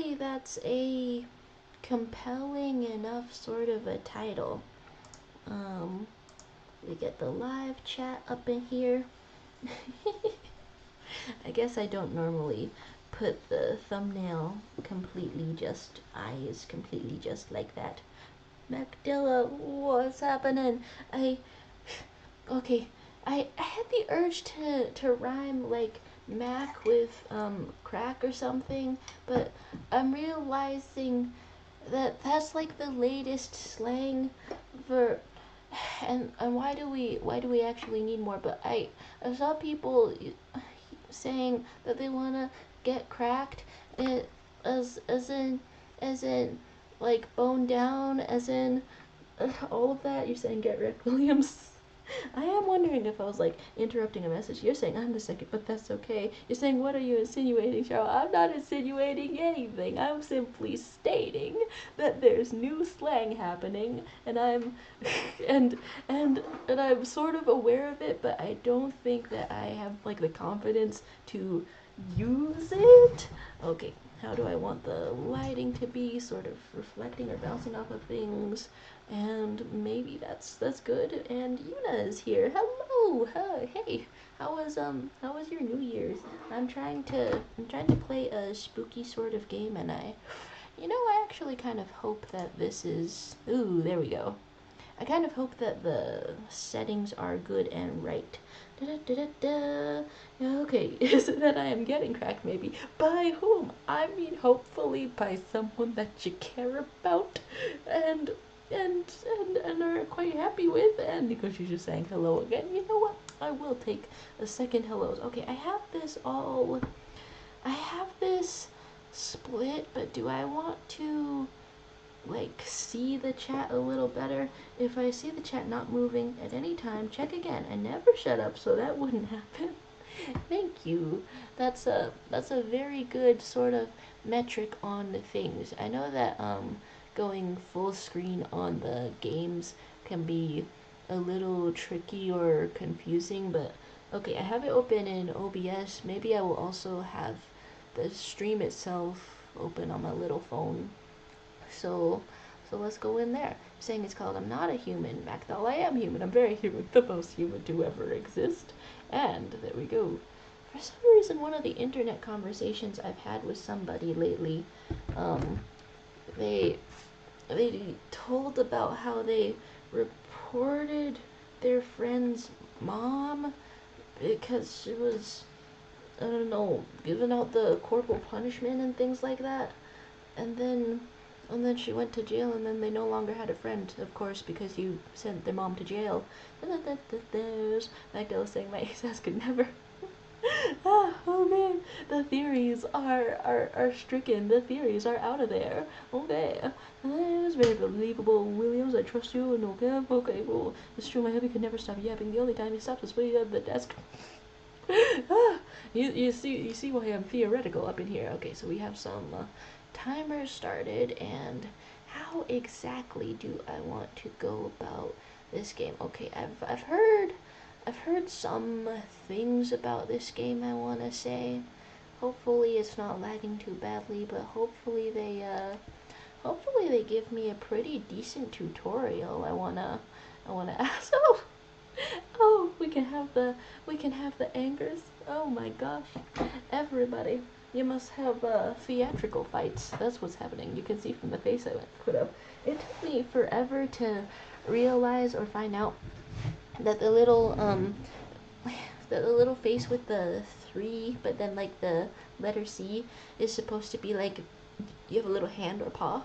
hopefully that's a compelling enough sort of a title. We get the live chat up in here. I guess I don't normally put the thumbnail completely just eyes completely just like that. Magdilla, what's happening? Okay, I had the urge to rhyme like Mac with crack or something, but I'm realizing that that's like the latest slang for and why do we actually need more? But I saw people saying that they wanna get cracked, it, as in like bone down, as in all of that. You're saying get Rick Williams. I am wondering if I was like interrupting a message. You're saying I'm the second, but that's okay. You're saying what are you insinuating, Cheryl? I'm not insinuating anything. I'm simply stating that there's new slang happening, and I'm and and I'm sort of aware of it, but I don't think that I have like the confidence to use it. Okay, how do I want the lighting to be? Sort of reflecting or bouncing off of things. And maybe that's good. And Yuna is here. Hello. Hey. How was your New Year's? I'm trying to play a spooky sort of game, and I actually kind of hope that this is. Ooh, there we go. I kind of hope that the settings are good and right. Da-da-da-da-da. Okay, is it that I am getting cracked maybe? By whom? I mean, hopefully by someone that you care about and and are quite happy with. And because she's just saying hello again, you know what? I will take a second hellos. Okay, I have this split, but do I want to like see the chat a little better? If I see the chat not moving at any time, check again. I never shut up, so that wouldn't happen. Thank you. That's a very good sort of metric on the things. I know that going full screen on the games can be a little tricky or confusing, but okay, I have it open in OBS. Maybe I will also have the stream itself open on my little phone. So, so let's go in there. Saying it's called I'm Not a Human. Magdal, I am human. I'm very human. The most human to ever exist. And there we go. For some reason, one of the internet conversations I've had with somebody lately, um, they they told about how they reported their friend's mom because she was, I don't know, giving out the corporal punishment and things like that. And then she went to jail, and then they no longer had a friend, of course, because you sent their mom to jail. There's Magdala saying my ass could never. Oh man, the theories are stricken. The theories are out of there. Okay, that was very believable, Williams. I trust you. And okay, okay, well, it's true. My hubby could never stop yapping. The only time he stops is when he's at the desk. You see why I'm theoretical up in here. Okay, so we have some timers started, and how exactly do I want to go about this game? Okay, I've heard some things about this game. I want to say, hopefully it's not lagging too badly, but hopefully they give me a pretty decent tutorial. I wanna ask. Oh, we can have the angers. Oh my gosh, everybody, you must have theatrical fights. That's what's happening. You can see from the face I put up. It took me forever to realize or find out that the little face with the three, but then like the letter C is supposed to be like you have a little hand or paw.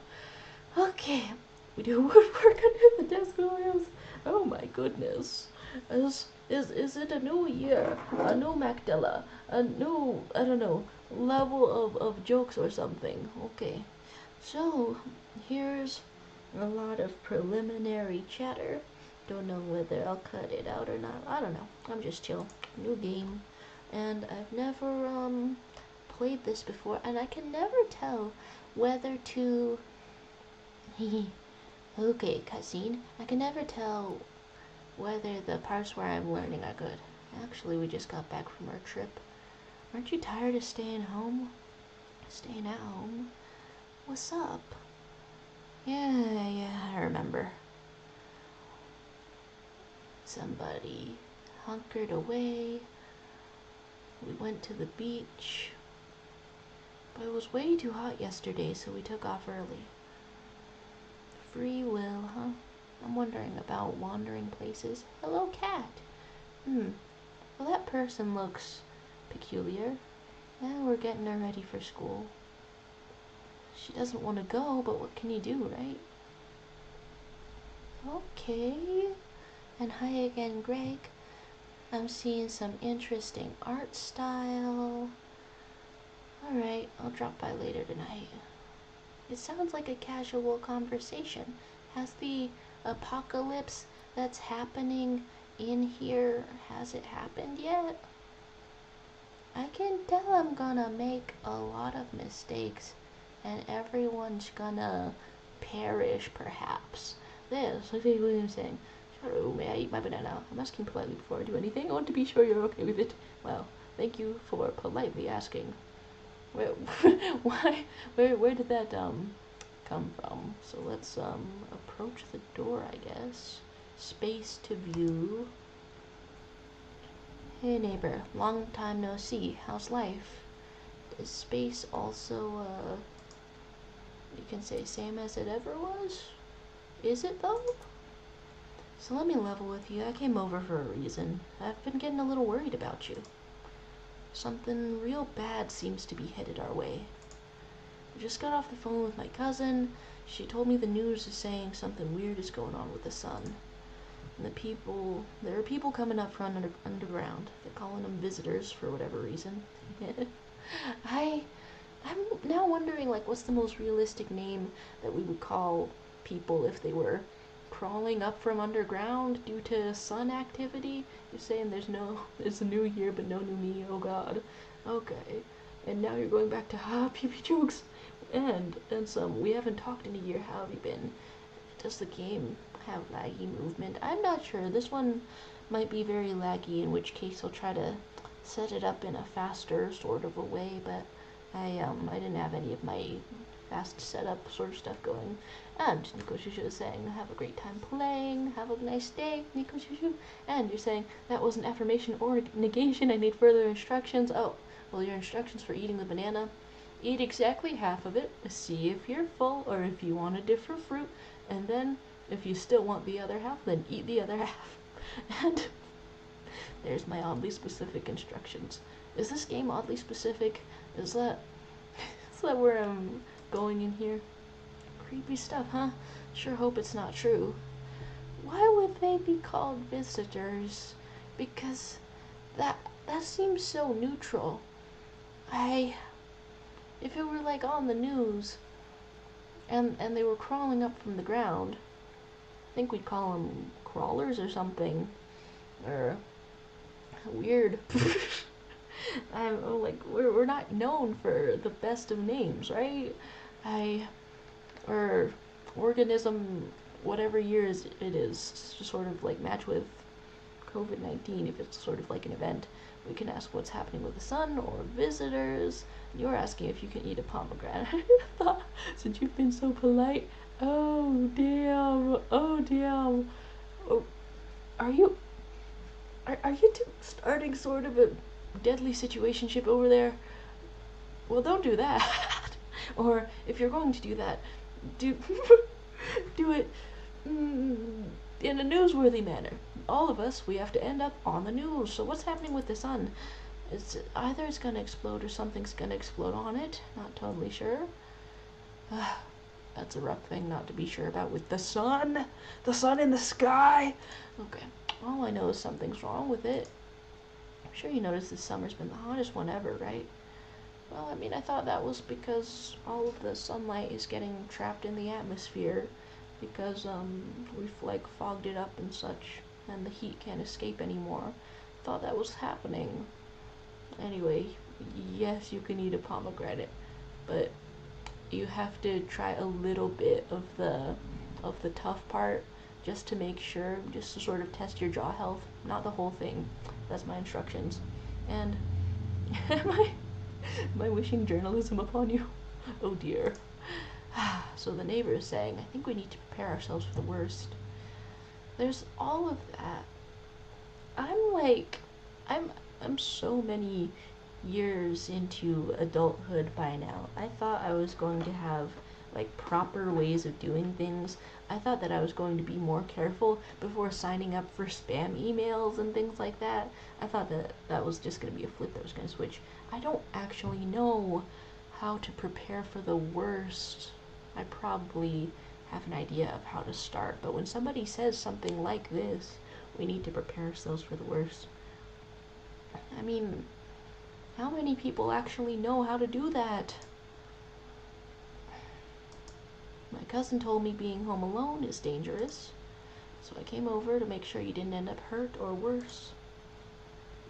Okay, we do woodwork under the desk, Williams. Oh my goodness. Is it a new year, a new Magdala, a new, I don't know, level of jokes or something? Okay, so here's a lot of preliminary chatter. Don't know whether I'll cut it out or not. I don't know. I'm just chill. New game. And I've never played this before, and I can never tell whether to okay, cutscene. I can never tell whether the parts where I'm learning are good. Actually, we just got back from our trip. Aren't you tired of staying home? Staying at home? What's up? Yeah, I remember. Somebody hunkered away. We went to the beach. But it was way too hot yesterday, so we took off early. Free will, huh? I'm wondering about wandering places. Hello, cat. Well, that person looks peculiar. Yeah, we're getting her ready for school. She doesn't want to go, but what can you do, right? Okay. And hi again, Greg. I'm seeing some interesting art style. Alright, I'll drop by later tonight. It sounds like a casual conversation. Has the apocalypse that's happening in here, has it happened yet? I can tell I'm gonna make a lot of mistakes and everyone's gonna perish, perhaps. This, like William saying, "Hello, may I eat my banana? I'm asking politely before I do anything. I want to be sure you're okay with it." Well, thank you for politely asking. Why? Where did that come from? So let's approach the door, I guess. Space to view. Hey neighbor, long time no see. How's life? Is space also you can say same as it ever was? Is it though? So let me level with you. I came over for a reason. I've been getting a little worried about you. Something real bad seems to be headed our way. I just got off the phone with my cousin. She told me the news is saying something weird is going on with the sun. And there are people coming up from underground. They're calling them visitors for whatever reason. I'm now wondering, like, what's the most realistic name that we would call people if they were crawling up from underground due to sun activity? You're saying it's a new year but no new me, oh god. Okay. And now you're going back to PP jokes. And some, we haven't talked in a year, how have you been? Does the game have laggy movement? I'm not sure. This one might be very laggy, in which case I'll try to set it up in a faster sort of a way, but I didn't have any of my fast setup sort of stuff going. And Nico Shushu is saying, have a great time playing, have a nice day, Nico Shushu. And you're saying, that wasn't affirmation or negation, I need further instructions. Oh, well, your instructions for eating the banana. Eat exactly half of it, see if you're full, or if you want a different fruit, and then, if you still want the other half, then eat the other half. And there's my oddly specific instructions. Is this game oddly specific? Is that where I'm going in here? Creepy stuff, huh? Sure hope it's not true. Why would they be called visitors? Because that seems so neutral. If it were like on the news and they were crawling up from the ground, I think we'd call them crawlers or something. Or weird. We're not known for the best of names, right? Or organism, whatever year it is, sort of like match with COVID-19, if it's sort of like an event. We can ask what's happening with the sun or visitors. You're asking if you can eat a pomegranate. Since you've been so polite. Oh damn. Oh damn. Oh, are you two starting sort of a deadly situationship over there? Well, don't do that. Or if you're going to do that, do it in a newsworthy manner. All of us, we have to end up on the news. So what's happening with the sun? Either it's gonna explode or something's gonna explode on it. Not totally sure. That's a rough thing not to be sure about with the sun. The sun in the sky. Okay, all I know is something's wrong with it. I'm sure you noticed this summer's been the hottest one ever, right? Well, I mean, I thought that was because all of the sunlight is getting trapped in the atmosphere because we've like fogged it up and such, and the heat can't escape anymore. Thought that was happening. Anyway, yes, you can eat a pomegranate, but you have to try a little bit of the tough part just to make sure, just to sort of test your jaw health, not the whole thing. That's my instructions. And am I wishing journalism upon you? Oh dear. So the neighbor is saying, I think we need to prepare ourselves for the worst. There's all of that. I'm like, I'm so many years into adulthood by now. I thought I was going to have like proper ways of doing things. I thought that I was going to be more careful before signing up for spam emails and things like that. I thought that that was just going to be a flip that was going to switch. I don't actually know how to prepare for the worst. I probably have an idea of how to start, but when somebody says something like this, we need to prepare ourselves for the worst. I mean, how many people actually know how to do that? My cousin told me being home alone is dangerous, so I came over to make sure you didn't end up hurt or worse.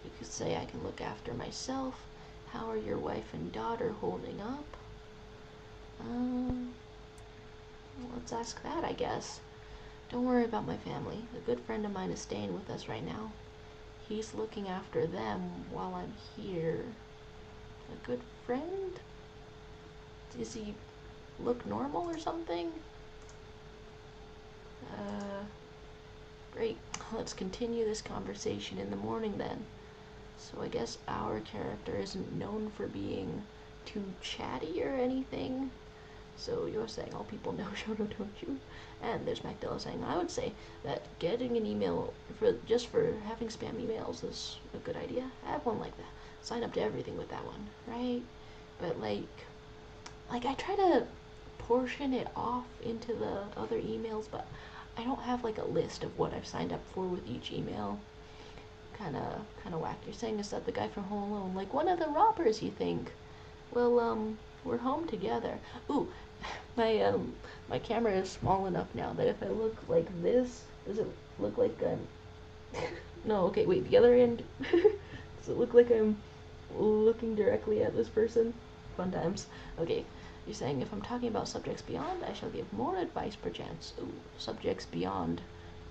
You could say I can look after myself. How are your wife and daughter holding up? Let's ask that, I guess. Don't worry about my family. A good friend of mine is staying with us right now. He's looking after them while I'm here. A good friend? Does he look normal or something? Great. Let's continue this conversation in the morning then. So I guess our character isn't known for being too chatty or anything. So you're saying all people know Shoto, don't you? And there's Magdala saying, I would say that getting an email just for having spam emails is a good idea. I have one like that. Sign up to everything with that one, right? But like I try to portion it off into the other emails, but I don't have like a list of what I've signed up for with each email. Kinda whack. You're saying, is that the guy from Home Alone? Like one of the robbers, you think? Well, we're home together. Ooh, my camera is small enough now that if I look like this, does it look like I'm no, okay, wait, the other end. Does it look like I'm looking directly at this person? Fun times. Okay, you're saying if I'm talking about subjects beyond, I shall give more advice perchance. Ooh, subjects beyond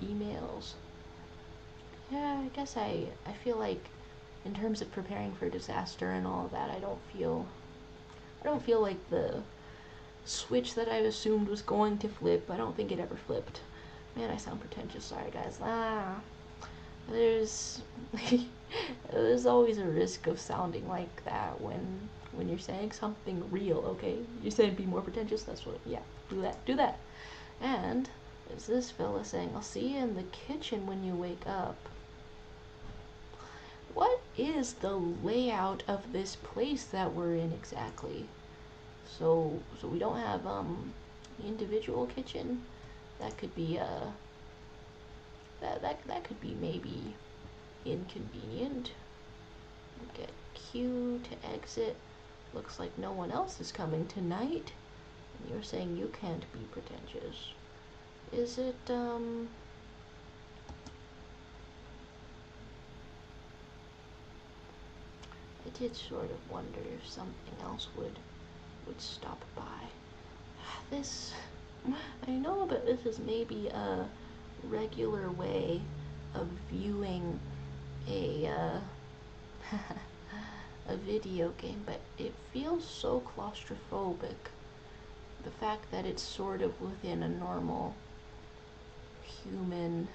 emails. Yeah, I guess I feel like in terms of preparing for disaster and all of that, I don't feel like the switch that I assumed was going to flip. I don't think it ever flipped. Man, I sound pretentious. Sorry, guys. There's there's always a risk of sounding like that when you're saying something real. Okay, you're saying be more pretentious. That's what. Yeah, do that. And there's this fella saying, "I'll see you in the kitchen when you wake up." What is the layout of this place that we're in exactly? So we don't have individual kitchen. That could be that could be maybe inconvenient. Get Q to exit. Looks like no one else is coming tonight. And you're saying you can't be pretentious. Is it I did sort of wonder if something else would stop by. This, I know that this is maybe a regular way of viewing a a video game, but it feels so claustrophobic. The fact that it's sort of within a normal human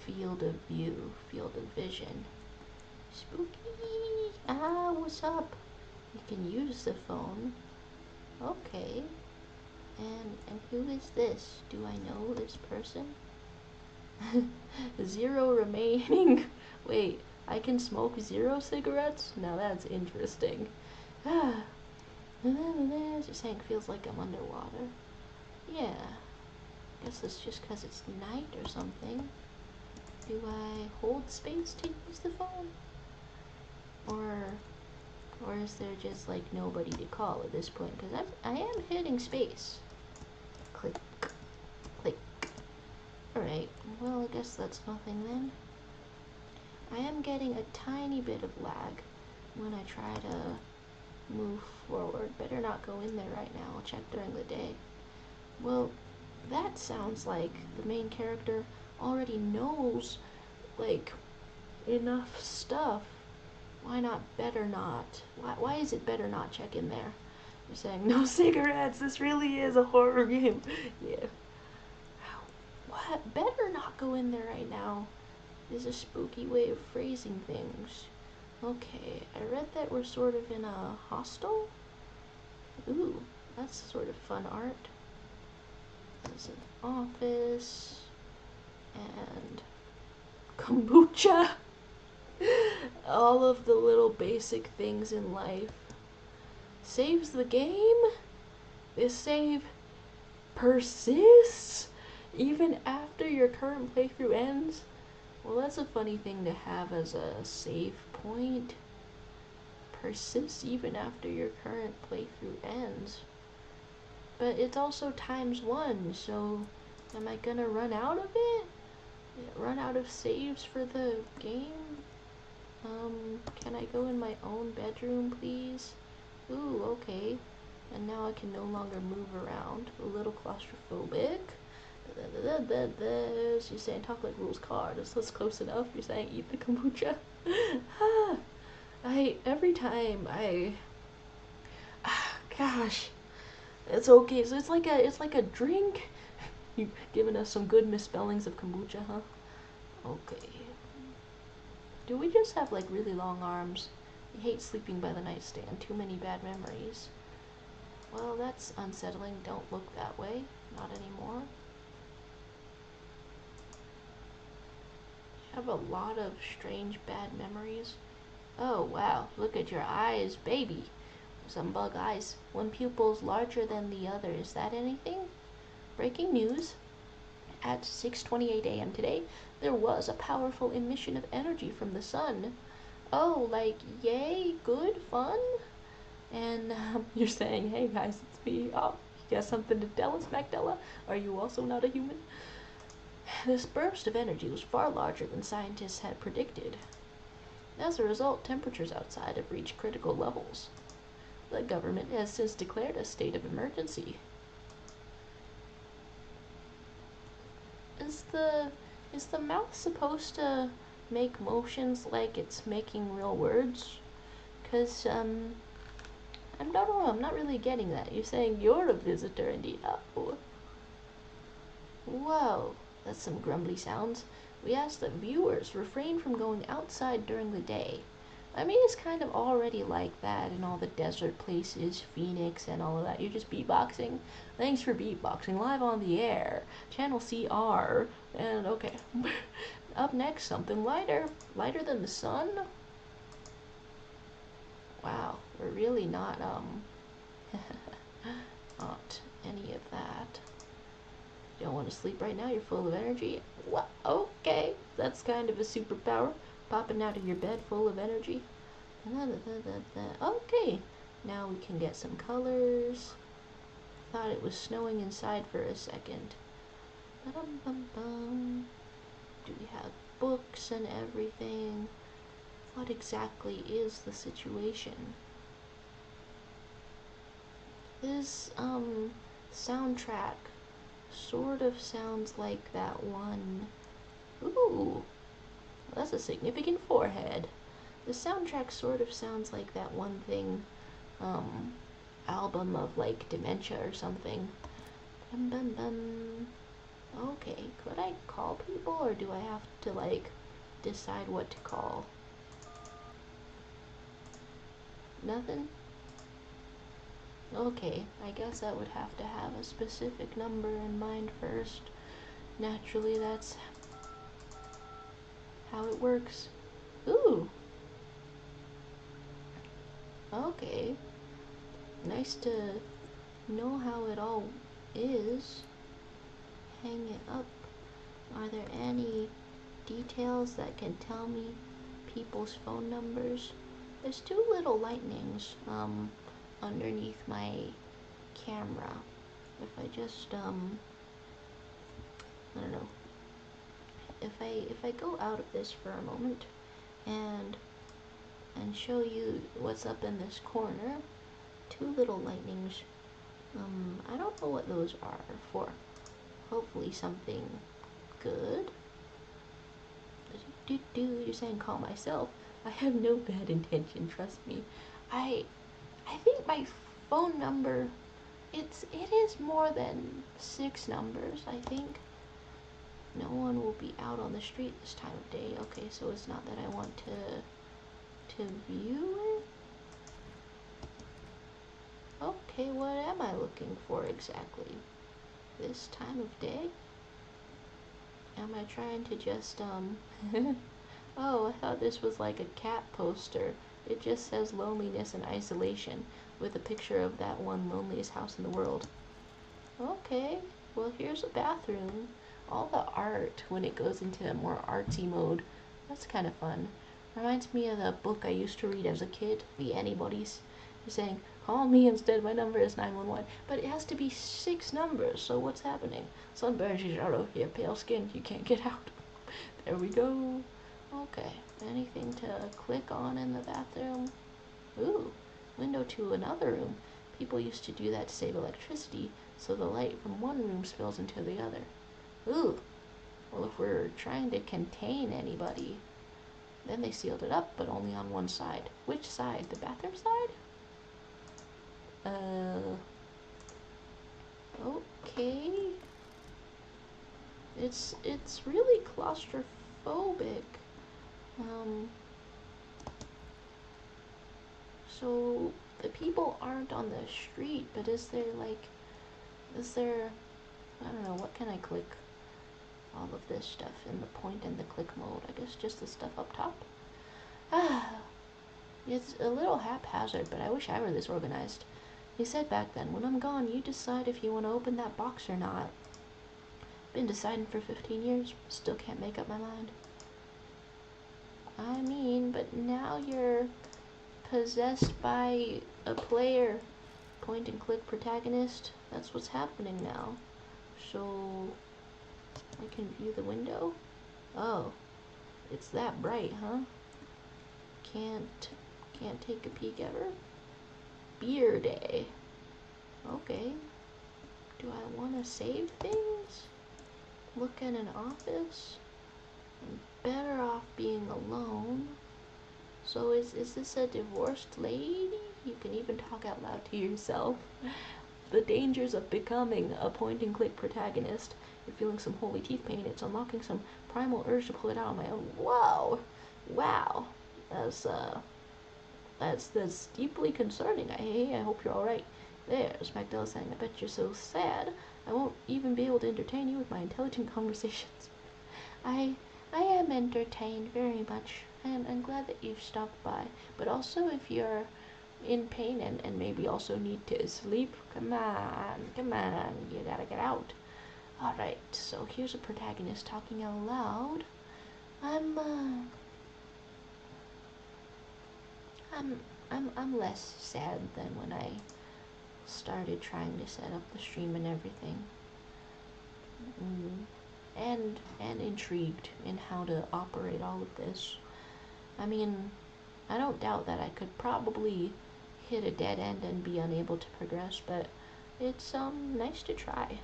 field of view, field of vision. Spooky! Ah, what's up? You can use the phone. Okay. And who is this? Do I know this person? 0 remaining. Wait, I can smoke 0 cigarettes? Now that's interesting. You're saying it feels like I'm underwater. Yeah. Guess it's just because it's night or something. Do I hold space to use the phone? Or is there just like nobody to call at this point? Because I am hitting space. Click, click. Alright, well I guess that's nothing then. I am getting a tiny bit of lag when I try to move forward. Better not go in there right now. I'll check during the day. Well, that sounds like the main character already knows like enough stuff. Why not better not? Why is it better not check in there? You're saying, no cigarettes, this really is a horror game. Yeah. What? Better not go in there right now. Is a spooky way of phrasing things. Okay, I read that we're sort of in a hostel. Ooh, that's sort of fun art. There's an office and kombucha. All of the little basic things in life. Saves the game? This save persists even after your current playthrough ends? Well, that's a funny thing to have as a save point. Persists even after your current playthrough ends. But it's also ×1, so am I gonna run out of it? Run out of saves for the game? Can I go in my own bedroom, please? Ooh, okay. And now I can no longer move around. A little claustrophobic. You're saying talk like rules card. Is this close enough? You're saying eat the kombucha. Every time gosh, it's okay. So it's like a drink. You giving us some good misspellings of kombucha, huh? Okay. Do we just have like really long arms? You hate sleeping by the nightstand. Too many bad memories. Well, that's unsettling. Don't look that way. Not anymore. Have a lot of strange bad memories. Oh wow, look at your eyes, baby. Some bug eyes. One pupil's larger than the other. Is that anything? Breaking news. At 6:28 a.m. today, there was a powerful emission of energy from the sun. Oh, like, yay, good, fun? And you're saying, hey guys, it's me. Oh, you got something to tell us, Magdella? Are you also not a human? This burst of energy was far larger than scientists had predicted. As a result, temperatures outside have reached critical levels. The government has since declared a state of emergency. Is the mouth supposed to make motions like it's making real words? 'Cause I don't know, I'm not really getting that. You're saying you're a visitor indeed. Oh. Whoa, that's some grumbly sounds. We ask that viewers refrain from going outside during the day. I mean, it's kind of already like that in all the desert places, Phoenix and all of that. You're just beatboxing. Thanks for beatboxing live on the air. Channel CR. And okay. Up next, something lighter. Lighter than the sun? Wow, we're really not, not any of that. You don't want to sleep right now, you're full of energy. What? Okay, that's kind of a superpower. Popping out of your bed full of energy. Okay, now we can get some colors. Thought it was snowing inside for a second. Do we have books and everything? What exactly is the situation? This soundtrack sort of sounds like that one. Ooh, that's a significant forehead. The soundtrack sort of sounds like that one thing, album of like dementia or something. Bum, bum, bum. Okay, could I call people or do I have to like decide what to call? Nothing? Okay, I guess I would have to have a specific number in mind first. Naturally, that's how it works. Ooh! Okay. Nice to know how it all is. Hang it up. Are there any details that can tell me people's phone numbers? There's two little lightnings, underneath my camera. If I just, I don't know. If I go out of this for a moment and show you what's up in this corner, two little lightnings. I don't know what those are for. Hopefully something good. You're saying call myself. I have no bad intention, trust me. I think my phone number. It is more than 6 numbers, I think. No one will be out on the street this time of day. Okay, so it's not that I want to view it. Okay, what am I looking for exactly? This time of day? Am I trying to just oh, I thought this was like a cat poster. It just says loneliness and isolation with a picture of that one loneliest house in the world. Okay, well here's a bathroom. All the art when it goes into a more artsy mode. That's kind of fun. Reminds me of the book I used to read as a kid, The Antibodies. They're saying, call me instead, my number is 911. But it has to be 6 numbers, so what's happening? Sunburn, you shadow, you have pale skin, you can't get out. There we go. Okay, anything to click on in the bathroom? Ooh, window to another room. People used to do that to save electricity, so the light from one room spills into the other. Ooh, well if we're trying to contain anybody, then they sealed it up, but only on one side. Which side? The bathroom side? Okay. It's really claustrophobic. So the people aren't on the street, but is there, I don't know, what can I click? All of this stuff in the point and the click mode. I guess just the stuff up top. It's a little haphazard, but I wish I were this organized. He said back then, when I'm gone, you decide if you want to open that box or not. Been deciding for 15 years, still can't make up my mind. I mean, but now you're possessed by a player, point and click protagonist. That's what's happening now. So I can view the window. Oh, it's that bright, huh? Can't take a peek ever. Beer day. Okay. Do I want to save things? Look at an office? I'm better off being alone. So is this a divorced lady? You can even talk out loud to yourself. The dangers of becoming a point-and-click protagonist. You're feeling some holy teeth pain. It's unlocking some primal urge to pull it out on my own. Whoa! Wow. That's deeply concerning. I hope you're alright. There's Magdala saying, I bet you're so sad. I won't even be able to entertain you with my intelligent conversations. I am entertained very much. I'm glad that you've stopped by. But also if you're in pain and maybe also need to sleep, come on, you gotta get out. Alright, so here's a protagonist talking out loud. I'm less sad than when I started trying to set up the stream and everything. And intrigued in how to operate all of this. I mean, I don't doubt that I could probably hit a dead end and be unable to progress, but it's nice to try.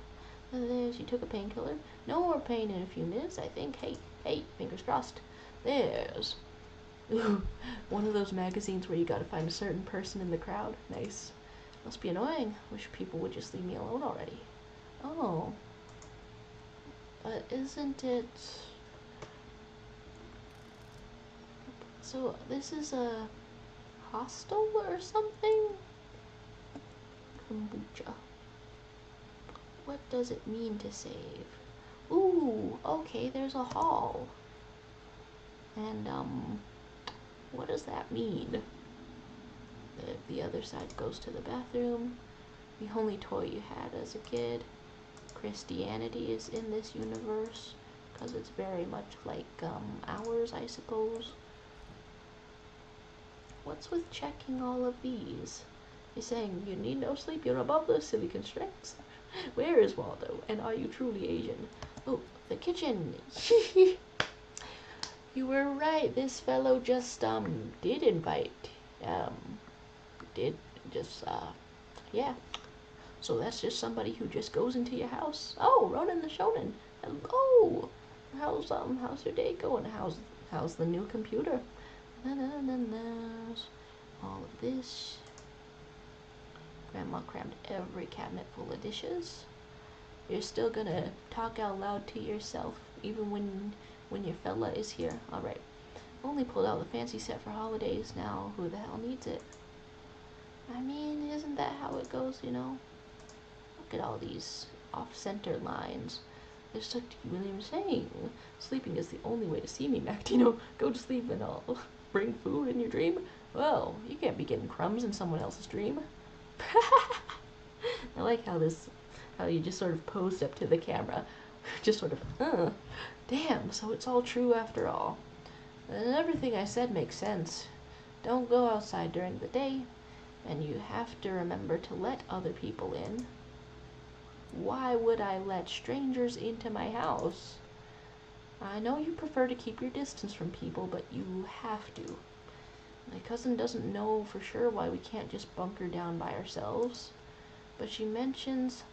There's, you took a painkiller. No more pain in a few minutes, I think. Hey, fingers crossed. There's one of those magazines where you gotta find a certain person in the crowd. Nice. Must be annoying. Wish people would just leave me alone already. Oh. But isn't it... So, this is a hostel or something? Kombucha. What does it mean to save? Ooh, okay, there's a hall. And, what does that mean? The other side goes to the bathroom. The only toy you had as a kid. Christianity is in this universe, because it's very much like, ours, I suppose. What's with checking all of these? He's saying, you need no sleep, you're above the silly constraints. Where is Waldo, and are you truly Asian? Oh, the kitchen. You were right, this fellow just, did invite, yeah. So that's just somebody who just goes into your house. Oh, Ronan the Shonen. Hello. How's your day going? How's the new computer? All of this. Grandma crammed every cabinet full of dishes. You're still gonna talk out loud to yourself, even when your fella is here. Alright. Only pulled out the fancy set for holidays. Now, who the hell needs it? I mean, isn't that how it goes, you know? Look at all these off-center lines. There's like William saying, sleeping is the only way to see me, Mactino. Go to sleep and I'll bring food in your dream. Well, you can't be getting crumbs in someone else's dream. I like how you just sort of posed up to the camera. Just sort of, damn, so it's all true after all. And everything I said makes sense. Don't go outside during the day, and you have to remember to let other people in. Why would I let strangers into my house? I know you prefer to keep your distance from people, but you have to. My cousin doesn't know for sure why we can't just bunker down by ourselves, but she mentions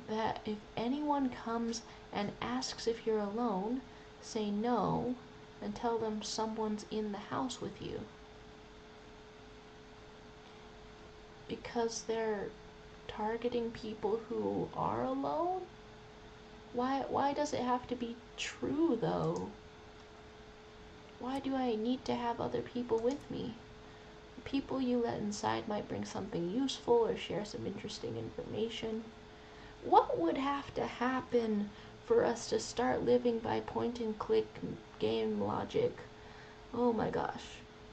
that if anyone comes and asks if you're alone, say no and tell them someone's in the house with you. Because they're targeting people who are alone? Why does it have to be true, though? Why do I need to have other people with me? The people you let inside might bring something useful or share some interesting information. What would have to happen for us to start living by point-and-click game logic? Oh my gosh.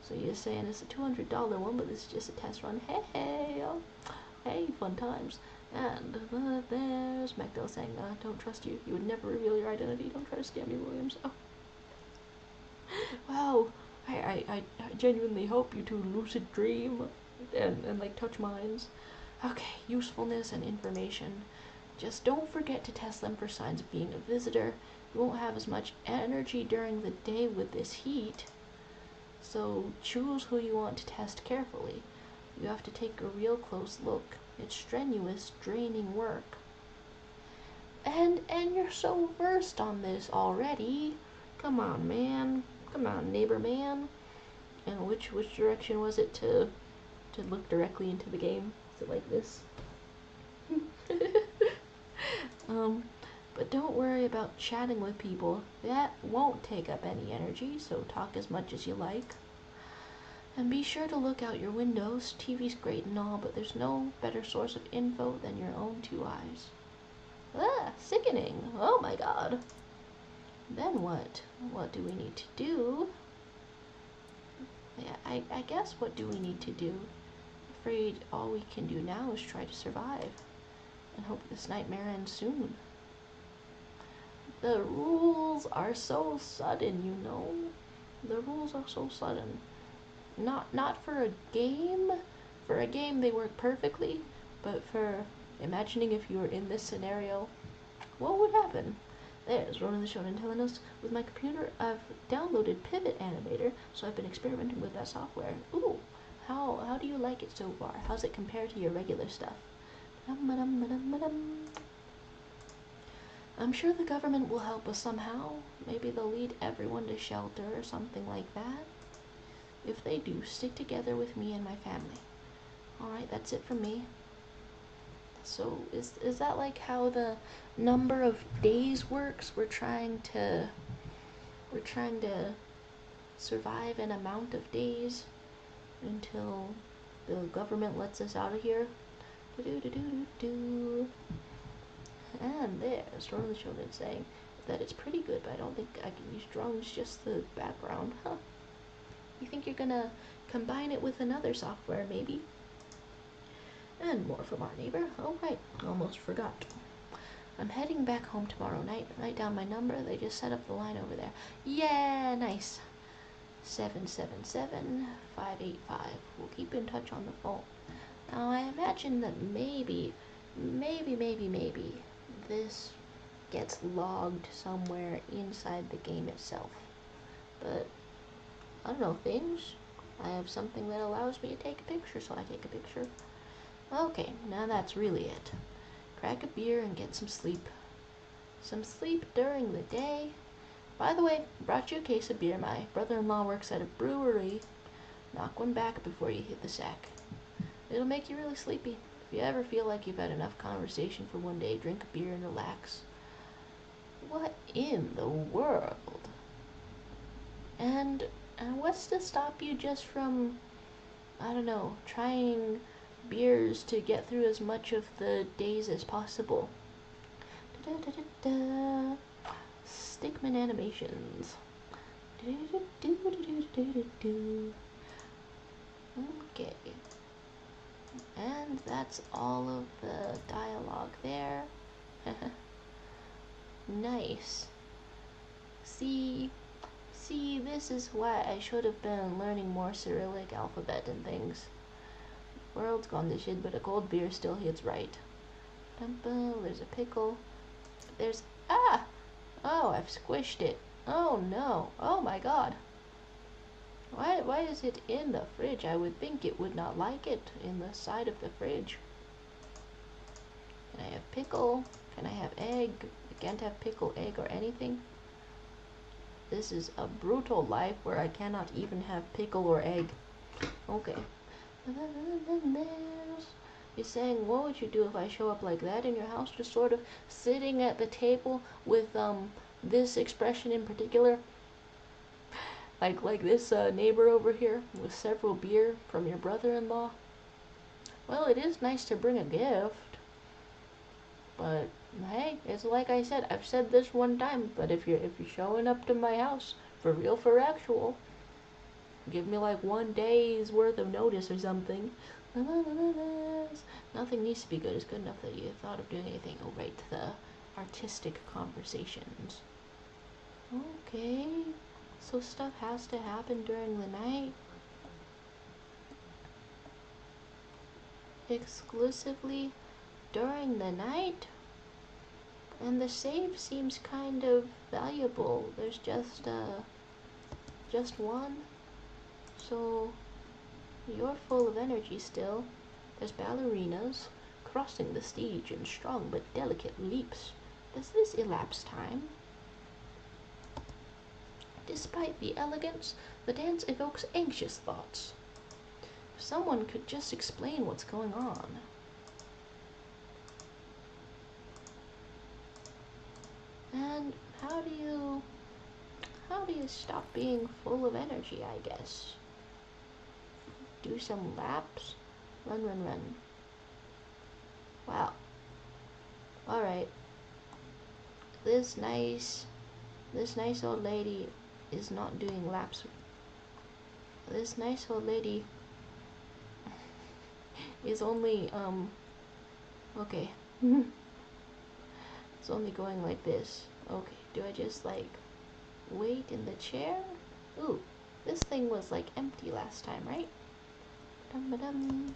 So you're saying it's a $200 one, but this is just a test run. Hey, oh, hey, fun times. And there's MacDell saying, don't trust you. You would never reveal your identity. Don't try to scam me, Williams. Oh. Wow. I genuinely hope you two lucid dream and like touch minds. Okay, usefulness and information. Just don't forget to test them for signs of being a visitor. You won't have as much energy during the day with this heat. So choose who you want to test carefully. You have to take a real close look. It's strenuous, draining work. And you're so versed on this already. Come on, man. Come on, neighbor man. And which direction was it to look directly into the game? Is it like this? But don't worry about chatting with people. That won't take up any energy, so talk as much as you like. And be sure to look out your windows. TV's great and all, but there's no better source of info than your own two eyes. Ah, sickening. Oh my god. Then what? What do we need to do? Yeah, I guess what do we need to do? I'm afraid all we can do now is try to survive. And hope this nightmare ends soon. The rules are so sudden, you know? The rules are so sudden. Not for a game. For a game they work perfectly, but for imagining if you were in this scenario, what would happen? There's Ronan the Shonen telling us, with my computer I've downloaded Pivot Animator, so I've been experimenting with that software. Ooh, how do you like it so far? How's it compare to your regular stuff? I'm sure the government will help us somehow. Maybe they'll lead everyone to shelter or something like that. If they do, stick together with me and my family. Alright, that's it from me. So, is that like how the number of days works? We're trying to survive an amount of days until the government lets us out of here. And there's Ronan the Shonen saying that it's pretty good, but I don't think I can use drones, just the background. Huh. You think you're gonna combine it with another software, maybe? And more from our neighbor. Oh, right. Almost forgot. I'm heading back home tomorrow night. Write down my number. They just set up the line over there. Yeah, nice. 777-585. We'll keep in touch on the phone. Now, I imagine that maybe, this gets logged somewhere inside the game itself. But, I don't know, things. I have something that allows me to take a picture, so I take a picture. Okay, now that's really it. Crack a beer and get some sleep. Some sleep during the day. By the way, brought you a case of beer. My brother-in-law works at a brewery. Knock one back before you hit the sack. It'll make you really sleepy. If you ever feel like you've had enough conversation for one day, drink a beer and relax. What in the world? And what's to stop you just from, I don't know, trying beers to get through as much of the days as possible? Da-da-da-da-da. Stickman animations. Okay. And that's all of the dialogue there. Nice. See, this is why I should have been learning more Cyrillic alphabet and things. World's gone to shit, but a cold beer still hits right. There's a pickle. There's, ah! Oh, I've squished it. Oh no. Oh my god. Why is it in the fridge? I would think it would not like it in the side of the fridge. Can I have pickle? Can I have egg? I can't have pickle, egg, or anything. This is a brutal life where I cannot even have pickle or egg. Okay. You're saying, what would you do if I show up like that in your house? Just sort of sitting at the table with this expression in particular. Like this neighbor over here with several beer from your brother-in-law. Well, it is nice to bring a gift. But hey, it's like I said, I've said this one time, but if you're showing up to my house for real, for actual, give me like 1 day's worth of notice or something. Nothing needs to be good. It's good enough that you thought of doing anything. Oh, right, the artistic conversations. Okay, so stuff has to happen during the night. Exclusively during the night? And the save seems kind of valuable. There's just one. So you're full of energy still. There's ballerinas crossing the stage in strong but delicate leaps. Does this elapse time? Despite the elegance, the dance evokes anxious thoughts. If someone could just explain what's going on. And how do you stop being full of energy, I guess? Do some laps? Run. Wow. Alright. This nice old lady is not doing laps. This nice old lady is only, okay. It's only going like this. Okay, do I just like wait in the chair? Ooh, this thing was like empty last time, right? Dum-ba-dum.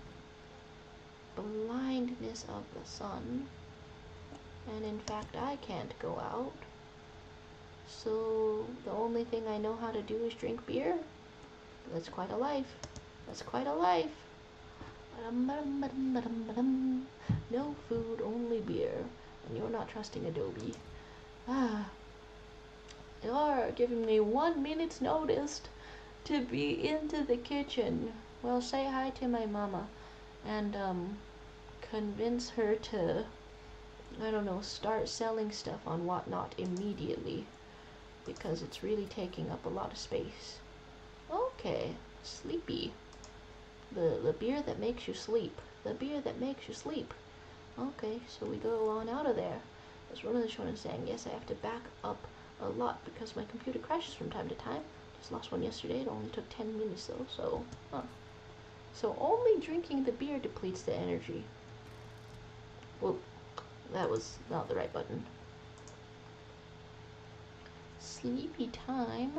Blindness of the sun. And in fact, I can't go out. So the only thing I know how to do is drink beer. That's quite a life. That's quite a life. No food, only beer. And you're not trusting Adobe. You're giving me 1 minute's notice to be into the kitchen. Well, say hi to my mama and convince her to, I don't know, start selling stuff on Whatnot immediately, because it's really taking up a lot of space. Okay, sleepy. The beer that makes you sleep. The beer that makes you sleep. Okay, so we go on out of there. As one of the shonen saying, yes, I have to back up a lot because my computer crashes from time to time. Just lost one yesterday. It only took 10 minutes though, so, So only drinking the beer depletes the energy. Whoop, that was not the right button. Sleepy time.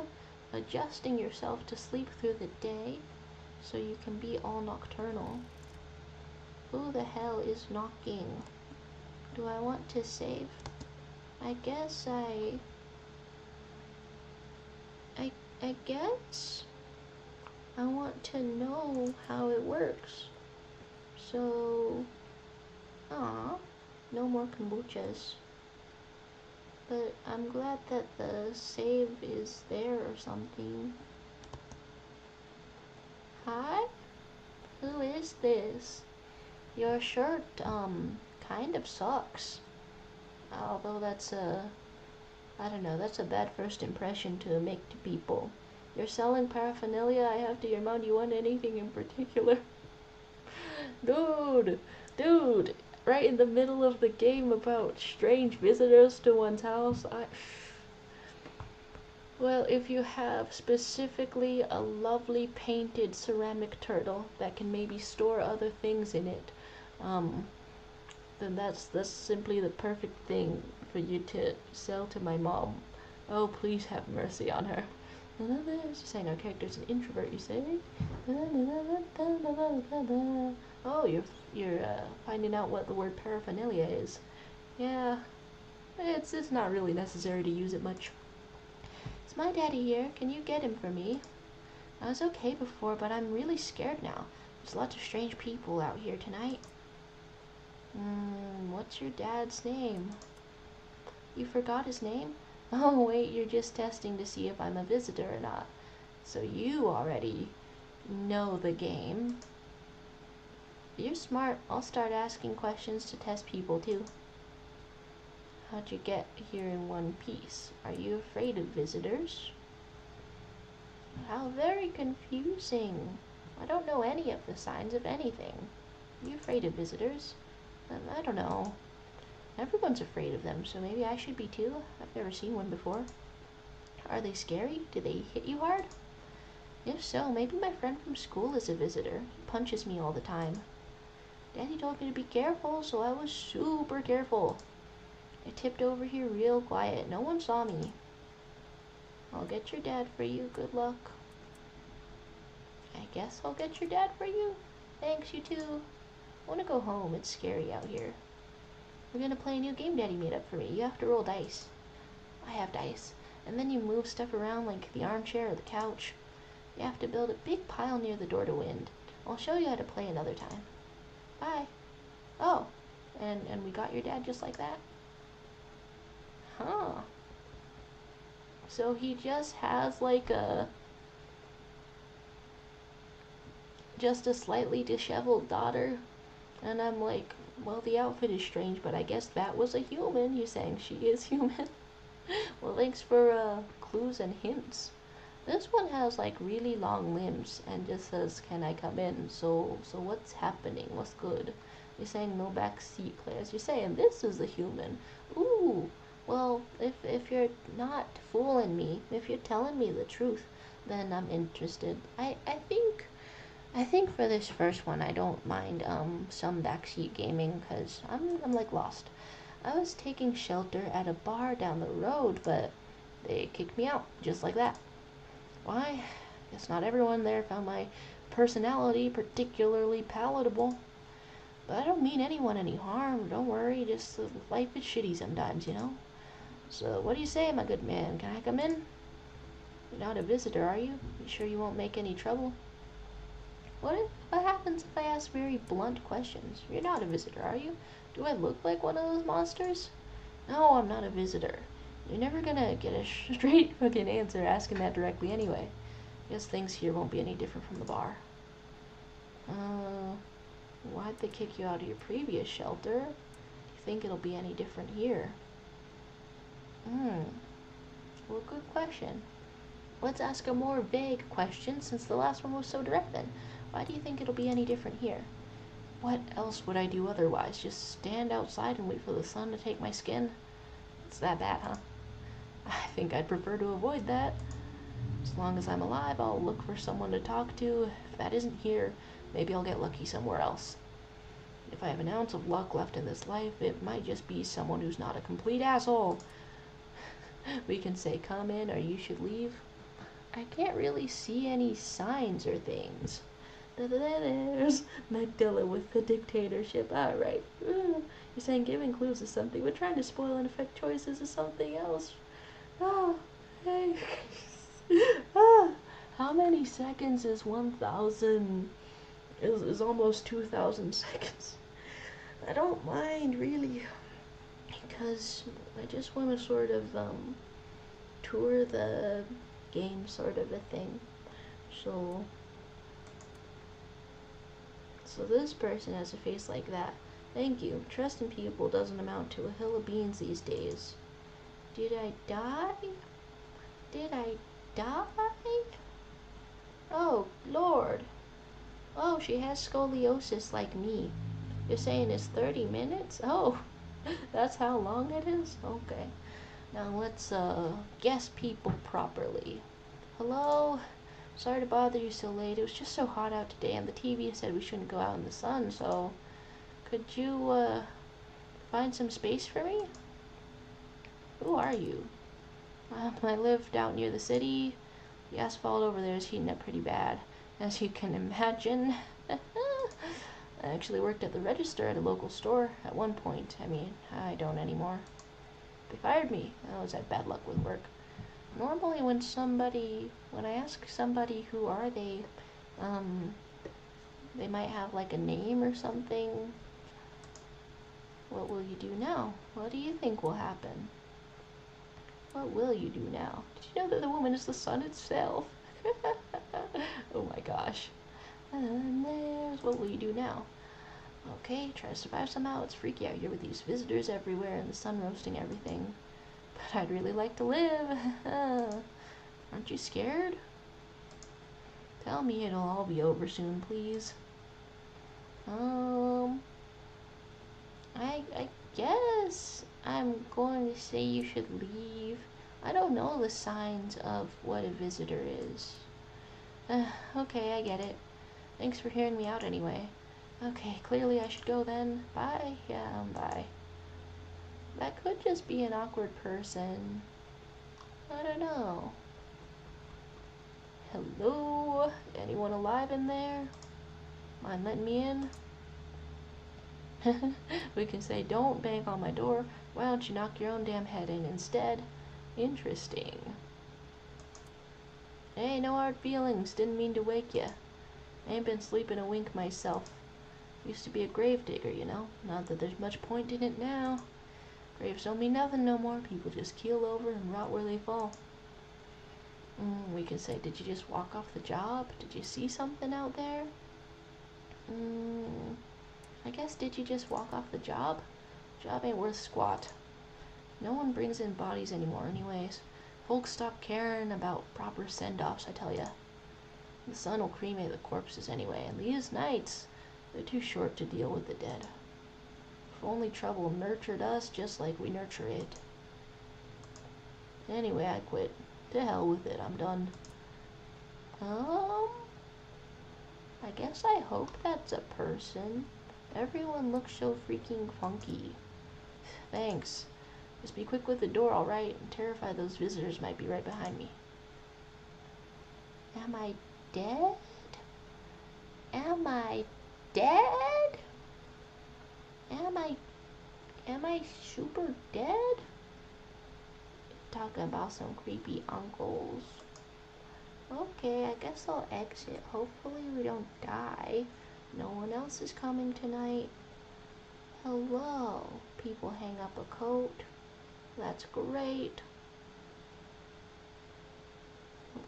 Adjusting yourself to sleep through the day so you can be all nocturnal. Who the hell is knocking? Do I want to save? I guess I guess I want to know how it works. So, no more kombuchas. But I'm glad that the save is there or something. Hi? Who is this? Your shirt, kind of sucks. Although that's I don't know, that's a bad first impression to make to people. You're selling paraphernalia, I have to your mount, you want anything in particular? Dude, right in the middle of the game about strange visitors to one's house, well, if you have specifically a lovely painted ceramic turtle that can maybe store other things in it, then that's simply the perfect thing for you to sell to my mom. Oh, please have mercy on her. She's saying our character's an introvert, you say? Oh, you're finding out what the word paraphernalia is. Yeah, it's not really necessary to use it much. Is my daddy here? Can you get him for me? I was okay before, but I'm really scared now. There's lots of strange people out here tonight. What's your dad's name? You forgot his name? Oh, wait, you're just testing to see if I'm a visitor or not. So you already know the game. You're smart. I'll start asking questions to test people, too. How'd you get here in one piece? Are you afraid of visitors? How very confusing. I don't know any of the signs of anything. Are you afraid of visitors? I don't know. Everyone's afraid of them, so maybe I should be too. I've never seen one before. Are they scary? Do they hit you hard? If so, maybe my friend from school is a visitor. He punches me all the time. Daddy told me to be careful, so I was super careful. I tipped over here real quiet. No one saw me. I'll get your dad for you. Good luck. I guess I'll get your dad for you. Thanks, you too. I want to go home. It's scary out here. We're gonna play a new game Daddy made up for me. You have to roll dice. I have dice. And then you move stuff around like the armchair or the couch. You have to build a big pile near the door to win. I'll show you how to play another time. Bye. Oh, and we got your dad just like that? Huh. So he just has like just a slightly disheveled daughter. And I'm like, well, the outfit is strange, but I guess that was a human. You're saying she is human? Well, thanks for clues and hints. This one has like really long limbs and just says, can I come in? So what's happening? What's good? You're saying no back seat players. You're saying this is a human. Ooh, well, if you're not fooling me, if you're telling me the truth, then I'm interested. I think for this first one, I don't mind some backseat gaming because I'm like lost. I was taking shelter at a bar down the road, but they kicked me out just like that. Why? Guess not everyone there found my personality particularly palatable. But I don't mean anyone any harm. Don't worry. Just life is shitty sometimes, you know. So what do you say, my good man? Can I come in? You're not a visitor, are you? You sure you won't make any trouble? What happens if I ask very blunt questions? You're not a visitor, are you? Do I look like one of those monsters? No, I'm not a visitor. You're never gonna get a straight fucking answer asking that directly anyway. Guess things here won't be any different from the bar. Why'd they kick you out of your previous shelter? Do you think it'll be any different here? Well, good question. Let's ask a more vague question since the last one was so direct then. Why do you think it'll be any different here? What else would I do otherwise? Just stand outside and wait for the sun to take my skin? It's that bad, huh? I think I'd prefer to avoid that. As long as I'm alive, I'll look for someone to talk to. If that isn't here, maybe I'll get lucky somewhere else. If I have an ounce of luck left in this life, it might just be someone who's not a complete asshole. We can say come in or you should leave. I can't really see any signs or things. There's Magdala with the dictatorship. Alright. You're saying giving clues is something, but trying to spoil and affect choices is something else. Oh, hey. How many seconds is 1,000? Is almost 2,000 seconds. I don't mind, really. Because I just want to sort of, tour the game sort of a thing. So So this person has a face like that. Thank you. Trust in people doesn't amount to a hill of beans these days. Did I die? Did I die? Oh, Lord. Oh, she has scoliosis like me. You're saying it's 30 minutes? Oh, that's how long it is? Okay. Now let's guess people properly. Hello? Sorry to bother you so late. It was just so hot out today and the TV said we shouldn't go out in the sun, so could you find some space for me? Who are you? I lived out near the city. The asphalt over there is heating up pretty bad, as you can imagine. I actually worked at the register at a local store at one point. I mean, I don't anymore. They fired me. I was had bad luck with work. Normally when I ask somebody who are they might have like a name or something. What will you do now? What do you think will happen? What will you do now? Did you know that the woman is the sun itself? Oh my gosh. And there's what will you do now? Okay, try to survive somehow. It's freaky out here with these visitors everywhere and the sun roasting everything. But I'd really like to live. Aren't you scared? Tell me it'll all be over soon, please. I guess I'm going to say you should leave. I don't know the signs of what a visitor is. Okay, I get it. Thanks for hearing me out anyway. Okay, clearly I should go then. Bye. Yeah, bye. That could just be an awkward person. I don't know. Hello? Anyone alive in there? Mind letting me in? We can say, don't bang on my door. Why don't you knock your own damn head in instead? Interesting. Hey, no hard feelings. Didn't mean to wake ya. Ain't been sleeping a wink myself. Used to be a grave digger, you know. Not that there's much point in it now. Graves don't mean nothing no more. People just keel over and rot where they fall. We can say, did you just walk off the job? Did you see something out there? I guess, did you just walk off the job? Job ain't worth squat. No one brings in bodies anymore anyways. Folks stop caring about proper send-offs, I tell ya. The sun will cremate the corpses anyway, and these nights, they're too short to deal with the dead. If only trouble nurtured us just like we nurture it. Anyway, I quit. To hell with it, I'm done. I guess I hope that's a person. Everyone looks so freaking funky. Thanks. Just be quick with the door, alright? I'm terrified those visitors might be right behind me. Am I dead? Am I dead? Am I super dead? Talking about some creepy uncles. Okay, I guess I'll exit. Hopefully we don't die. No one else is coming tonight. Hello. People hang up a coat. That's great.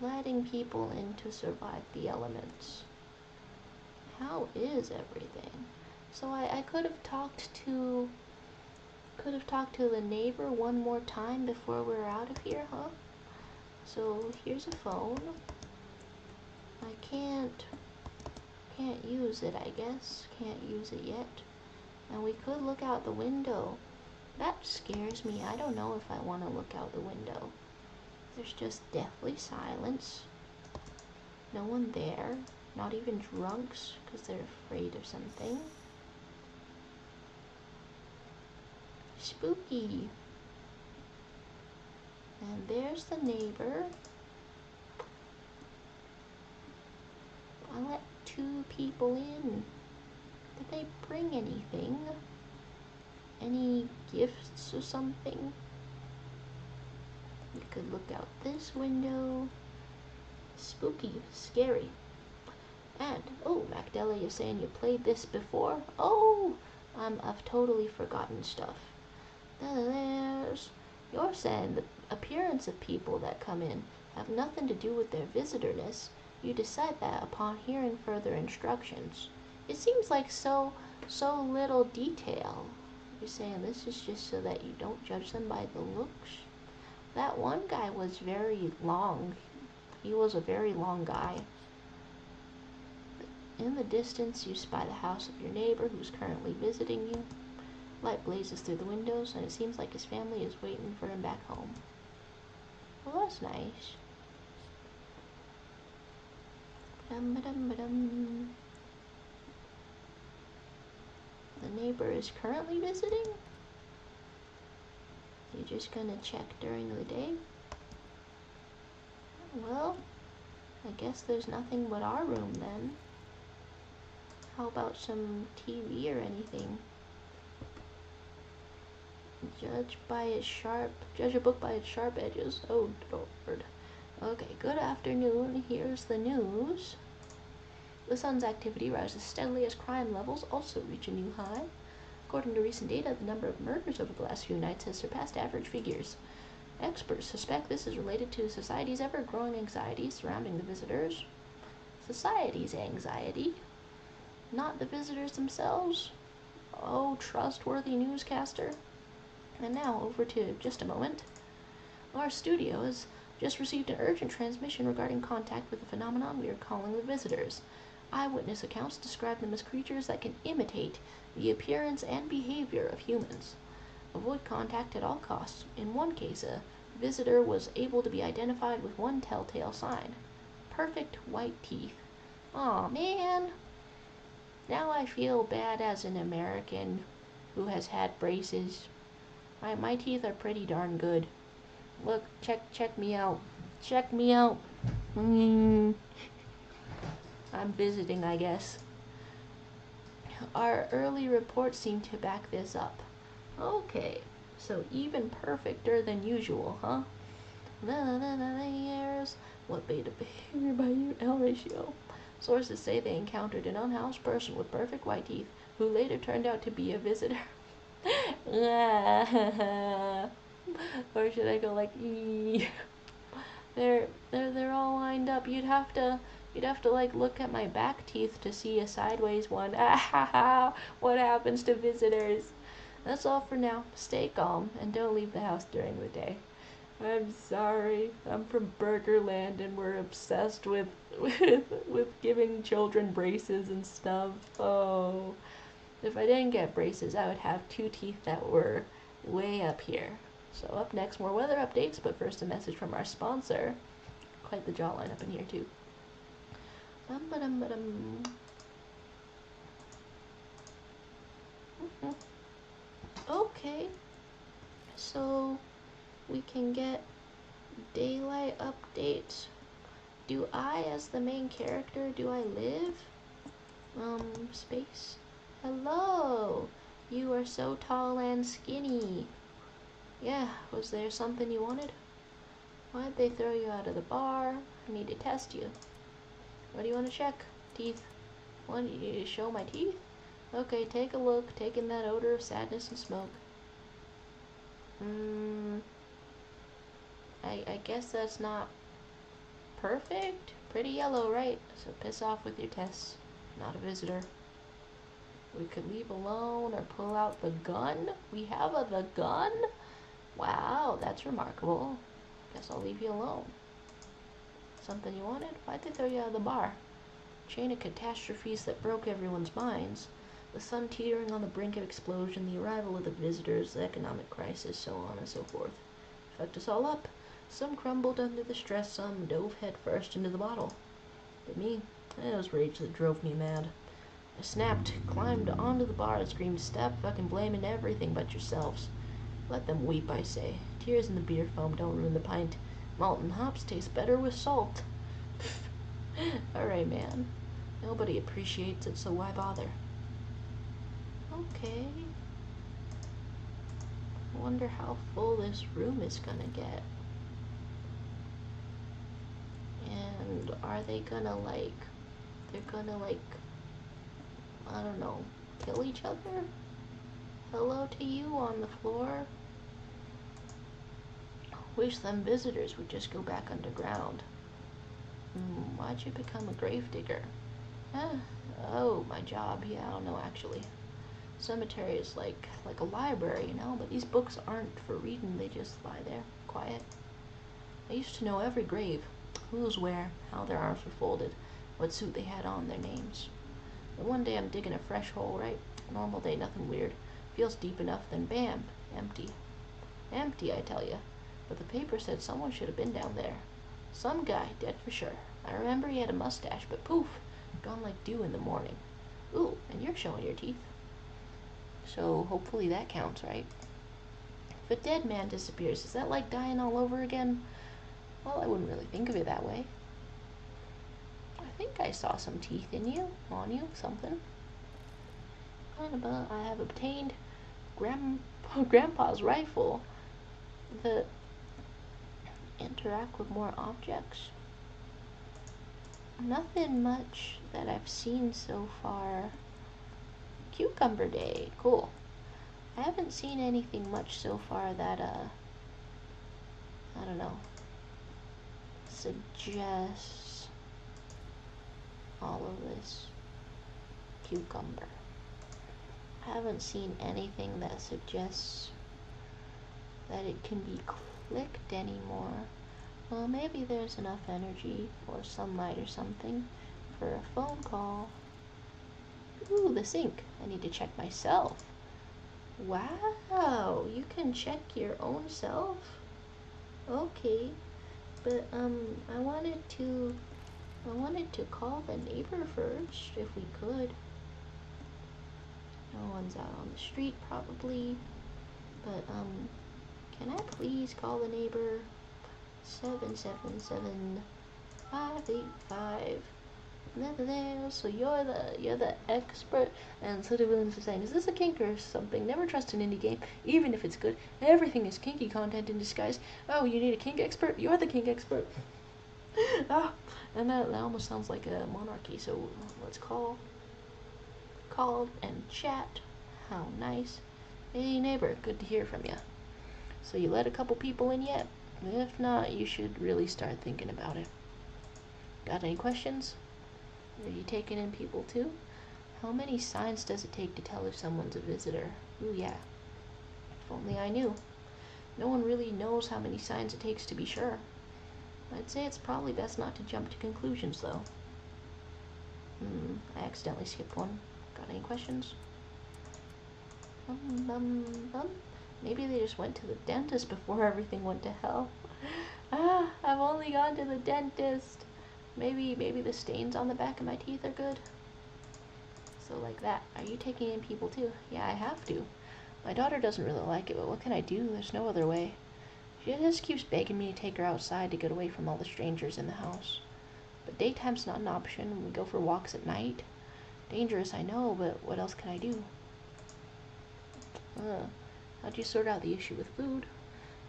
Letting people in to survive the elements. How is everything? So I could have talked to the neighbor one more time before we're out of here, huh? So here's a phone. I can't use it, I guess. Can't use it yet. And we could look out the window. That scares me. I don't know if I want to look out the window. There's just deathly silence. No one there. Not even drunks, because they're afraid of something. Spooky. And there's the neighbor. I let 2 people in. Did they bring anything? Any gifts or something? We could look out this window. Spooky, scary. And, oh, Macdella, you're saying you played this before? Oh, I've totally forgotten stuff. You're saying the appearance of people that come in have nothing to do with their visitorness. You decide that upon hearing further instructions. It seems like so little detail. You're saying this is just so that you don't judge them by the looks? That one guy was very long. He was a very long guy. In the distance, you spy the house of your neighbor who's currently visiting you. Light blazes through the windows, and it seems like his family is waiting for him back home. Well, that's nice. Ba-dum. The neighbor is currently visiting? You're just gonna check during the day? Well, I guess there's nothing but our room then. How about some TV or anything? Judge a book by its sharp edges. Oh, Lord. Okay, good afternoon. Here's the news. The sun's activity rises steadily as crime levels also reach a new high. According to recent data, the number of murders over the last few nights has surpassed average figures. Experts suspect this is related to society's ever-growing anxiety surrounding the visitors. Society's anxiety? Not the visitors themselves? Oh, trustworthy newscaster. And now, over to just a moment. Our studio has just received an urgent transmission regarding contact with the phenomenon we are calling the visitors. Eyewitness accounts describe them as creatures that can imitate the appearance and behavior of humans. Avoid contact at all costs. In one case, a visitor was able to be identified with one telltale sign. Perfect white teeth. Aw, man. Now I feel bad as an American who has had braces. My teeth are pretty darn good. Look, check me out. Check me out. I'm visiting, I guess. Our early reports seem to back this up. Okay, so even perfecter than usual, huh? What beta behavior by L ratio? Sources say they encountered an unhoused person with perfect white teeth who later turned out to be a visitor. Or should I go like ee? They're all lined up. You'd have to like look at my back teeth to see a sideways one. What happens to visitors? That's all for now. Stay calm and don't leave the house during the day. I'm sorry. I'm from Burgerland and we're obsessed with giving children braces and stuff. Oh. If I didn't get braces, I would have 2 teeth that were way up here. So up next, more weather updates, but first a message from our sponsor. Quite the jawline up in here too. Okay, so we can get daylight updates. Do I, as the main character, do I live? Space. Hello! You are so tall and skinny. Yeah, was there something you wanted? Why'd they throw you out of the bar? I need to test you. What do you want to check? Teeth. Want you to show my teeth? Okay, take a look, taking that odor of sadness and smoke. I guess that's not perfect. Pretty yellow, right? So piss off with your tests. Not a visitor. We could leave alone or pull out the gun. We have the gun? Wow, that's remarkable. Guess I'll leave you alone. Something you wanted? Why'd they throw you out of the bar? Chain of catastrophes that broke everyone's minds. The sun teetering on the brink of explosion, the arrival of the visitors, the economic crisis, so on and so forth. Fucked us all up. Some crumbled under the stress, some dove head first into the bottle. But me, it was rage that drove me mad. I snapped, climbed onto the bar and screamed, "Stop fucking blaming everything but yourselves." Let them weep, I say. Tears in the beer foam don't ruin the pint. Malt and hops taste better with salt. Alright, man. Nobody appreciates it, so why bother? Okay. I wonder how full this room is gonna get. And are they gonna like... They're gonna like... I don't know, kill each other? Hello to you on the floor. Wish them visitors would just go back underground. Why'd you become a gravedigger? Ah, oh, my job. Yeah, I don't know actually. Cemetery is like a library, you know, but these books aren't for reading. They just lie there, quiet. I used to know every grave, who was where, how their arms were folded, what suit they had on, their names. But one day I'm digging a fresh hole, right? Normal day, nothing weird. Feels deep enough, then bam, empty. Empty, I tell ya. But the paper said someone should have been down there. Some guy, dead for sure. I remember he had a mustache, but poof, gone like dew in the morning. Ooh, and you're showing your teeth. So hopefully that counts, right? If a dead man disappears, is that like dying all over again? Well, I wouldn't really think of it that way. I think I saw some teeth in you, on you, something. I have obtained Grandpa's rifle that interact with more objects. Nothing much that I've seen so far. Cucumber Day, cool. I haven't seen anything much so far that, I don't know, suggests all of this. Cucumber. I haven't seen anything that suggests that it can be clicked anymore. Well, maybe there's enough energy or sunlight or something for a phone call. Ooh, the sink. I need to check myself. Wow, you can check your own self? Okay, but I wanted to call the neighbor first if we could. No one's out on the street probably, but can I please call the neighbor? 777-585. Never there. So you're the expert. And City Williams is saying, is this a kink or something? Never trust an indie game, even if it's good. Everything is kinky content in disguise. Oh, you need a kink expert? You're the kink expert. Ah, and that almost sounds like a monarchy. So let's call and chat. How nice. Hey neighbor, good to hear from you. So you let a couple people in yet? If not, you should really start thinking about it. Got any questions? Are you taking in people too? How many signs does it take to tell if someone's a visitor? Ooh, yeah. If only I knew. No one really knows how many signs it takes to be sure. I'd say it's probably best not to jump to conclusions, though. I accidentally skipped one. Got any questions? Maybe they just went to the dentist before everything went to hell. I've only gone to the dentist. Maybe the stains on the back of my teeth are good. So like that. Are you taking in people too? Yeah, I have to. My daughter doesn't really like it, but what can I do? There's no other way. She just keeps begging me to take her outside to get away from all the strangers in the house. But daytime's not an option. We go for walks at night. Dangerous, I know, but what else can I do? How'd you sort out the issue with food?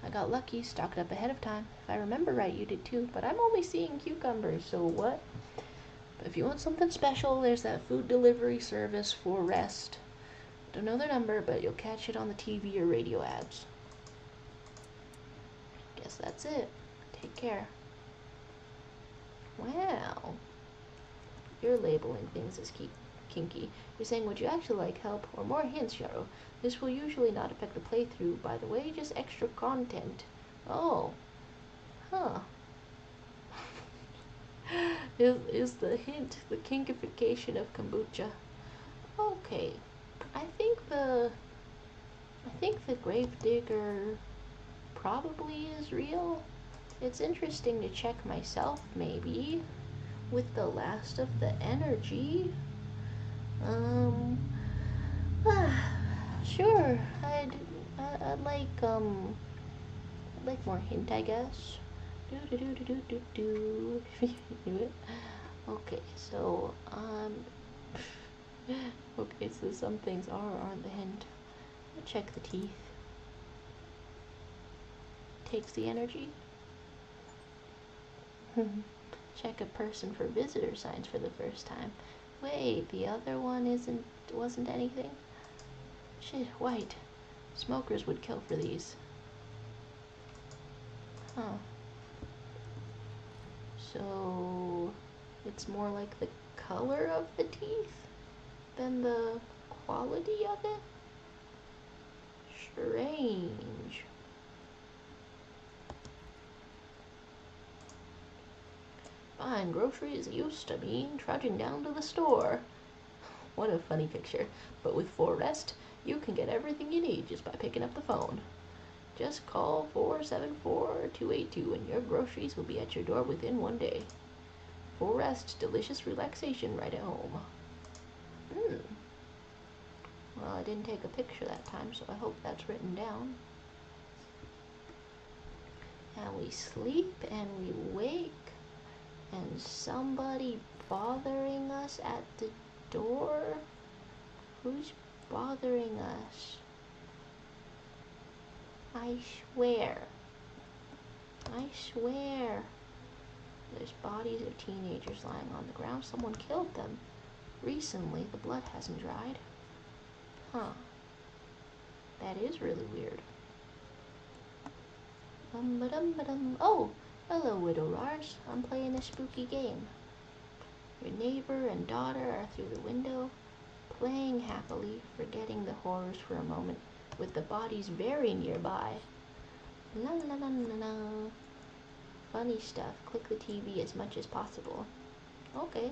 I got lucky, stocked up ahead of time. If I remember right, you did too, but I'm only seeing cucumbers, so what? But if you want something special, there's that food delivery service for rest. Don't know their number, but you'll catch it on the TV or radio ads. Guess that's it. Take care. Wow. You're labeling things as kinky. You're saying, would you actually like help? Or more hints, Sharo. This will usually not affect the playthrough, by the way, just extra content. Oh. Huh. is the hint the kinkification of kombucha? Okay. I think the gravedigger probably is real. It's interesting to check myself, maybe, with the last of the energy. Sure. I'd like more hint, I guess. Do. Knew it. Okay, so okay, so some things aren't the hint. I'll check the teeth. Takes the energy. Check a person for visitor signs for the first time. Wait, the other one wasn't anything? Shit, white. Smokers would kill for these. Huh. So it's more like the color of the teeth than the quality of it? Strange. Buying groceries used to mean trudging down to the store. What a funny picture. But with 4Rest, you can get everything you need just by picking up the phone. Just call 474-282 and your groceries will be at your door within 1 day. 4Rest, delicious relaxation right at home. Well, I didn't take a picture that time, so I hope that's written down. And we sleep and we wake, and somebody bothering us at the door? Who's bothering us? I swear. There's bodies of teenagers lying on the ground. Someone killed them. Recently, the blood hasn't dried. Huh. That is really weird. Oh! Hello, Widow Lars. I'm playing a spooky game. Your neighbor and daughter are through the window, playing happily, forgetting the horrors for a moment, with the bodies very nearby. La la la la la. Funny stuff. Click the TV as much as possible. Okay.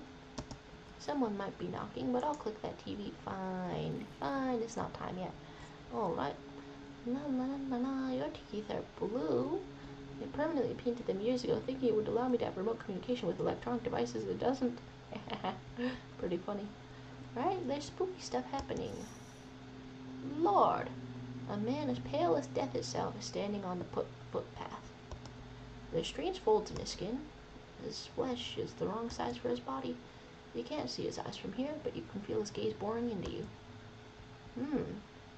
Someone might be knocking, but I'll click that TV. Fine. It's not time yet. Alright. La la la la. Your teeth are blue. I permanently painted them years ago, thinking it would allow me to have remote communication with electronic devices. It doesn't. Pretty funny. Right? There's spooky stuff happening. Lord! A man as pale as death itself is standing on the footpath. There's strange folds in his skin. His flesh is the wrong size for his body. You can't see his eyes from here, but you can feel his gaze boring into you.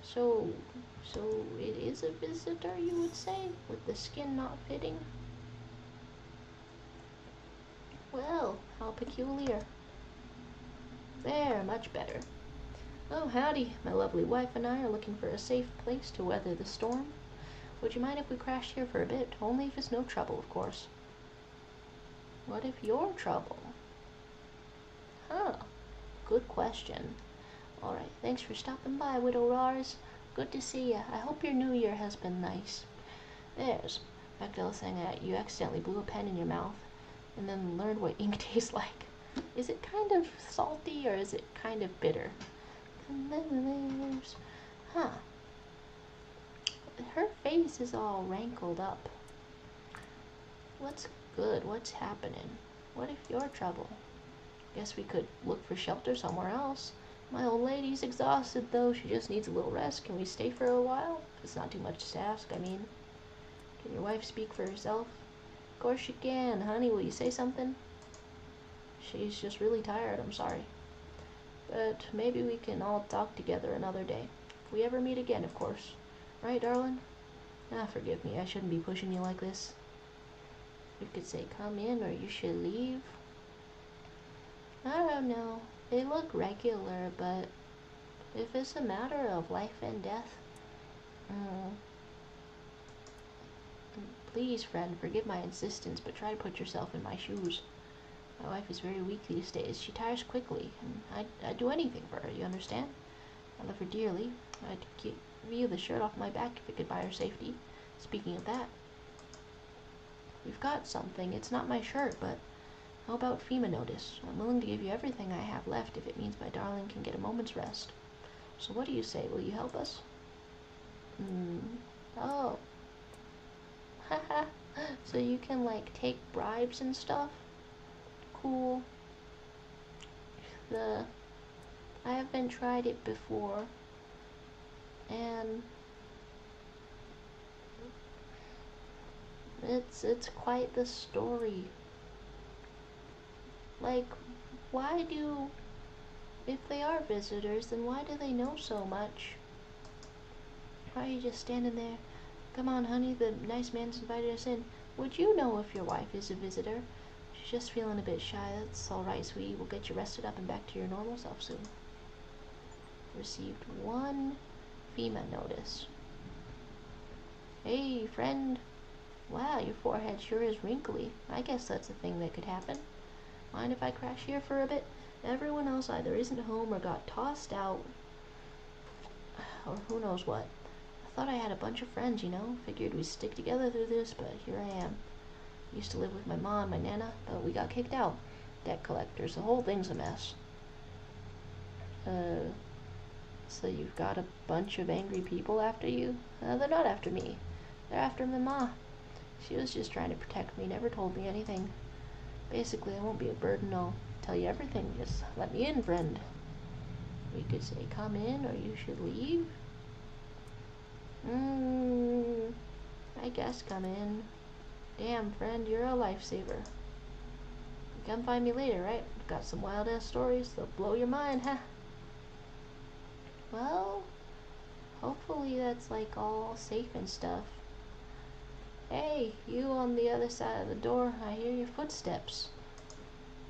So it is a visitor, you would say, with the skin not fitting? Well, how peculiar. There, much better. Oh, howdy. My lovely wife and I are looking for a safe place to weather the storm. Would you mind if we crashed here for a bit? Only if it's no trouble, of course. What if you're trouble? Huh. Good question. Alright, thanks for stopping by, Widow Lars. Good to see ya. I hope your new year has been nice. There's. Back to the thing that you accidentally blew a pen in your mouth and then learned what ink tastes like. Is it kind of salty or is it kind of bitter? Huh. Her face is all rankled up. What's good? What's happening? What if you're trouble? Guess we could look for shelter somewhere else. My old lady's exhausted, though. She just needs a little rest. Can we stay for a while? It's not too much to ask, I mean. Can your wife speak for herself? Of course she can. Honey, will you say something? She's just really tired, I'm sorry. But maybe we can all talk together another day. If we ever meet again, of course. Right, darling? Ah, forgive me. I shouldn't be pushing you like this. You could say come in or you should leave. I don't know. They look regular, but if it's a matter of life and death, please, friend, forgive my insistence, but try to put yourself in my shoes. My wife is very weak these days. She tires quickly, and I'd do anything for her, you understand? I love her dearly. I'd give you the shirt off my back if it could buy her safety. Speaking of that, we've got something. It's not my shirt, but how about FEMA notice? I'm willing to give you everything I have left if it means my darling can get a moment's rest. So what do you say? Will you help us? Oh. Haha. So you can, like, take bribes and stuff? Cool. I haven't tried it before. And it's quite the story. Like, if they are visitors, then why do they know so much? Why are you just standing there? Come on, honey, the nice man's invited us in. Would you know if your wife is a visitor? She's just feeling a bit shy. That's alright, sweetie. We'll get you rested up and back to your normal self soon. Received 1 FEMA notice. Hey, friend. Wow, your forehead sure is wrinkly. I guess that's a thing that could happen. Mind if I crash here for a bit? Everyone else either isn't home or got tossed out, or who knows what. I thought I had a bunch of friends, you know. Figured we'd stick together through this, but here I am. Used to live with my mom and my nana, but we got kicked out. Debt collectors, the whole thing's a mess. So you've got a bunch of angry people after you? They're not after me. They're after my ma. She was just trying to protect me, never told me anything. Basically, I won't be a burden. I'll tell you everything. Just let me in, friend. We could say come in or you should leave. I guess come in. Damn, friend, you're a lifesaver. Come find me later, right? Got some wild-ass stories. They'll blow your mind, huh? Well, hopefully that's like all safe and stuff. Hey, you on the other side of the door. I hear your footsteps.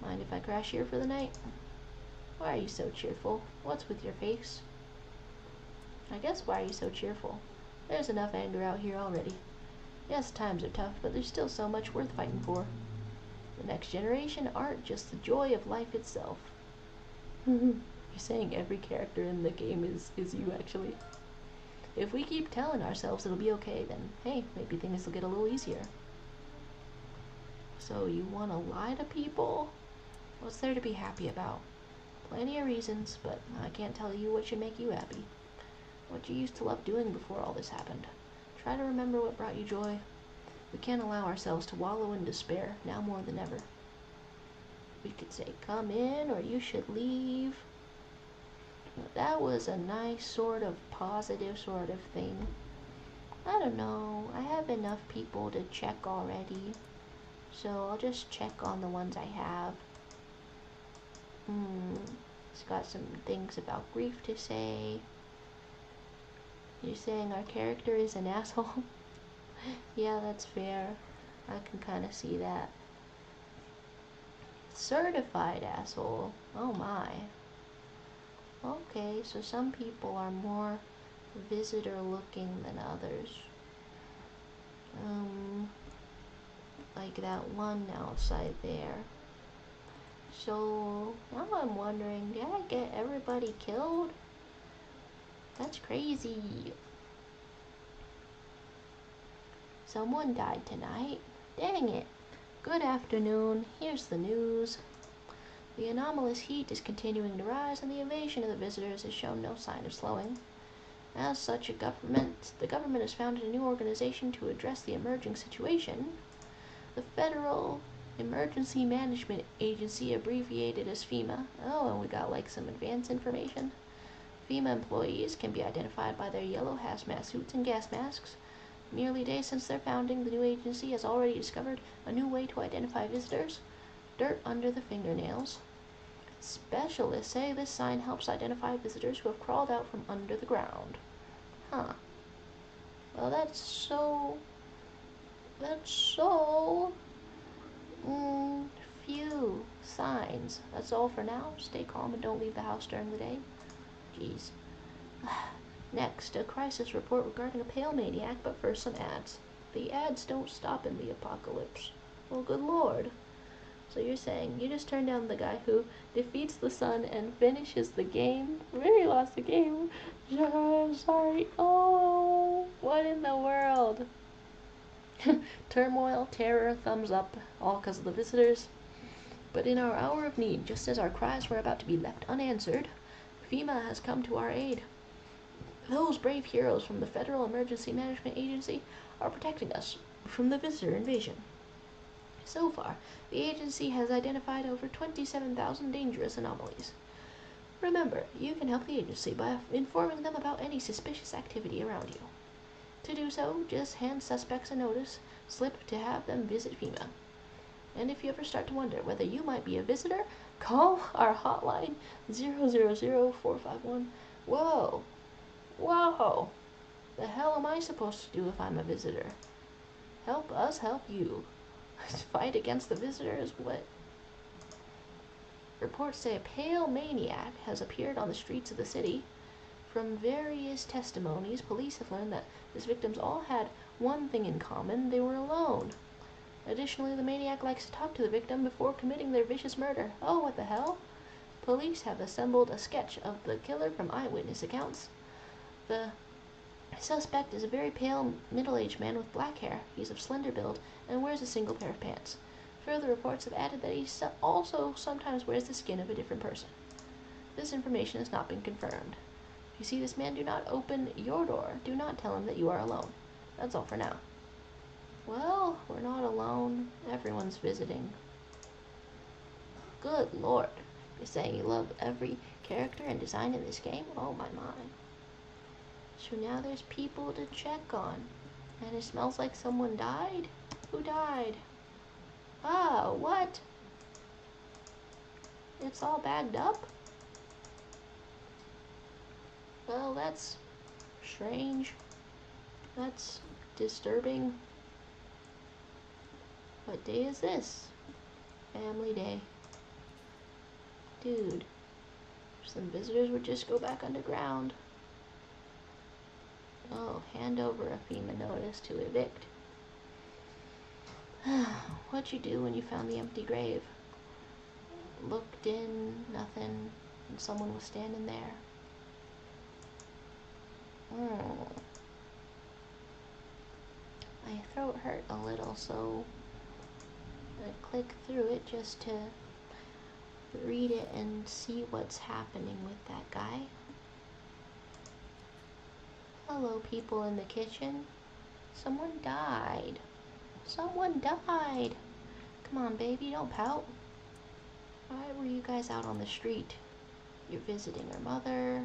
Mind if I crash here for the night? Why are you so cheerful? What's with your face? I guess why are you so cheerful? There's enough anger out here already. Yes, times are tough, but there's still so much worth fighting for. The next generation aren't just the joy of life itself. You're saying every character in the game is you, actually. If we keep telling ourselves it'll be okay, then hey, maybe things will get a little easier. So you want to lie to people? What's there to be happy about? Plenty of reasons, but I can't tell you what should make you happy. What you used to love doing before all this happened. Try to remember what brought you joy. We can't allow ourselves to wallow in despair, now more than ever. We could say, come in, or you should leave. That was a nice sort of positive sort of thing. I don't know, I have enough people to check already. So I'll just check on the ones I have. It's got some things about grief to say. You're saying our character is an asshole? Yeah, that's fair. I can kind of see that. Certified asshole. Oh my. Okay, so some people are more visitor looking than others. Like that one outside there. So now I'm wondering, did I get everybody killed? That's crazy. Someone died tonight. Dang it. Good afternoon. Here's the news. The anomalous heat is continuing to rise, and the invasion of the visitors has shown no sign of slowing. As such, the government has founded a new organization to address the emerging situation. The Federal Emergency Management Agency, abbreviated as FEMA. Oh, and we got like some advanced information. FEMA employees can be identified by their yellow hazmat suits and gas masks. Merely days since their founding, the new agency has already discovered a new way to identify visitors: dirt under the fingernails. Specialists say this sign helps identify visitors who have crawled out from under the ground. Huh. Well, that's so few signs. That's all for now. Stay calm and don't leave the house during the day. Jeez. Next, a crisis report regarding a pale maniac, but first some ads. The ads don't stop in the apocalypse. Well, good lord. So you're saying you just turned down the guy who defeats the sun and finishes the game? Really lost the game. Sorry. Oh, what in the world? Turmoil, terror, thumbs up, all because of the visitors. But in our hour of need, just as our cries were about to be left unanswered, FEMA has come to our aid. Those brave heroes from the Federal Emergency Management Agency are protecting us from the visitor invasion. So far, the agency has identified over 27,000 dangerous anomalies. Remember, you can help the agency by informing them about any suspicious activity around you. To do so, just hand suspects a notice slip to have them visit FEMA. And if you ever start to wonder whether you might be a visitor, call our hotline 000-451. Whoa! The hell am I supposed to do if I'm a visitor? Help us help you. Fight against the visitors? What? Reports say a pale maniac has appeared on the streets of the city. From various testimonies, police have learned that his victims all had one thing in common: they were alone. Additionally, the maniac likes to talk to the victim before committing their vicious murder. Oh, what the hell? Police have assembled a sketch of the killer from eyewitness accounts. The suspect is a very pale, middle-aged man with black hair. He's of slender build and wears a single pair of pants. Further reports have added that he also sometimes wears the skin of a different person. This information has not been confirmed. If you see this man, do not open your door. Do not tell him that you are alone. That's all for now. Well, we're not alone. Everyone's visiting. Good Lord. You're saying you love every character and design in this game? Oh my. So now there's people to check on. And it smells like someone died? Who died? Oh, what? It's all bagged up? Well, that's strange. That's disturbing. What day is this? Family day. Dude. Some visitors would just go back underground. Oh, hand over a FEMA notice to evict. What'd you do when you found the empty grave? Looked in, nothing, and someone was standing there. My throat hurt a little, so I click through it just to read it and see what's happening with that guy. Hello, people in the kitchen. Someone died. Someone died. Come on, baby, don't pout. Why were you guys out on the street? You're visiting our mother.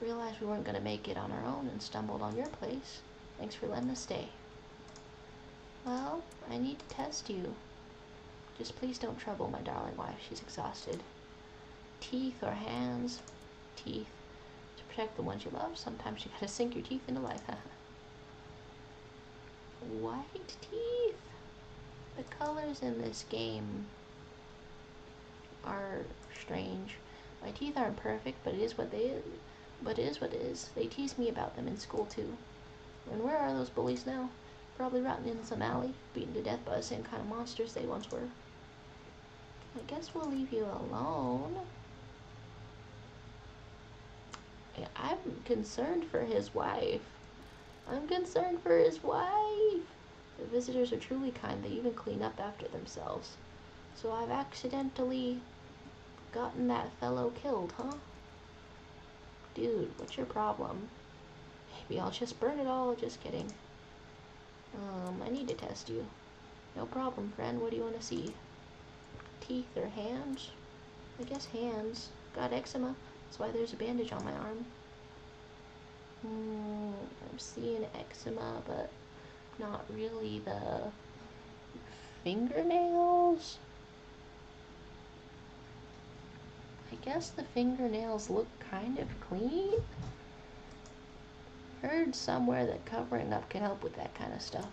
Realized we weren't going to make it on our own and stumbled on your place. Thanks for letting us stay. Well, I need to test you. Just please don't trouble my darling wife. She's exhausted. Teeth or hands? Teeth. To protect the ones you love, sometimes you gotta sink your teeth into life, huh? White teeth? The colors in this game are strange. My teeth aren't perfect, but it is what it is. They tease me about them in school too. And where are those bullies now? Probably rotting in some alley, beaten to death by the same kind of monsters they once were. I guess we'll leave you alone. Yeah, I'm concerned for his wife. I'm concerned for his wife. The visitors are truly kind. They even clean up after themselves. So I've accidentally gotten that fellow killed, huh? Dude, what's your problem? Maybe I'll just burn it all. Just kidding. I need to test you. No problem, friend. What do you want to see? Teeth or hands? I guess hands. Got eczema. That's why there's a bandage on my arm. I'm seeing eczema, but not really the fingernails. I guess the fingernails look kind of clean. Heard somewhere that covering up can help with that kind of stuff.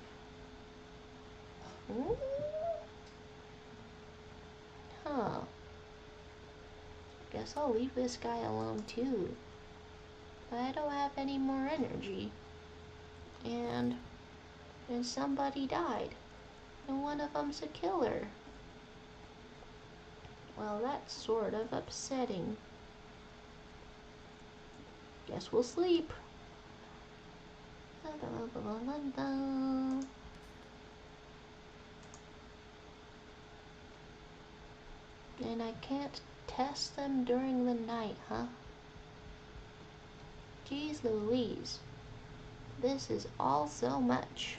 Huh. Guess I'll leave this guy alone too. But I don't have any more energy. And somebody died. And one of them's a killer. Well, that's sort of upsetting. Guess we'll sleep. And I can't test them during the night, huh? Jeez Louise. This is all so much.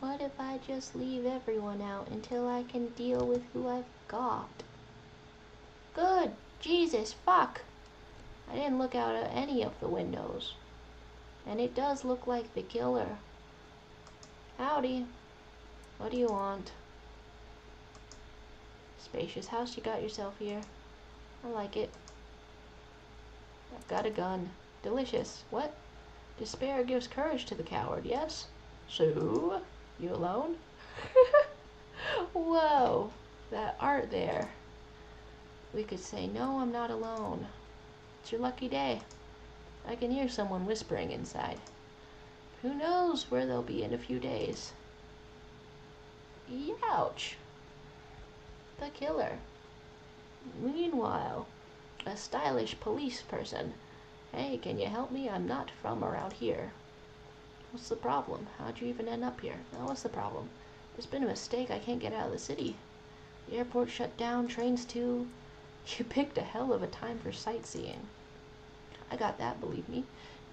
What if I just leave everyone out until I can deal with who I've got? Good Jesus, fuck! I didn't look out at any of the windows. And it does look like the killer. Howdy. What do you want? Spacious house you got yourself here. I like it. I've got a gun. Delicious. What? Despair gives courage to the coward, yes? So, you alone? Whoa, that art there. We could say, no, I'm not alone. It's your lucky day. I can hear someone whispering inside. Who knows where they'll be in a few days. Youch! The killer. Meanwhile, a stylish police person. Hey, can you help me? I'm not from around here. What's the problem? How'd you even end up here? Now, what's the problem? There's been a mistake. I can't get out of the city. The airport shut down, trains too. You picked a hell of a time for sightseeing. I got that, believe me.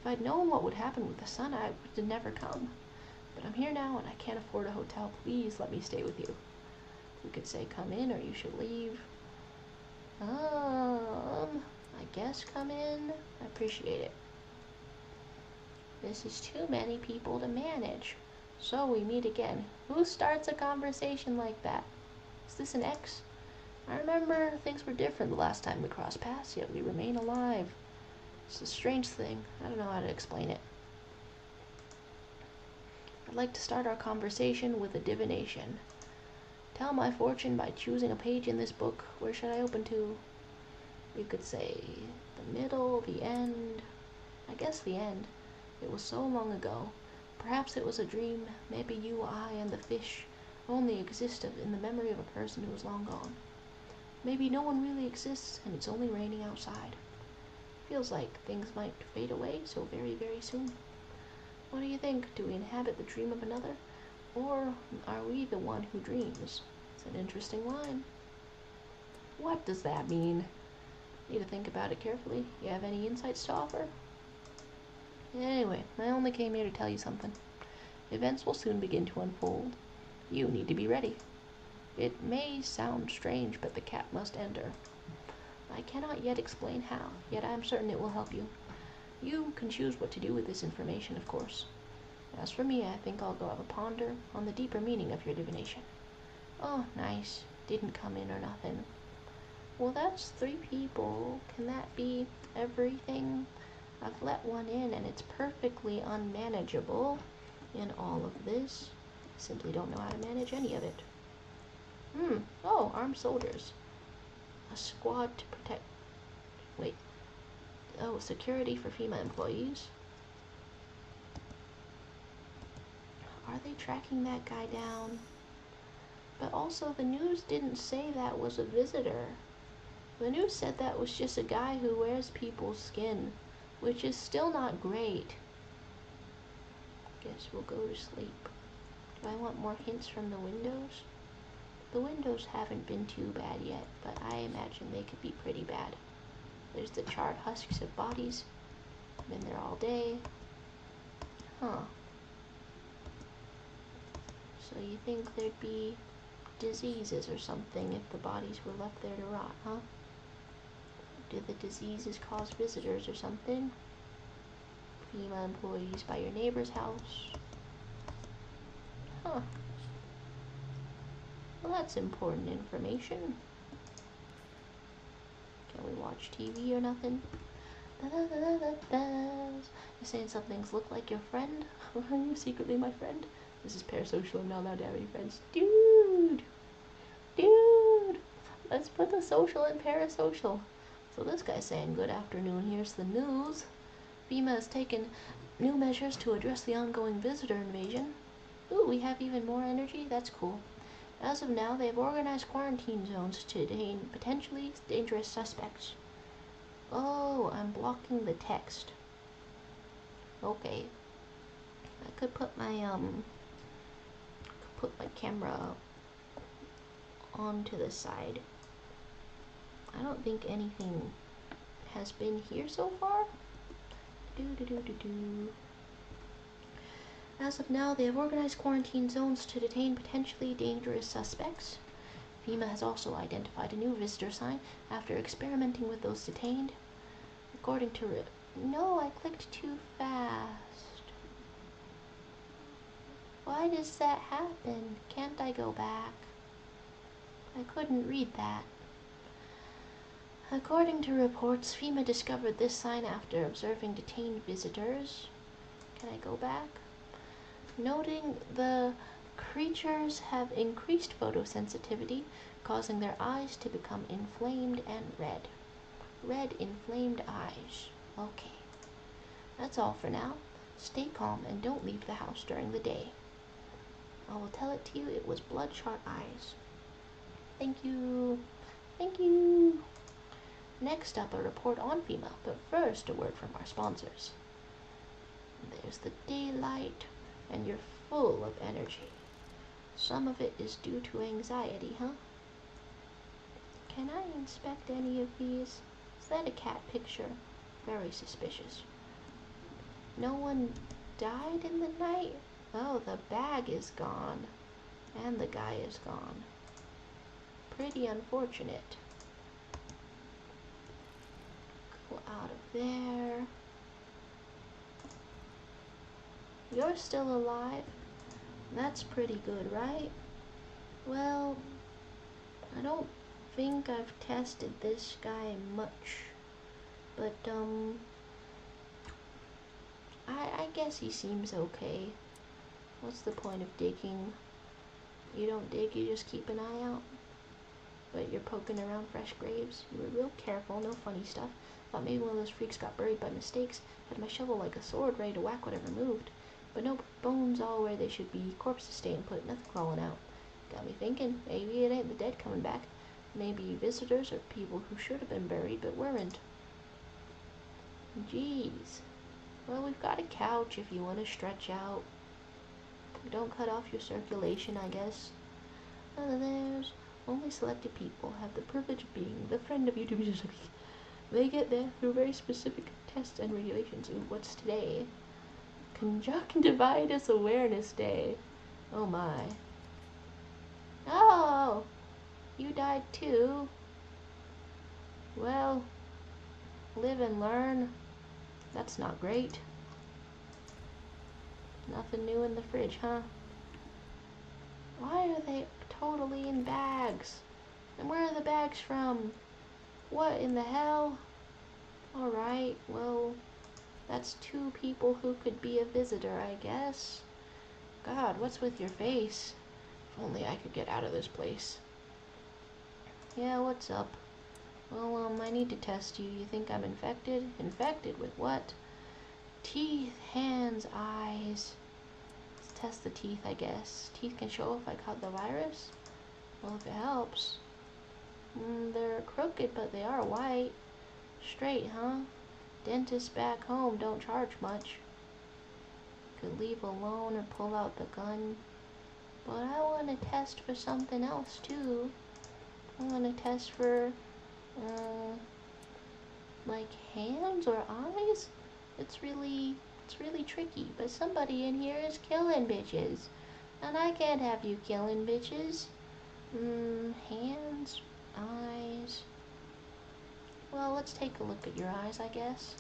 If I'd known what would happen with the sun, I would have never come. But I'm here now and I can't afford a hotel. Please let me stay with you. You could say come in or you should leave. I guess come in. I appreciate it. This is too many people to manage. So we meet again. Who starts a conversation like that? Is this an ex? I remember things were different the last time we crossed paths, yet we remain alive. It's a strange thing. I don't know how to explain it. I'd like to start our conversation with a divination. Tell my fortune by choosing a page in this book. Where should I open to? You could say the middle, the end. I guess the end. It was so long ago. Perhaps it was a dream. Maybe you, I, and the fish only exist in the memory of a person who is long gone. Maybe no one really exists and it's only raining outside. Feels like things might fade away so very, very soon. What do you think? Do we inhabit the dream of another? Or are we the one who dreams? It's an interesting line. What does that mean? Need to think about it carefully. You have any insights to offer? Anyway, I only came here to tell you something. Events will soon begin to unfold. You need to be ready. It may sound strange, but the cat must enter. I cannot yet explain how, yet I am certain it will help you. You can choose what to do with this information, of course. As for me, I think I'll go have a ponder on the deeper meaning of your divination. Oh, nice. Didn't come in or nothing. Well, that's 3 people. Can that be everything? I've let one in, and it's perfectly unmanageable in all of this. I simply don't know how to manage any of it. Oh, armed soldiers. A squad to protect... Wait. Oh, security for FEMA employees. Are they tracking that guy down? But also, the news didn't say that was a visitor. The news said that was just a guy who wears people's skin, which is still not great. Guess we'll go to sleep. Do I want more hints from the windows? The windows haven't been too bad yet, but I imagine they could be pretty bad. There's the charred husks of bodies. Been there all day. Huh. So you think there'd be diseases or something if the bodies were left there to rot, huh? Do the diseases cause visitors or something? FEMA employees by your neighbor's house. Huh. Well, that's important information. Can we watch TV or nothing? You're saying some things look like your friend? Are you secretly my friend? This is parasocial. I'm not allowed to have any friends. Dude! Let's put the social in parasocial. So this guy's saying, good afternoon, here's the news. FEMA has taken new measures to address the ongoing visitor invasion. Ooh, we have even more energy? That's cool. As of now, they have organized quarantine zones to detain potentially dangerous suspects. Oh, I'm blocking the text. Okay. I could put my camera onto the side. I don't think anything has been here so far. As of now, they have organized quarantine zones to detain potentially dangerous suspects. FEMA has also identified a new visitor sign after experimenting with those detained. According to... No, I clicked too fast. Why does that happen? Can't I go back? I couldn't read that. According to reports, FEMA discovered this sign after observing detained visitors. Can I go back? Noting the creatures have increased photosensitivity, causing their eyes to become inflamed and red. Red inflamed eyes. Okay. That's all for now. Stay calm and don't leave the house during the day. I will tell it to you. It was Bloodshot Eyes. Thank you. Thank you. Next up, a report on female, but first a word from our sponsors. There's the daylight, and you're full of energy. Some of it is due to anxiety, huh? Can I inspect any of these? Is that a cat picture? Very suspicious. No one died in the night? Oh, the bag is gone. And the guy is gone. Pretty unfortunate. Go out of there. You're still alive? That's pretty good, right? Well, I don't think I've tested this guy much. But, I guess he seems okay. What's the point of digging? You don't dig, you just keep an eye out. But you're poking around fresh graves. You were real careful, no funny stuff. Thought maybe one of those freaks got buried by mistakes. Had my shovel like a sword, ready to whack whatever moved. But no, bones all where they should be, corpses staying put, nothing crawling out. Got me thinking, maybe it ain't the dead coming back. Maybe visitors or people who should have been buried but weren't. Jeez. Well, we've got a couch if you want to stretch out. Don't cut off your circulation, I guess. There's only selected people have the privilege of being the friend of YouTube users. They get there through very specific tests and regulations. Ooh, what's today? Conjunctivitis Awareness Day. Oh my. Oh! You died too. Well, live and learn. That's not great. Nothing new in the fridge, huh? Why are they totally in bags? And where are the bags from? What in the hell? Alright, well, that's 2 people who could be a visitor, I guess. God, what's with your face? If only I could get out of this place. Yeah, what's up? Well, I need to test you. You think I'm infected? Infected with what? Teeth, hands, eyes. Let's test the teeth, I guess. Teeth can show if I caught the virus? Well, if it helps. They're crooked, but they are white. Straight, huh? Dentists back home don't charge much. Could leave alone or pull out the gun. But I want to test for something else, too. I want to test for, like hands or eyes? It's really tricky, but somebody in here is killing bitches. And I can't have you killing bitches. Hands, eyes. Well, let's take a look at your eyes, I guess.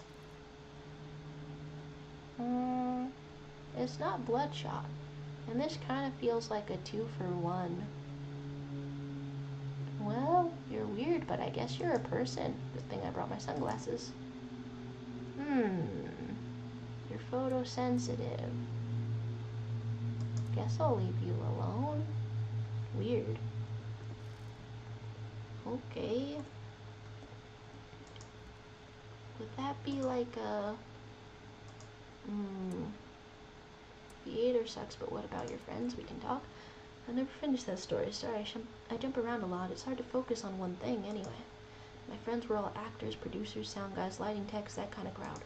It's not bloodshot. And this kind of feels like a 2-for-1. Well, you're weird, but I guess you're a person. Good thing I brought my sunglasses. You're photosensitive. Guess I'll leave you alone. Weird. Okay. Would that be like a... Theater sucks, but what about your friends? We can talk. I never finished that story. Sorry, I jump around a lot. It's hard to focus on one thing, anyway. My friends were all actors, producers, sound guys, lighting techs, that kind of crowd.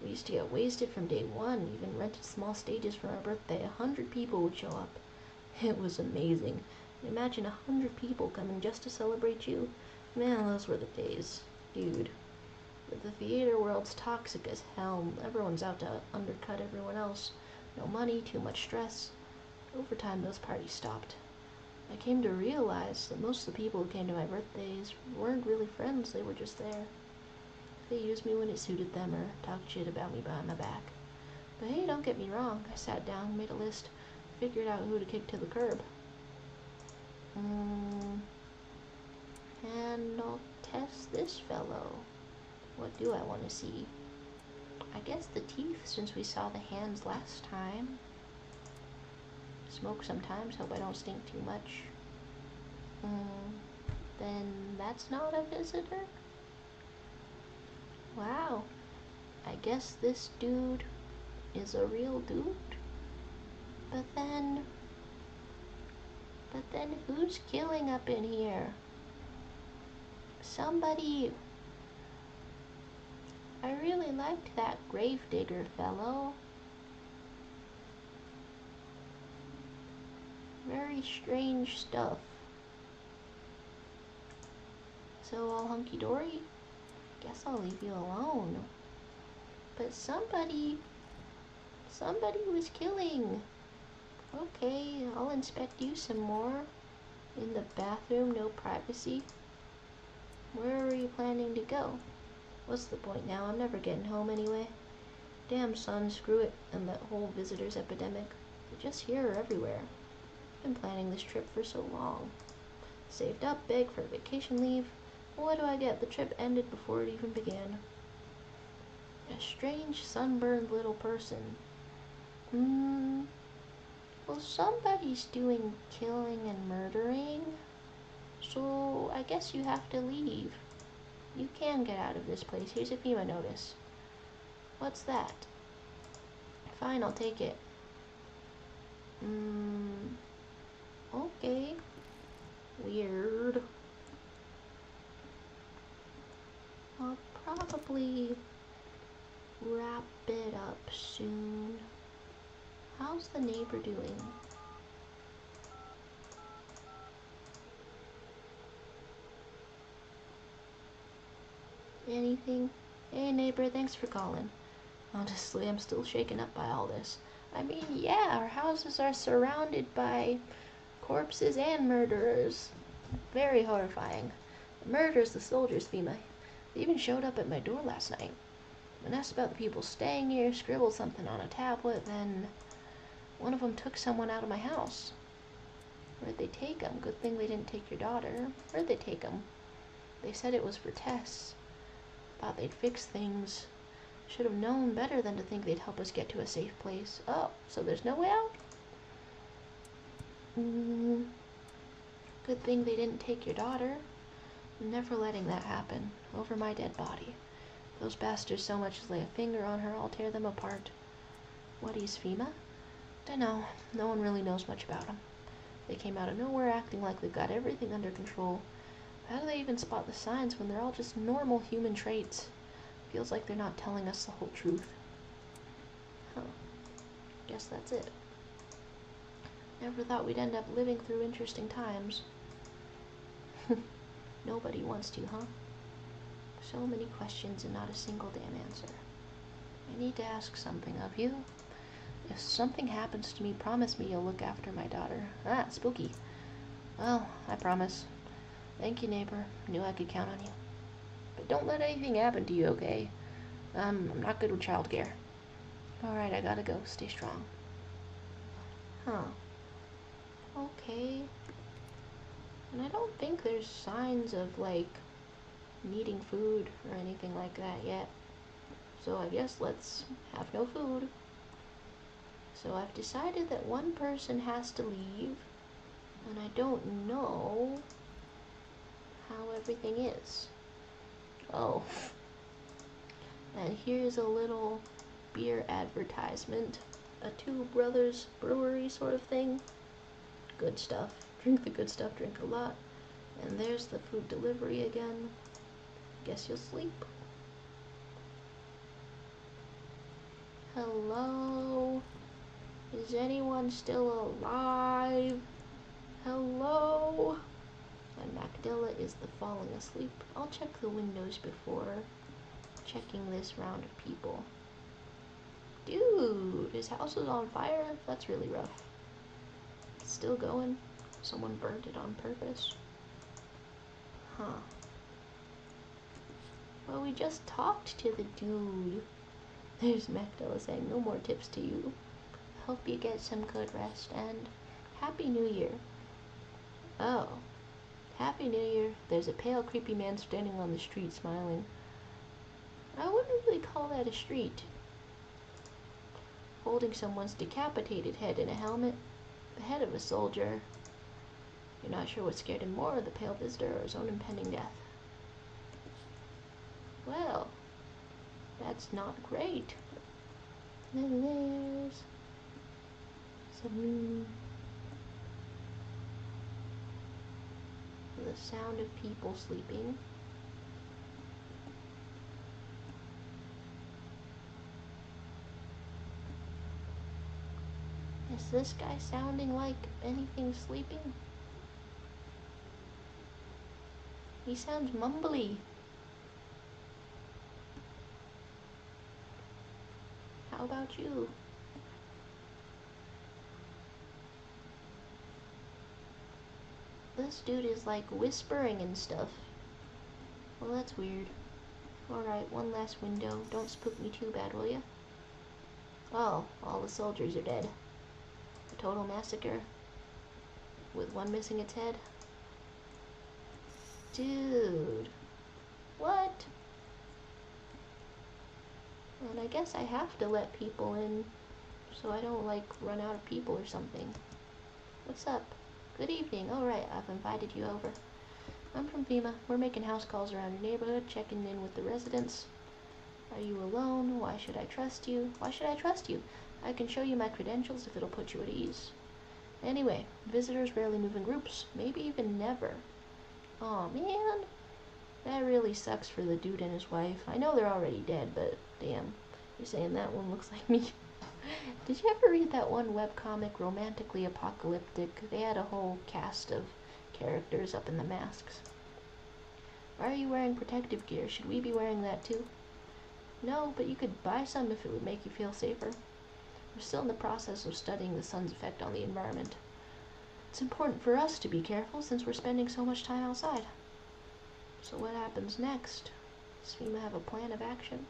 We used to get wasted from day one, even rented small stages for our birthday. 100 people would show up. It was amazing. Imagine 100 people coming just to celebrate you. Man, those were the days. Dude. But the theater world's toxic as hell. Everyone's out to undercut everyone else. No money, too much stress. Over time, those parties stopped. I came to realize that most of the people who came to my birthdays weren't really friends, they were just there. They used me when it suited them or talked shit about me behind my back. But hey, don't get me wrong, I sat down, made a list, figured out who to kick to the curb. And I'll test this fellow. What do I want to see? I guess the teeth, since we saw the hands last time. Smoke sometimes, hope I don't stink too much. Then that's not a visitor? Wow. I guess this dude is a real dude? But then, But then who's killing up in here? Somebody... I really liked that gravedigger fellow. Very strange stuff. So all hunky-dory? Guess I'll leave you alone. But somebody was killing. Okay, I'll inspect you some more. In the bathroom, no privacy. Where are you planning to go? What's the point now? I'm never getting home anyway. Damn son, screw it, and that whole visitors epidemic. They're just here or everywhere. I've been planning this trip for so long. Saved up big for vacation leave. What do I get? The trip ended before it even began. A strange, sunburned little person. Well, somebody's doing killing and murdering. So, I guess you have to leave. You can get out of this place. Here's a FEMA notice. What's that? Fine, I'll take it. Okay. Weird. I'll probably wrap it up soon. How's the neighbor doing? Anything? Hey neighbor, thanks for calling. Honestly, I'm still shaken up by all this. I mean, yeah, our houses are surrounded by corpses and murderers. Very horrifying. The murderers, the soldiers, FEMA. They even showed up at my door last night. When asked about the people staying here, scribbled something on a tablet, then one of them took someone out of my house. Where'd they take them? Good thing they didn't take your daughter. Where'd they take them? They said it was for tests. Thought they'd fix things. Should have known better than to think they'd help us get to a safe place. Oh, so there's no way out? Good thing they didn't take your daughter. Never letting that happen. Over my dead body. Those bastards so much as lay a finger on her, I'll tear them apart. What is FEMA? Dunno. No one really knows much about them. They came out of nowhere acting like they've got everything under control. How do they even spot the signs when they're all just normal human traits? Feels like they're not telling us the whole truth. Huh. Guess that's it. Never thought we'd end up living through interesting times. Nobody wants to, huh? So many questions and not a single damn answer. I need to ask something of you. If something happens to me, promise me you'll look after my daughter. Ah, spooky. Well, I promise. Thank you, neighbor. Knew I could count on you. But don't let anything happen to you, okay? I'm not good with childcare. Alright, I gotta go. Stay strong. Huh. Okay. And I don't think there's signs of, like, needing food or anything like that yet. So I guess let's have no food. So I've decided that one person has to leave. And I don't know how everything is. Oh. And here's a little beer advertisement. A Two Brothers brewery sort of thing. Good stuff. Drink the good stuff, drink a lot. And there's the food delivery again. Guess you'll sleep. Hello? Is anyone still alive? Hello? And Magdala is the falling asleep. I'll check the windows before checking this round of people. Dude, his house is on fire? That's really rough. It's still going? Someone burnt it on purpose? Huh. Well, we just talked to the dude. There's Magdala saying, no more tips to you. Hope you get some good rest, and Happy New Year. Oh. Happy New Year. There's a pale, creepy man standing on the street smiling. I wouldn't really call that a street. Holding someone's decapitated head in a helmet. The head of a soldier. You're not sure what scared him more, the pale visitor or his own impending death. Well, that's not great. Then there's some the sound of people sleeping. Is this guy sounding like anything sleeping? He sounds mumbly. How about you? This dude is like whispering and stuff. Well, that's weird. Alright, one last window. Don't spook me too bad, will ya? Oh, all the soldiers are dead. A total massacre. With one missing its head. Dude. What? And I guess I have to let people in so I don't, like, run out of people or something. What's up? Good evening. Alright, I've invited you over. I'm from FEMA. We're making house calls around your neighborhood, checking in with the residents. Are you alone? Why should I trust you? Why should I trust you? I can show you my credentials if it'll put you at ease. Anyway, visitors rarely move in groups, maybe even never. Aw, man. That really sucks for the dude and his wife. I know they're already dead, but damn. You're saying that one looks like me. Did you ever read that one webcomic, Romantically Apocalyptic? They had a whole cast of characters up in the masks. Why are you wearing protective gear? Should we be wearing that too? No, but you could buy some if it would make you feel safer. We're still in the process of studying the sun's effect on the environment. It's important for us to be careful since we're spending so much time outside. So what happens next? Does FEMA have a plan of action?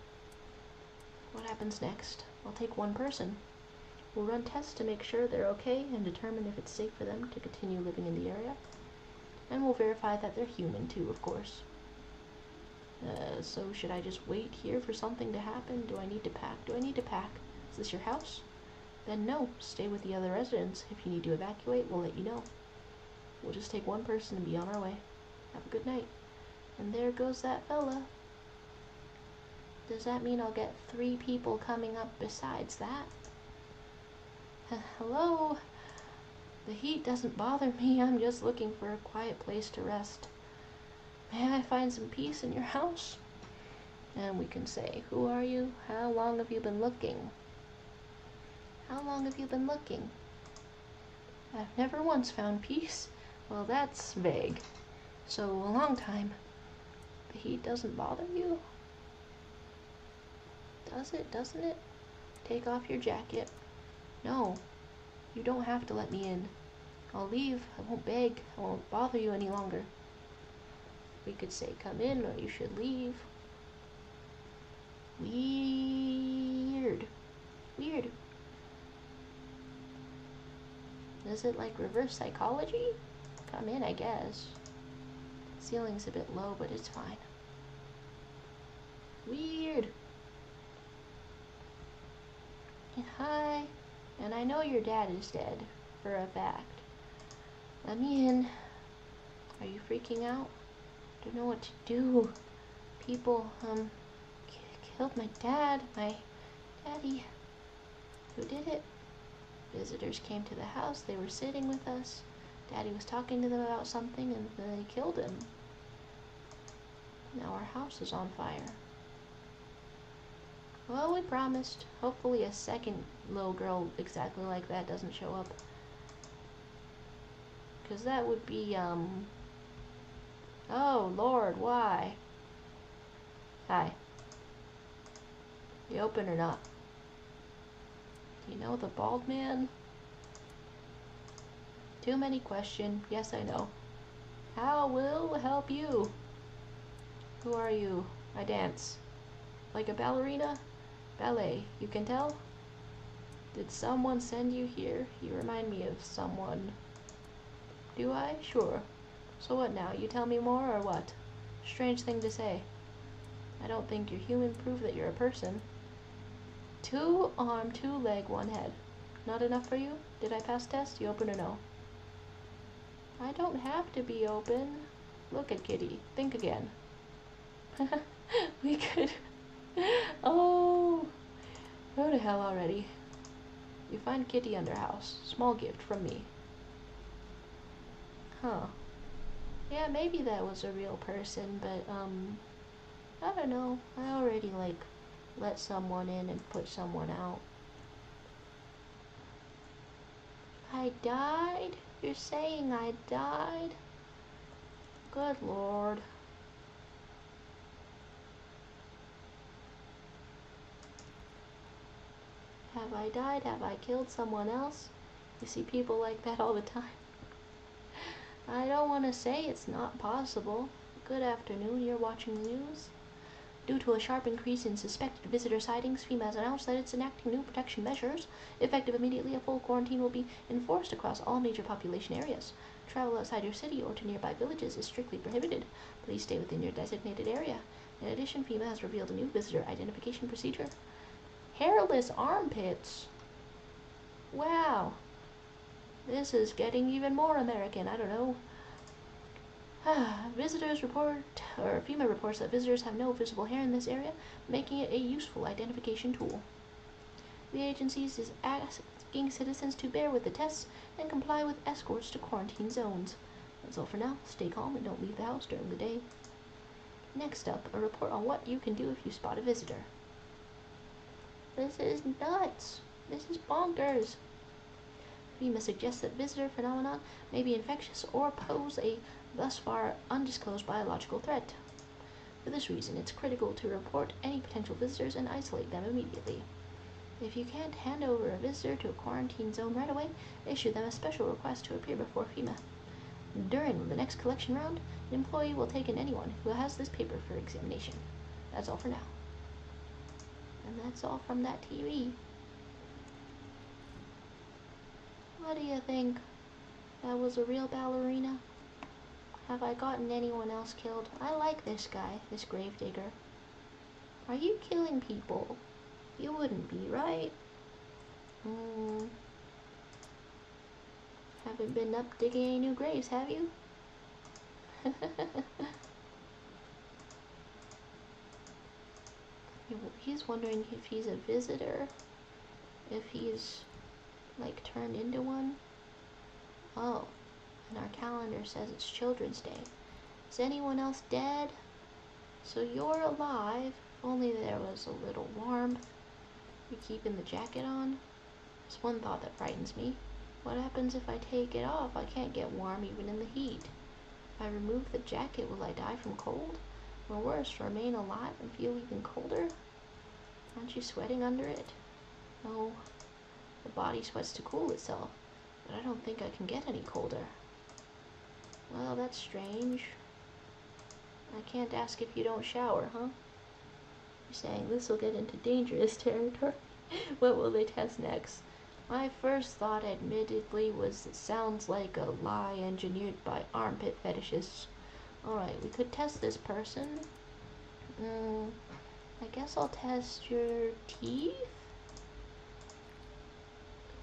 What happens next? I'll take one person. We'll run tests to make sure they're okay and determine if it's safe for them to continue living in the area. And we'll verify that they're human too, of course. So should I just wait here for something to happen? Do I need to pack? Do I need to pack? Is this your house? Then no, stay with the other residents. If you need to evacuate, we'll let you know. We'll just take one person and be on our way. Have a good night. And there goes that fella. Does that mean I'll get 3 people coming up besides that? Hello? The heat doesn't bother me. I'm just looking for a quiet place to rest. May I find some peace in your house? And we can say, who are you? How long have you been looking? How long have you been looking? I've never once found peace. Well, that's vague. So, a long time. The heat doesn't bother you? Does it? Doesn't it? Take off your jacket. No. You don't have to let me in. I'll leave. I won't beg. I won't bother you any longer. We could say come in or you should leave. Weird. Weird. Is it like reverse psychology? Come in, I guess. Ceiling's a bit low, but it's fine. Weird. Hi. And I know your dad is dead, for a fact. Let me in. Are you freaking out? Don't know what to do. People, killed my dad, my daddy. Who did it? Visitors came to the house. They were sitting with us. Daddy was talking to them about something and they killed him. Now our house is on fire. Well, we promised. Hopefully a second little girl exactly like that doesn't show up. Because that would be, oh, Lord, why? Hi. You open or not? Do you know the bald man? Too many questions. Yes, I know. How will help you? Who are you? I dance. Like a ballerina? Ballet, you can tell? Did someone send you here? You remind me of someone. Do I? Sure. So what now? You tell me more or what? Strange thing to say. I don't think you're human. Prove that you're a person. 2 arm, 2 leg, 1 head. Not enough for you? Did I pass test? You open or no? I don't have to be open. Look at Kitty. Think again. We could... Oh! Go to hell already. You find Kitty under house. Small gift from me. Huh. Yeah, maybe that was a real person, but, I don't know. I already, like, let someone in and put someone out. I died? You're saying I died? Good Lord. Have I died? Have I killed someone else? You see people like that all the time. I don't want to say it's not possible. Good afternoon, you're watching the news. Due to a sharp increase in suspected visitor sightings, FEMA has announced that it's enacting new protection measures. Effective immediately, a full quarantine will be enforced across all major population areas. Travel outside your city or to nearby villages is strictly prohibited. Please stay within your designated area. In addition, FEMA has revealed a new visitor identification procedure. Hairless armpits. Wow. This is getting even more American. I don't know. Visitors report, or FEMA reports that visitors have no visible hair in this area, making it a useful identification tool. The agency is asking citizens to bear with the tests and comply with escorts to quarantine zones. That's all for now. Stay calm and don't leave the house during the day. Next up, a report on what you can do if you spot a visitor. This is nuts. This is bonkers. FEMA suggests that visitor phenomenon may be infectious or pose a thus far undisclosed biological threat. For this reason, it's critical to report any potential visitors and isolate them immediately. If you can't hand over a visitor to a quarantine zone right away, issue them a special request to appear before FEMA. During the next collection round, an employee will take in anyone who has this paper for examination. That's all for now. And that's all from that TV. What do you think? That was a real ballerina? Have I gotten anyone else killed? I like this guy, this gravedigger. Are you killing people? You wouldn't be, right? Haven't been up digging any new graves, have you? He's wondering if he's a visitor. If he's, like, turned into one. Oh. And our calendar says it's Children's Day. Is anyone else dead? So you're alive. If only there was a little warmth. You keeping the jacket on? There's one thought that frightens me. What happens if I take it off? I can't get warm even in the heat. If I remove the jacket, will I die from cold? Or worse, remain alive and feel even colder? Aren't you sweating under it? No. The body sweats to cool itself. But I don't think I can get any colder. Well, that's strange. I can't ask if you don't shower, huh? You're saying this will get into dangerous territory. What will they test next? My first thought, admittedly, was it sounds like a lie engineered by armpit fetishists. Alright, we could test this person. I guess I'll test your teeth?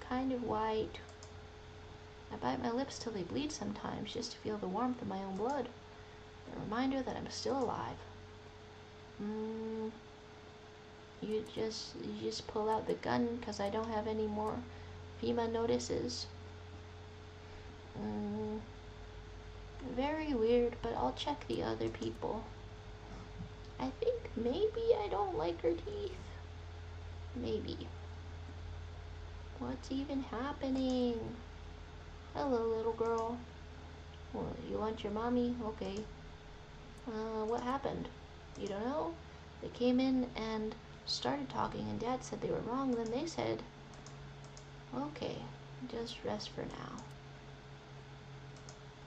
Kind of white. I bite my lips till they bleed sometimes, just to feel the warmth of my own blood. A reminder that I'm still alive. You just pull out the gun because I don't have any more FEMA notices. Very weird, but I'll check the other people. I think maybe I don't like her teeth. Maybe. What's even happening? Hello, little girl. Well, you want your mommy? Okay. What happened? You don't know? They came in and started talking, and Dad said they were wrong. Then they said, okay, just rest for now.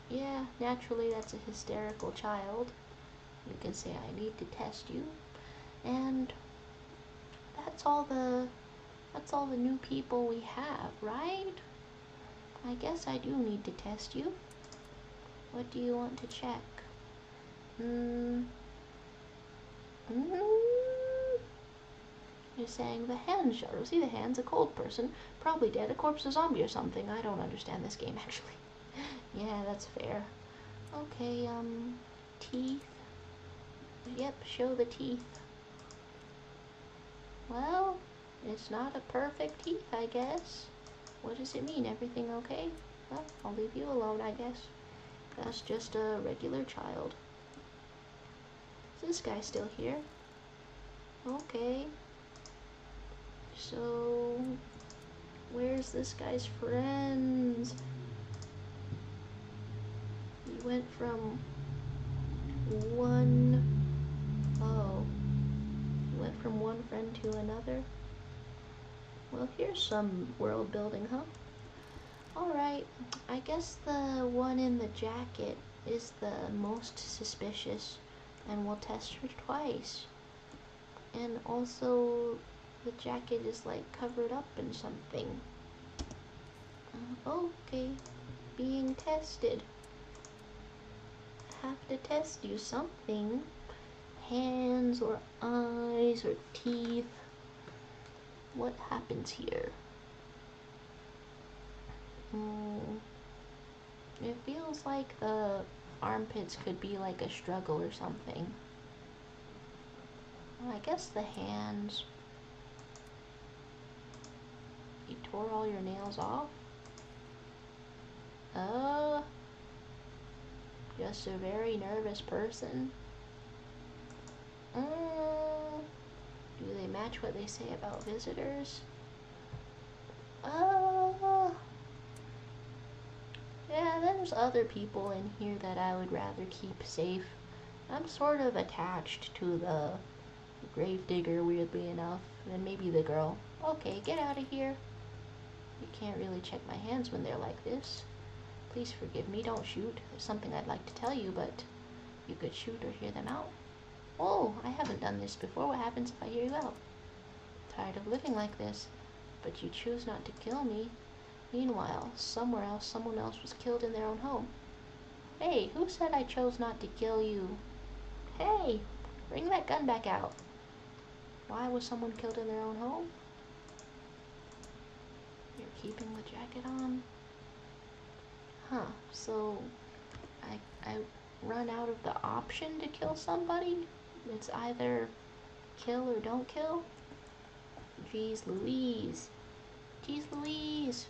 Yeah, naturally that's a hysterical child. You can say, I need to test you. And that's all the new people we have, right? I guess I do need to test you. What do you want to check? You're saying the hand shudder. See the hand's a cold person, probably dead, a corpse, a zombie or something. I don't understand this game, actually. Yeah, that's fair. Okay, teeth. Yep, show the teeth. Well, it's not a perfect teeth, I guess. What does it mean? Everything okay? Well, I'll leave you alone, I guess. That's just a regular child. Is this guy still here? Okay. So, where's this guy's friends? He went from one... Oh. He went from one friend to another. Well, here's some world building, huh? Alright, I guess the one in the jacket is the most suspicious, and we'll test her twice. And also, the jacket is like covered up in something. Okay, being tested. Have to test you something. Hands or eyes or teeth. What happens here? It feels like the armpits could be like a struggle or something. I guess the hands. You tore all your nails off? Just a very nervous person. Do they match what they say about visitors? Yeah, there's other people in here that I would rather keep safe. I'm sort of attached to the gravedigger, weirdly enough, and maybe the girl. Okay, get out of here. You can't really check my hands when they're like this. Please forgive me, don't shoot. There's something I'd like to tell you, but you could shoot or hear them out. Oh, I haven't done this before. What happens if I hear you out? Tired of living like this, but you choose not to kill me. Meanwhile, somewhere else, someone else was killed in their own home. Hey, who said I chose not to kill you? Hey, bring that gun back out. Why was someone killed in their own home? You're keeping the jacket on? Huh, so I run out of the option to kill somebody? It's either kill or don't kill? Jeez Louise. Jeez Louise.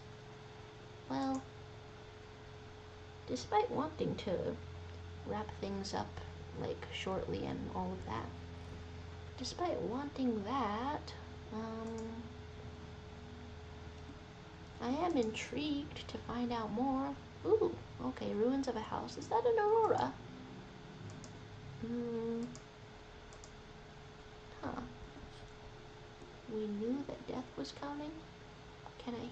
Well, despite wanting to wrap things up, like, shortly and all of that, despite wanting that, I am intrigued to find out more. Ooh, okay, ruins of a house. Is that an aurora? Huh. We knew that death was coming? Can I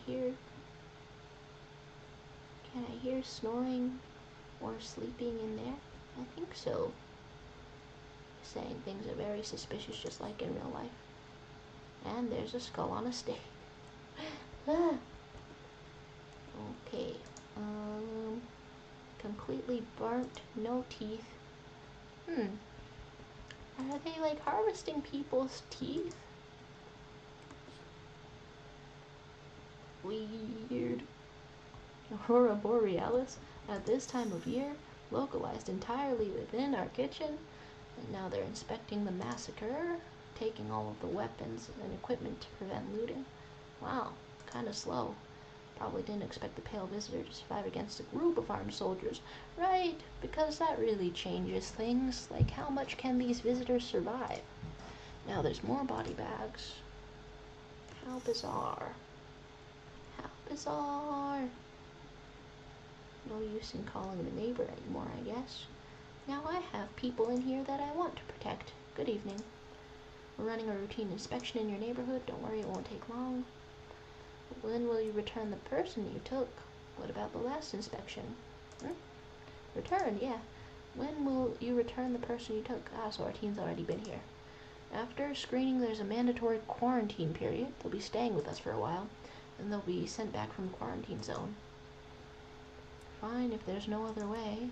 hear snoring or sleeping in there? I think so. Saying things are very suspicious, just like in real life. And there's a skull on a stake. Okay. Completely burnt, no teeth. Are they like harvesting people's teeth? Weird. Aurora Borealis at this time of year, localized entirely within our kitchen. And now they're inspecting the massacre, taking all of the weapons and equipment to prevent looting. Wow, kind of slow. Probably didn't expect the pale visitor to survive against a group of armed soldiers. Right, because that really changes things. Like, how much can these visitors survive? Now there's more body bags. How bizarre. How bizarre. No use in calling the neighbor anymore, I guess. Now I have people in here that I want to protect. Good evening. We're running a routine inspection in your neighborhood. Don't worry, it won't take long. When will you return the person you took? What about the last inspection? Return, yeah. When will you return the person you took? So our team's already been here. After screening, there's a mandatory quarantine period. They'll be staying with us for a while, and they'll be sent back from the quarantine zone. Fine, if there's no other way.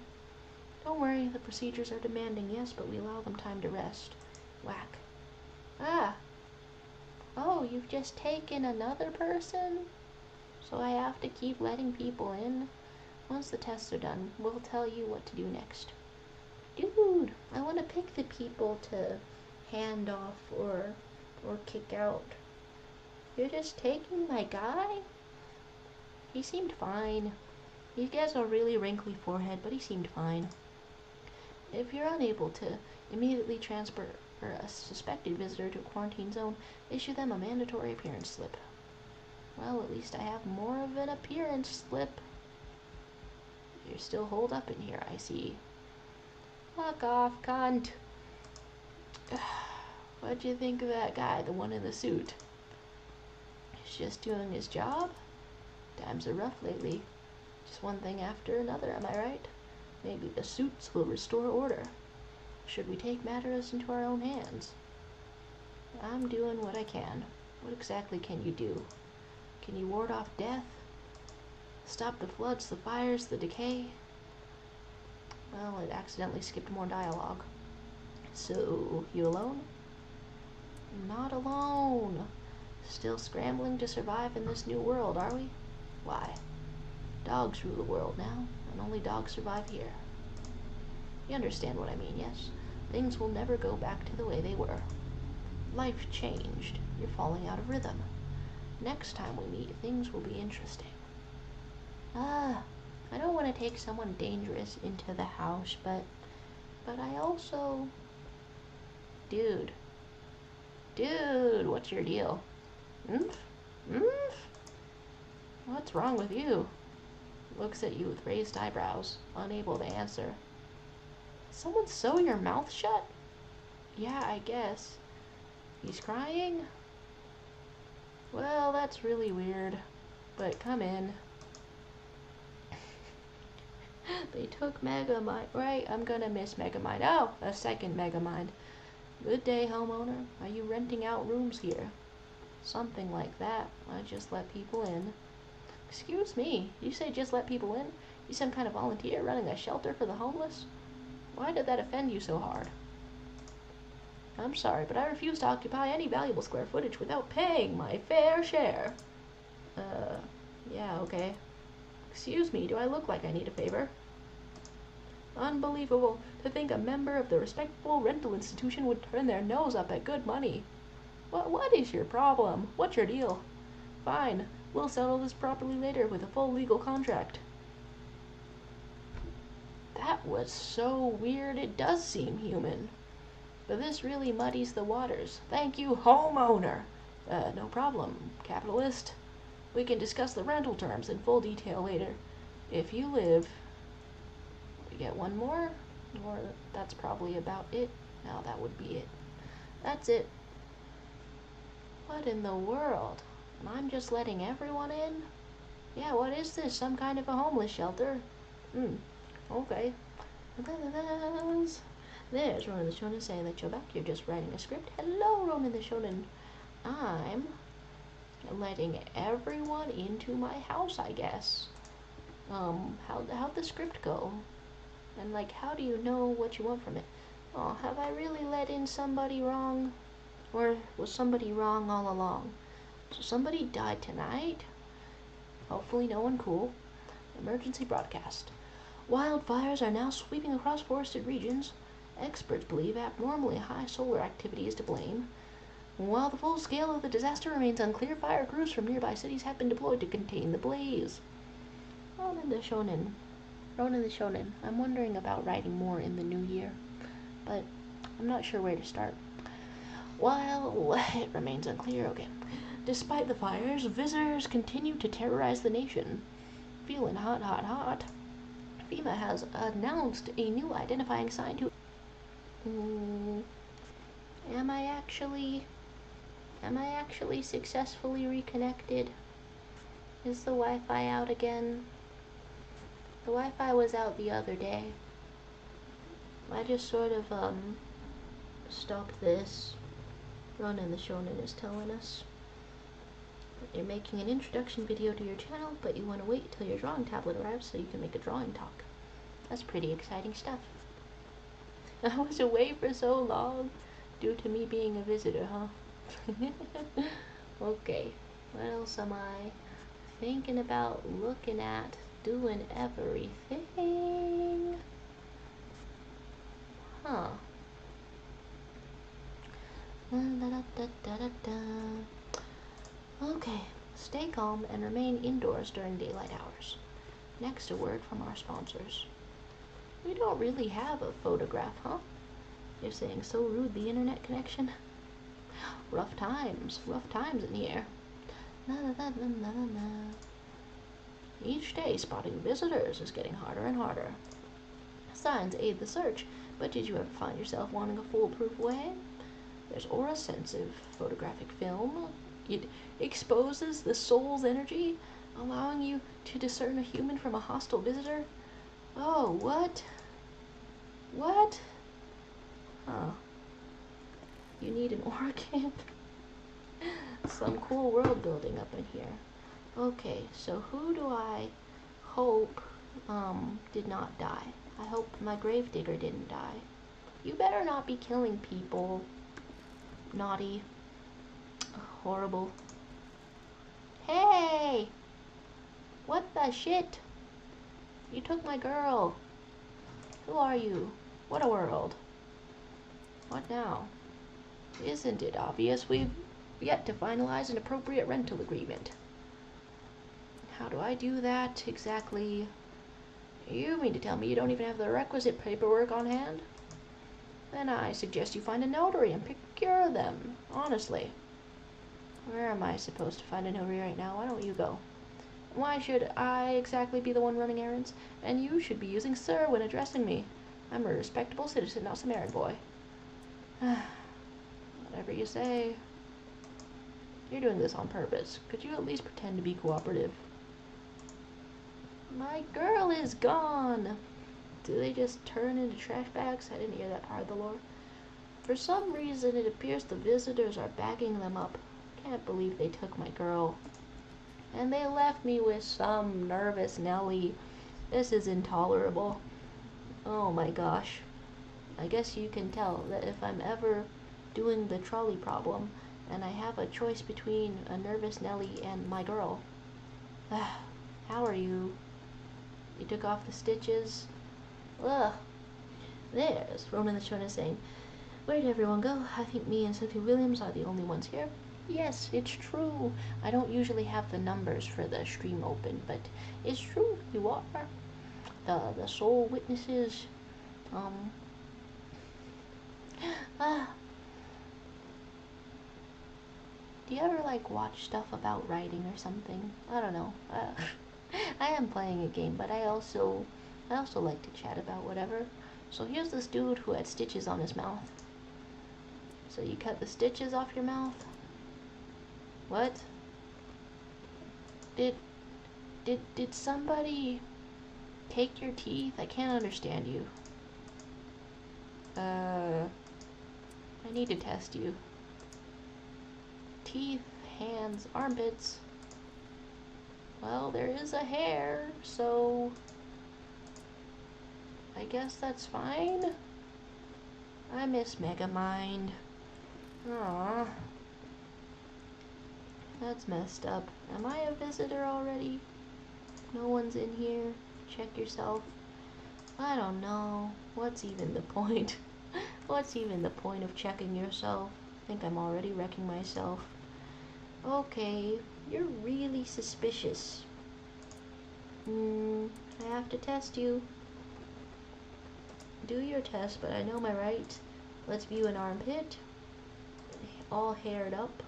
Don't worry, the procedures are demanding, yes, but we allow them time to rest. Whack. Oh, you've just taken another person? So I have to keep letting people in? Once the tests are done, we'll tell you what to do next. Dude, I want to pick the people to hand off or kick out. You're just taking my guy? He seemed fine. He has a really wrinkly forehead, but he seemed fine. If you're unable to immediately transfer a suspected visitor to a quarantine zone, issue them a mandatory appearance slip. Well, at least I have more of an appearance slip. You're still holed up in here, I see. Fuck off, cunt. What'd you think of that guy, the one in the suit? He's just doing his job? Times are rough lately. Just one thing after another, am I right? Maybe the suits will restore order. Should we take matters into our own hands? I'm doing what I can. What exactly can you do? Can you ward off death? Stop the floods, the fires, the decay? Well, it accidentally skipped more dialogue. So, you alone? Not alone. Still scrambling to survive in this new world, are we? Why? Dogs rule the world now, and only dogs survive here. You understand what I mean, yes? Things will never go back to the way they were. Life changed. You're falling out of rhythm. Next time we meet, things will be interesting. I don't want to take someone dangerous into the house, but I also... Dude, what's your deal? What's wrong with you? Looks at you with raised eyebrows, unable to answer. Someone sew your mouth shut? Yeah, I guess. He's crying? Well, that's really weird, but come in. They took Megamind, right? I'm gonna miss Megamind. Oh, a second Megamind. Good day, homeowner. Are you renting out rooms here? Something like that. I just let people in. Excuse me, you say just let people in? You some kind of volunteer running a shelter for the homeless? Why did that offend you so hard? I'm sorry, but I refuse to occupy any valuable square footage without paying my fair share. Yeah, okay. Excuse me, do I look like I need a favor? Unbelievable. To think a member of the respectable rental institution would turn their nose up at good money. What is your problem? What's your deal? Fine. We'll settle this properly later with a full legal contract. That was so weird, it does seem human. But this really muddies the waters. Thank you, homeowner. No problem, capitalist. We can discuss the rental terms in full detail later. If you live... We get one more? Or that's probably about it. No, that would be it. That's it. What in the world? And I'm just letting everyone in? Yeah, what is this? Some kind of a homeless shelter? Okay. There's Ronan the Shonen saying that you're back. You're just writing a script. Hello, Ronan the Shonen. I'm letting everyone into my house, I guess. How'd the script go? And, like, how do you know what you want from it? Oh, have I really let in somebody wrong? Or was somebody wrong all along? So somebody died tonight? Hopefully no one cool. Emergency broadcast. Wildfires are now sweeping across forested regions. Experts believe abnormally high solar activity is to blame. While the full scale of the disaster remains unclear, fire crews from nearby cities have been deployed to contain the blaze. Ronan the Shonen. I'm wondering about writing more in the new year, but I'm not sure where to start. While it remains unclear, okay. Despite the fires, visitors continue to terrorize the nation. Feeling hot. FEMA has announced a new identifying sign to... Am I actually successfully reconnected? Is the Wi-Fi out again? The Wi-Fi was out the other day. I just sort of, stopped this. Ronan the Shonen is telling us that you're making an introduction video to your channel, but you want to wait till your drawing tablet arrives so you can make a drawing talk. That's pretty exciting stuff. I was away for so long due to me being a visitor, huh? Okay, what else am I thinking about looking at? Doing everything? Huh. Okay, stay calm and remain indoors during daylight hours. Next, a word from our sponsors. We don't really have a photograph, huh? You're saying so rude, the internet connection? Rough times in here. Na, na, na, na, na, na. Each day, spotting visitors is getting harder and harder. Signs aid the search, but did you ever find yourself wanting a foolproof way? There's aura-sensitive photographic film. It exposes the soul's energy, allowing you to discern a human from a hostile visitor. Oh, what? What? Huh. You need an aura camp? Some cool world building up in here. Okay, so who do I hope did not die? I hope my gravedigger didn't die. You better not be killing people. Naughty. Horrible. Hey! What the shit? You took my girl. Who are you? What a world. What now? Isn't it obvious we've yet to finalize an appropriate rental agreement? How do I do that exactly? You mean to tell me you don't even have the requisite paperwork on hand? Then I suggest you find a notary and procure them, honestly. Where am I supposed to find a notary right now? Why don't you go? Why should I exactly be the one running errands? And you should be using sir when addressing me. I'm a respectable citizen, not some errand boy. Whatever you say. You're doing this on purpose. Could you at least pretend to be cooperative? My girl is gone! Do they just turn into trash bags? I didn't hear that part of the lore. For some reason, it appears the visitors are bagging them up. Can't believe they took my girl. And they left me with some nervous Nelly. This is intolerable. Oh my gosh. I guess you can tell that if I'm ever doing the trolley problem, and I have a choice between a nervous Nelly and my girl. How are you? You took off the stitches? Ugh. There's Ronan the Shona saying, where'd everyone go? I think me and Cynthia Williams are the only ones here. Yes, it's true. I don't usually have the numbers for the stream open, but it's true. You are. The soul witnesses. Do you ever like watch stuff about writing or something? I don't know. I am playing a game, but I also like to chat about whatever. So here's this dude who had stitches on his mouth. So you cut the stitches off your mouth? What? Did somebody take your teeth? I can't understand you. I need to test you. Teeth, hands, armpits. Well, there is a hair, so I guess that's fine. I miss Megamind. Aww. That's messed up. Am I a visitor already? No one's in here. Check yourself. I don't know. What's even the point? What's even the point of checking yourself? I think I'm already wrecking myself. Okay, you're really suspicious. I have to test you. Do your test, but I know my rights. Let's view an armpit. All haired up.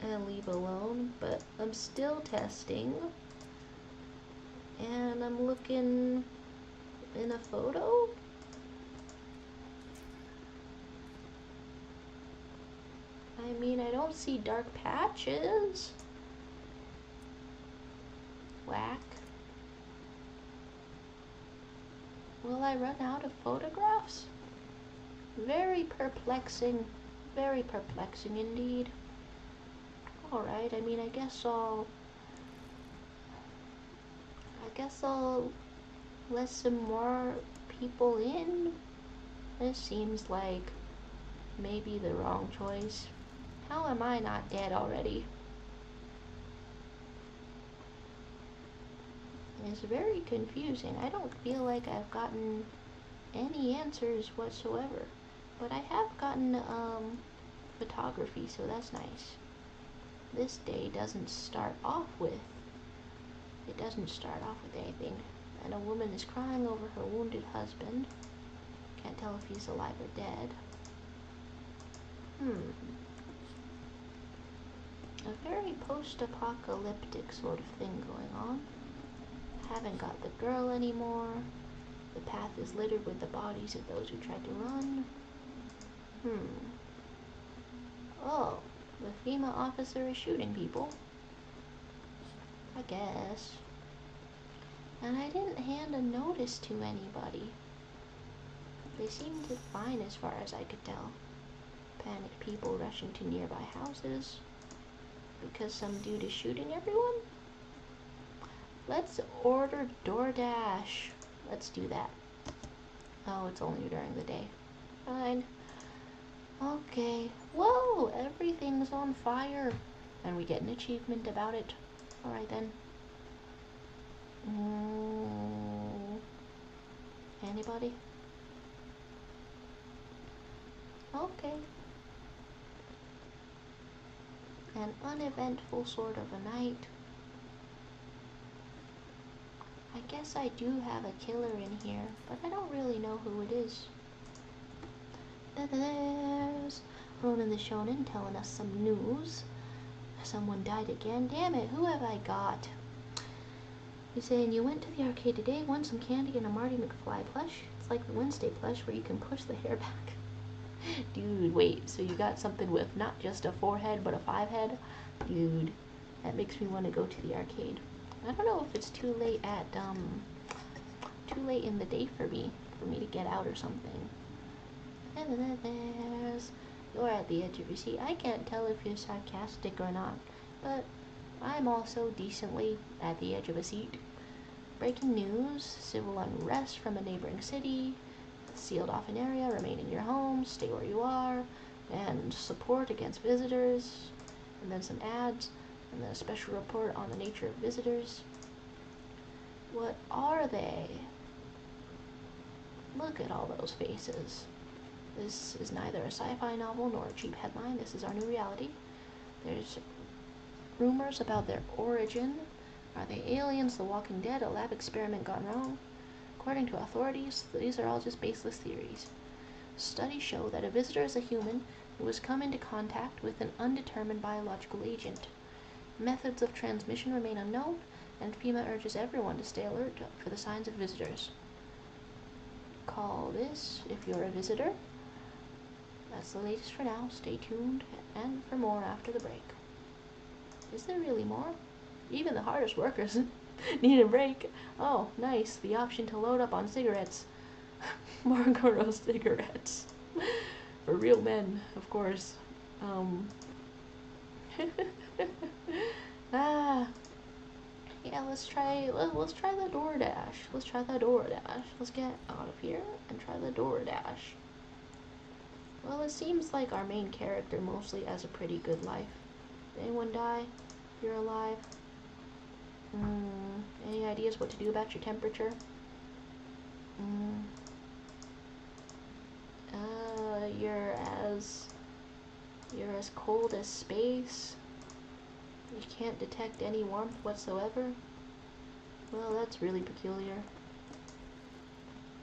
And leave alone, but I'm still testing. And I'm looking in a photo. I mean, I don't see dark patches. Whack. Will I run out of photographs? Very perplexing indeed. Alright, I mean, I guess I'll let some more people in. This seems like maybe the wrong choice. How am I not dead already? It's very confusing. I don't feel like I've gotten any answers whatsoever. But I have gotten photography, so that's nice. this day doesn't start off with anything. And a woman is crying over her wounded husband. Can't tell if he's alive or dead. A very post-apocalyptic sort of thing going on. Haven't got the girl anymore. The path is littered with the bodies of those who tried to run. Oh, the FEMA officer is shooting people. I guess. And I didn't hand a notice to anybody. They seemed fine as far as I could tell. Panicked people rushing to nearby houses. Because some dude is shooting everyone? Let's order DoorDash. Let's do that. Oh, it's only during the day. Fine. Okay. Whoa! Everything's on fire. And we get an achievement about it. Alright then. Anybody? Okay. An uneventful sort of a night. I guess I do have a killer in here, but I don't really know who it is. There's Ronan the Shonen telling us some news. Someone died again. Damn it, who have I got? He's saying, you went to the arcade today, won some candy and a Marty McFly plush. It's like the Wednesday plush where you can push the hair back. Dude, wait, so you got something with not just a 4-head, but a 5-head? Dude, that makes me want to go to the arcade. I don't know if it's too late in the day for me to get out or something. And then you're at the edge of your seat. I can't tell if you're sarcastic or not, but I'm also decently at the edge of a seat. Breaking news, civil unrest from a neighboring city, sealed off an area, remain in your home, stay where you are, and support against visitors, and then some ads, and then a special report on the nature of visitors. What are they? Look at all those faces. This is neither a sci-fi novel nor a cheap headline. This is our new reality. There's rumors about their origin. Are they aliens, the Walking Dead, a lab experiment gone wrong? According to authorities, these are all just baseless theories. Studies show that a visitor is a human who has come into contact with an undetermined biological agent. Methods of transmission remain unknown, and FEMA urges everyone to stay alert for the signs of visitors. Call this if you're a visitor. That's the latest for now. Stay tuned, and for more after the break. Is there really more? Even the hardest workers need a break. Oh, nice. The option to load up on cigarettes. Marlboro cigarettes. For real men, of course. Yeah, let's try the DoorDash. Let's try the DoorDash. Let's get out of here and try the DoorDash. Well, it seems like our main character mostly has a pretty good life. Did anyone die? You're alive? Any ideas what to do about your temperature? You're as cold as space. You can't detect any warmth whatsoever. Well, that's really peculiar.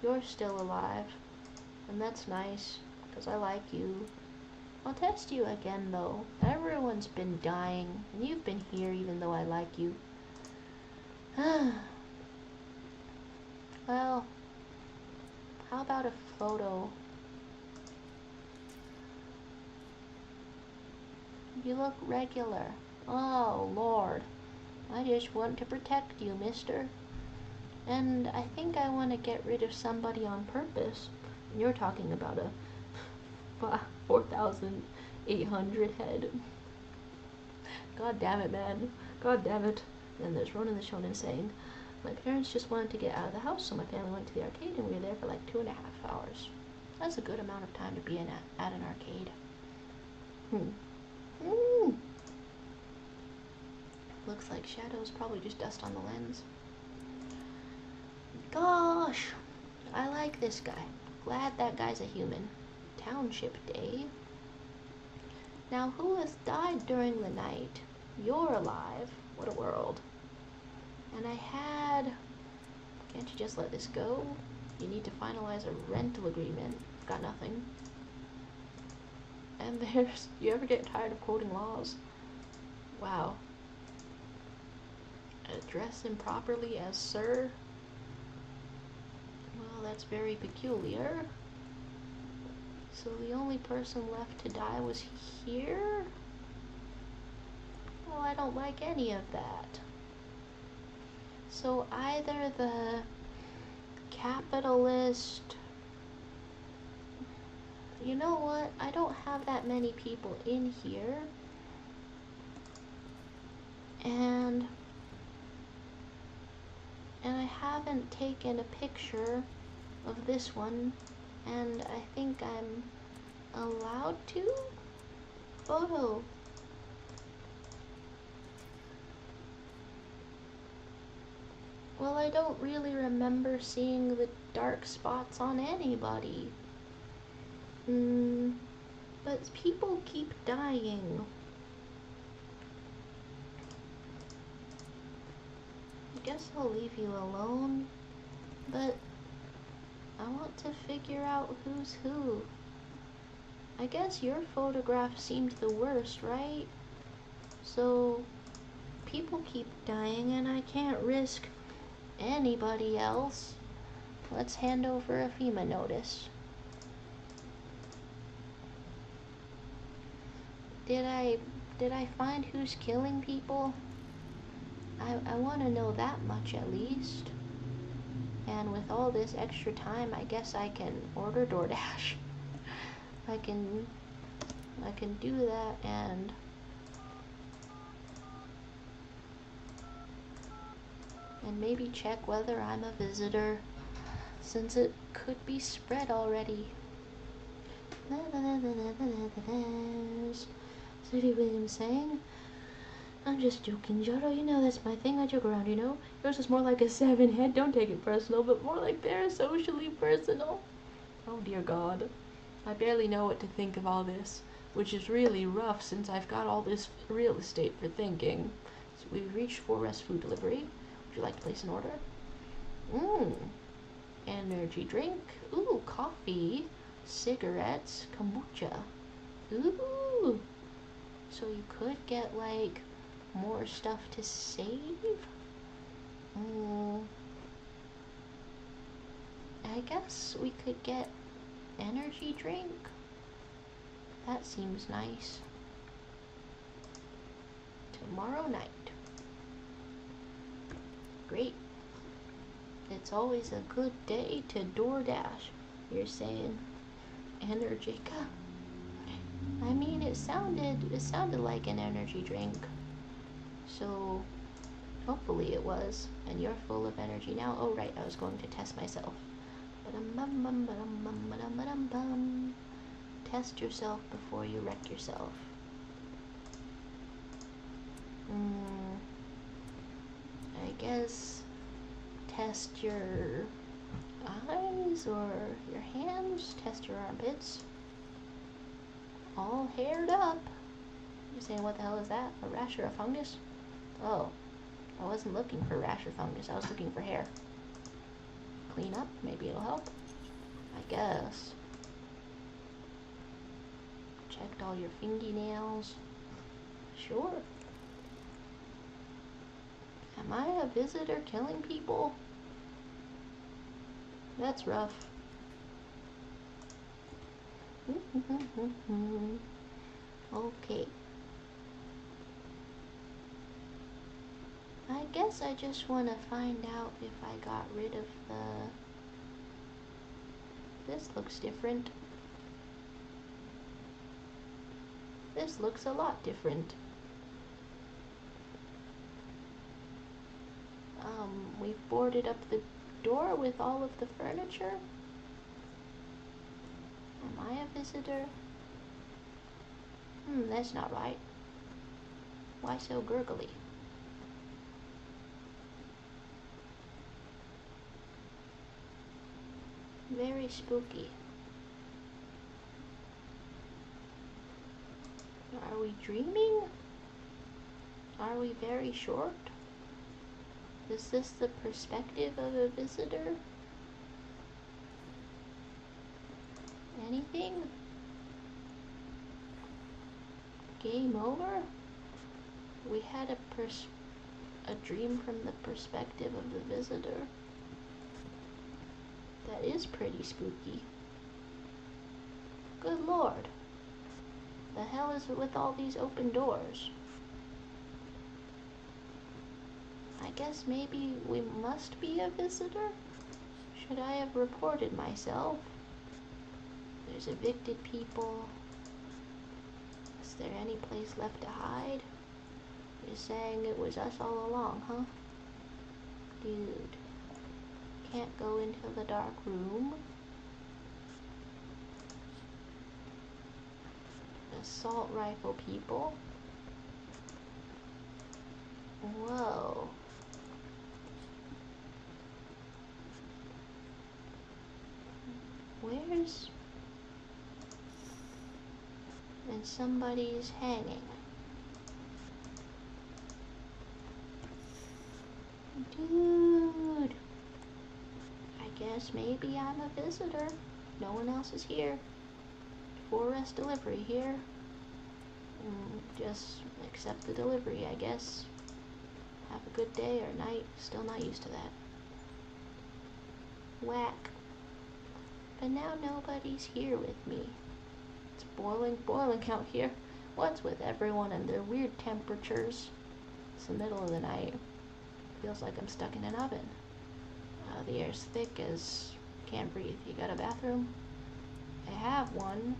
You're still alive, and that's nice, because I like you. I'll test you again, though. Everyone's been dying, and you've been here even though I like you. Well, how about a photo? You look regular. Oh, Lord. I just want to protect you, mister. And I think I want to get rid of somebody on purpose. You're talking about a 4,800 head. God damn it, man. God damn it. And there's Ronan the Shonen saying, my parents just wanted to get out of the house, so my family went to the arcade, and we were there for like 2.5 hours. That's a good amount of time to be at an arcade. Looks like shadows, probably just dust on the lens. Gosh, I like this guy. Glad that guy's a human. Township Day. Now, who has died during the night? You're alive. What a world. And I had... Can't you just let this go? You need to finalize a rental agreement. Got nothing. And there's... You ever get tired of quoting laws? Wow. Address him properly as sir? Well, that's very peculiar. So the only person left to die was here? Well, I don't like any of that. So either the capitalist... You know what? I don't have that many people in here. And I haven't taken a picture of this one, and I think I'm allowed to? Photo. Well, I don't really remember seeing the dark spots on anybody. But people keep dying. I guess I'll leave you alone, but I want to figure out who's who. I guess your photograph seemed the worst, right? So, people keep dying and I can't risk anybody else. Let's hand over a FEMA notice. Did I find who's killing people? I want to know that much at least. And with all this extra time, I guess I can order DoorDash. I can do that and maybe check whether I'm a visitor, since it could be spread already. Sadie Williams saying, I'm just joking, Jotto, you know that's my thing, I joke around, you know? Yours is more like a 7 head, don't take it personal, but more like parasocially personal. Oh dear God. I barely know what to think of all this, which is really rough since I've got all this real estate for thinking. So we've reached 4 Rest food delivery. Would you like to place an order? Energy drink. Ooh, coffee. Cigarettes. Kombucha. Ooh. So you could get, like, more stuff to save? I guess we could get energy drink. That seems nice. Tomorrow night. Great. It's always a good day to DoorDash. You're saying Energica? I mean, it sounded like an energy drink. So hopefully it was. And you're full of energy now. Oh right, I was going to test myself. Test yourself before you wreck yourself. I guess test your eyes or your hands, test your armpits. All haired up. You're saying, what the hell is that? A rash or a fungus? Oh, I wasn't looking for rash or fungus, I was looking for hair. Clean up, maybe it'll help. I guess. Checked all your fingernails. Sure. Am I a visitor killing people? That's rough. Okay. I guess I just want to find out if I got rid of the... This looks different. This looks a lot different. We've boarded up the door with all of the furniture. Am I a visitor? That's not right. Why so gurgly? Very spooky. Are we dreaming? Are we very short? Is this the perspective of a visitor? Anything? Game over? We had a dream from the perspective of the visitor. That is pretty spooky. Good lord. The hell is it with all these open doors? I guess maybe we must be a visitor? Should I have reported myself? There's evicted people. Is there any place left to hide? You're saying it was us all along, huh? Dude. Can't go into the dark room. Assault rifle people. Whoa. Where's... And somebody's hanging. Dude. I guess maybe I'm a visitor. No one else is here. 4S delivery here. Just accept the delivery, I guess. Have a good day or night. Still not used to that. Whack. But now nobody's here with me. It's boiling out here. What's with everyone and their weird temperatures? It's the middle of the night. Feels like I'm stuck in an oven. The air's thick as can't breathe. You got a bathroom? I have one.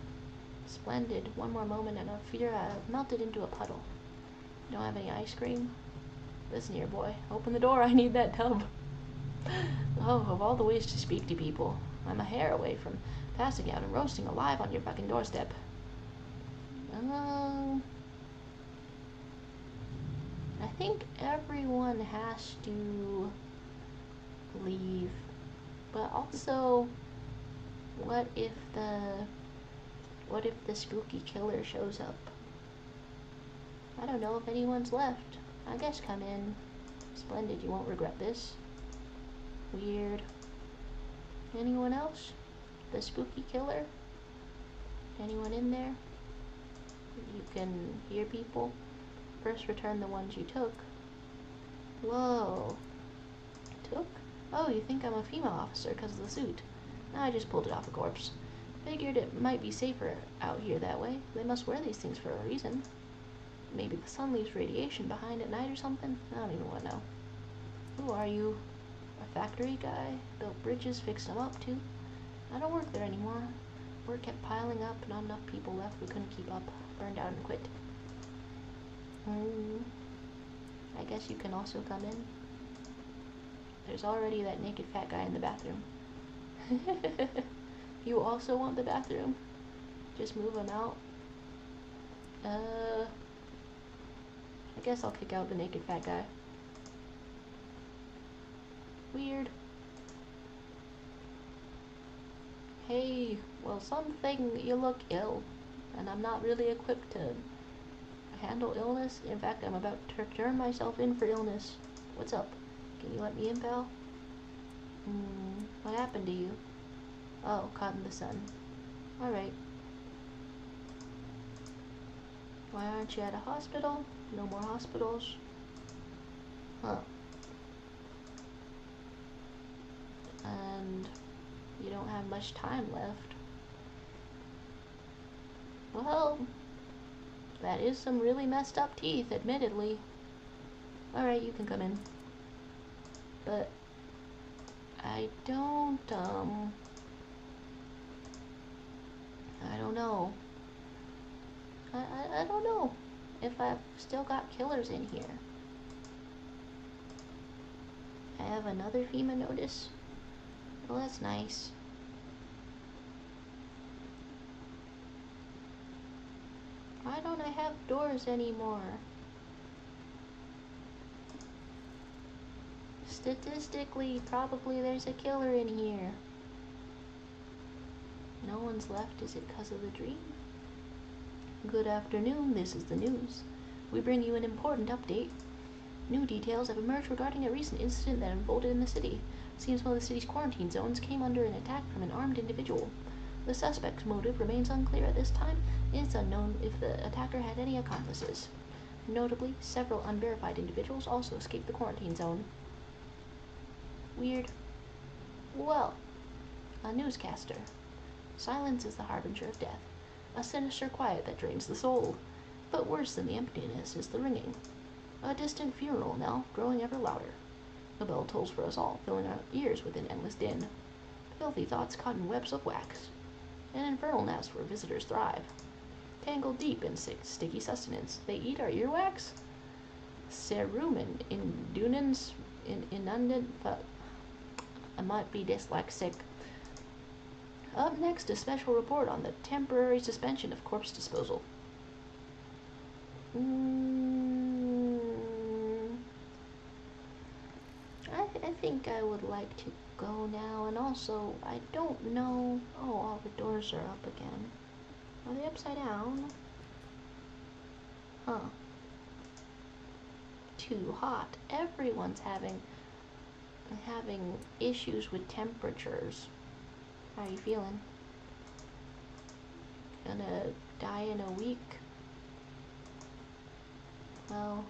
Splendid. One more moment and I fear I've melted into a puddle. You don't have any ice cream? Listen here, boy. Open the door. I need that tub. Oh, of all the ways to speak to people, I'm a hair away from passing out and roasting alive on your fucking doorstep. I think everyone has to leave, but also, what if the spooky killer shows up? I don't know if anyone's left. I guess come in. Splendid, you won't regret this. Weird. Anyone else? The spooky killer? Anyone in there? You can hear people. First return the ones you took. Whoa. Took? Oh, you think I'm a female officer because of the suit. No, I just pulled it off a corpse. Figured it might be safer out here that way. They must wear these things for a reason. Maybe the sun leaves radiation behind at night or something? I don't even want to know. Who are you? A factory guy? Built bridges, fixed them up too? I don't work there anymore. Work kept piling up, not enough people left, we couldn't keep up. Burned out and quit. I guess you can also come in. There's already that naked fat guy in the bathroom. You also want the bathroom? Just move him out. I guess I'll kick out the naked fat guy. Weird. Hey, well, something, you look ill, and I'm not really equipped to handle illness. In fact, I'm about to turn myself in for illness. What's up? Can you let me in, pal? What happened to you? Oh, caught in the sun. Alright. Why aren't you at a hospital? No more hospitals? Huh. And you don't have much time left. Well, that is some really messed up teeth, admittedly. Alright, you can come in. But I don't know. I don't know if I've still got killers in here. I have another FEMA notice. Well, that's nice. Why don't I have doors anymore? Statistically, probably there's a killer in here. No one's left. Is it because of the dream? Good afternoon, this is the news. We bring you an important update. New details have emerged regarding a recent incident that unfolded in the city. It seems one of the city's quarantine zones came under an attack from an armed individual. The suspect's motive remains unclear at this time. It is unknown if the attacker had any accomplices. Notably, several unverified individuals also escaped the quarantine zone. Weird. Well, a newscaster. Silence is the harbinger of death, a sinister quiet that drains the soul. But worse than the emptiness is the ringing. A distant funeral knell growing ever louder. A bell tolls for us all, filling our ears with an endless din. Filthy thoughts caught in webs of wax. An infernal nest where visitors thrive. Tangled deep in sticky sustenance, they eat our earwax? Cerumen indunans inundant. I might be dyslexic. Up next, a special report on the temporary suspension of corpse disposal. I think I would like to go now, and also, I don't know. Oh, all the doors are up again. Are they upside down? Huh. Too hot. Everyone's having issues with temperatures. How are you feeling? Gonna die in a week? Well,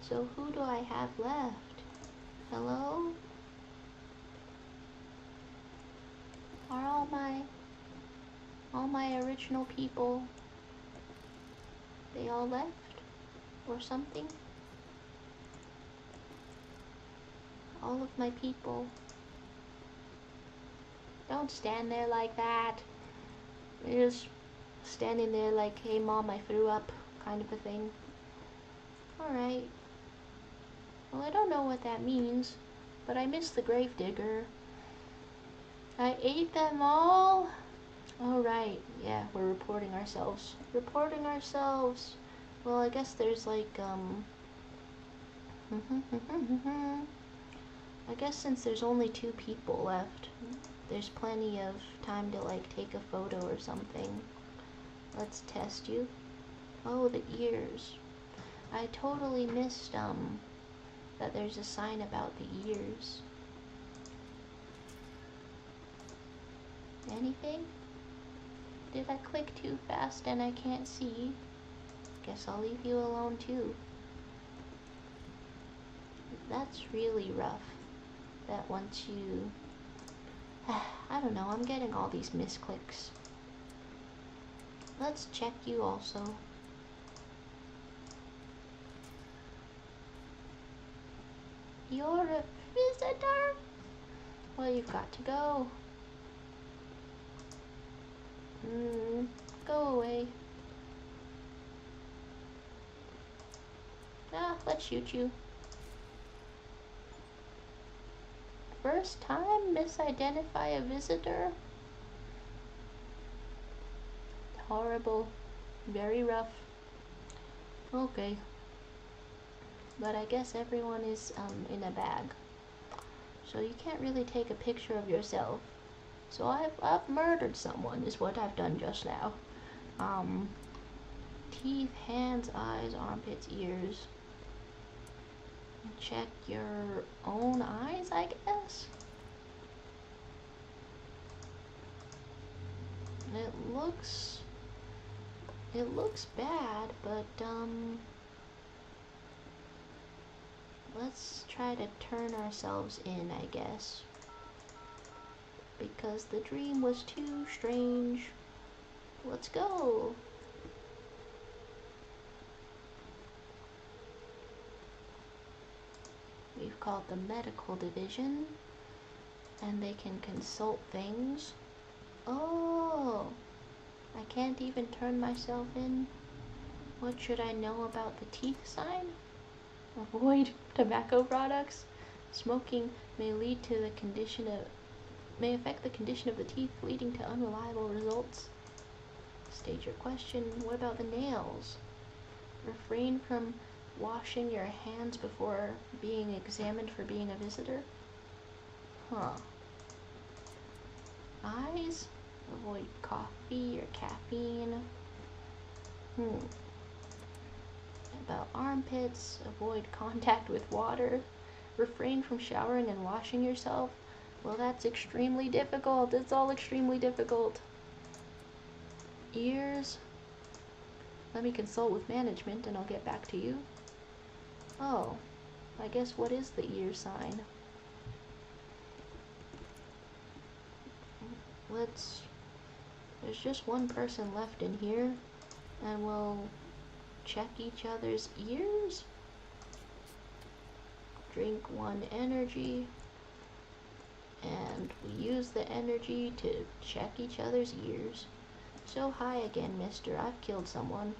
so who do I have left? Hello? Are all my original people, they all left? Or something? All of my people. Don't stand there like that. You're just standing there like, hey mom, I threw up, kind of a thing. Alright. Well, I don't know what that means, but I miss the gravedigger. I ate them all? Oh, right. Yeah, we're reporting ourselves. Reporting ourselves. Well, I guess there's like, I guess since there's only 2 people left, there's plenty of time to like take a photo or something. Let's test you. Oh, the ears. I totally missed, that there's a sign about the ears. Anything? Did I click too fast and I can't see? Guess I'll leave you alone too. That's really rough. That once you... I don't know, I'm getting all these misclicks. Let's check you also. You're a visitor? Well, you've got to go. Go away. Let's shoot you. First time misidentify a visitor? Horrible. Very rough. Okay. But I guess everyone is in a bag. So you can't really take a picture of yourself. So I've murdered someone is what I've done just now. Teeth, hands, eyes, armpits, ears. Check your own eyes, I guess. It looks bad, but let's try to turn ourselves in, I guess. Because the dream was too strange. Let's go. We've called the medical division, and they can consult things. Oh, I can't even turn myself in. What should I know about the teeth sign? Avoid tobacco products. Smoking may lead to the condition of may affect the condition of the teeth, leading to unreliable results. State your question. What about the nails? Refrain from washing your hands before being examined for being a visitor? Huh. Eyes? Avoid coffee or caffeine. about armpits, avoid contact with water, refrain from showering and washing yourself. Well, that's extremely difficult. It's all extremely difficult. Ears. Let me consult with management and I'll get back to you. Oh, I guess what is the ear sign? There's just one person left in here, and we'll check each other's ears. Drink 1 energy, and we use the energy to check each other's ears. So hi again, mister. I've killed someone.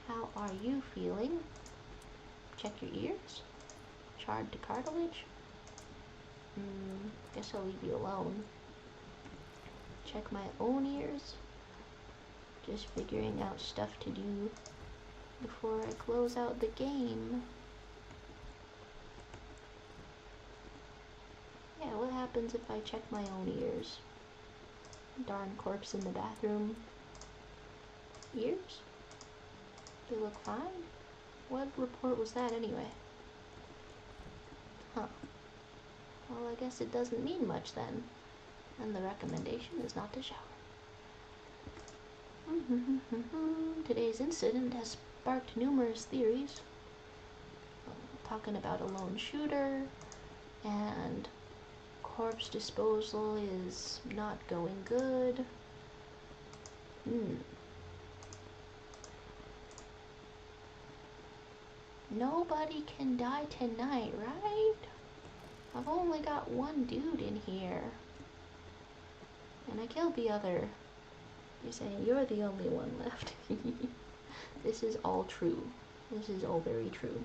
How are you feeling? Check your ears. Charred to cartilage. Guess I'll leave you alone. Check my own ears. Just figuring out stuff to do before I close out the game. Yeah, what happens if I check my own ears? Darn corpse in the bathroom. Ears? They look fine? What report was that anyway? Huh. Well, I guess it doesn't mean much then. And the recommendation is not to shower. Today's incident has sparked numerous theories. Talking about a lone shooter, and corpse disposal is not going good. Nobody can die tonight, right? I've only got one dude in here. And I killed the other. You're saying you're the only one left. This is all true. This is all very true.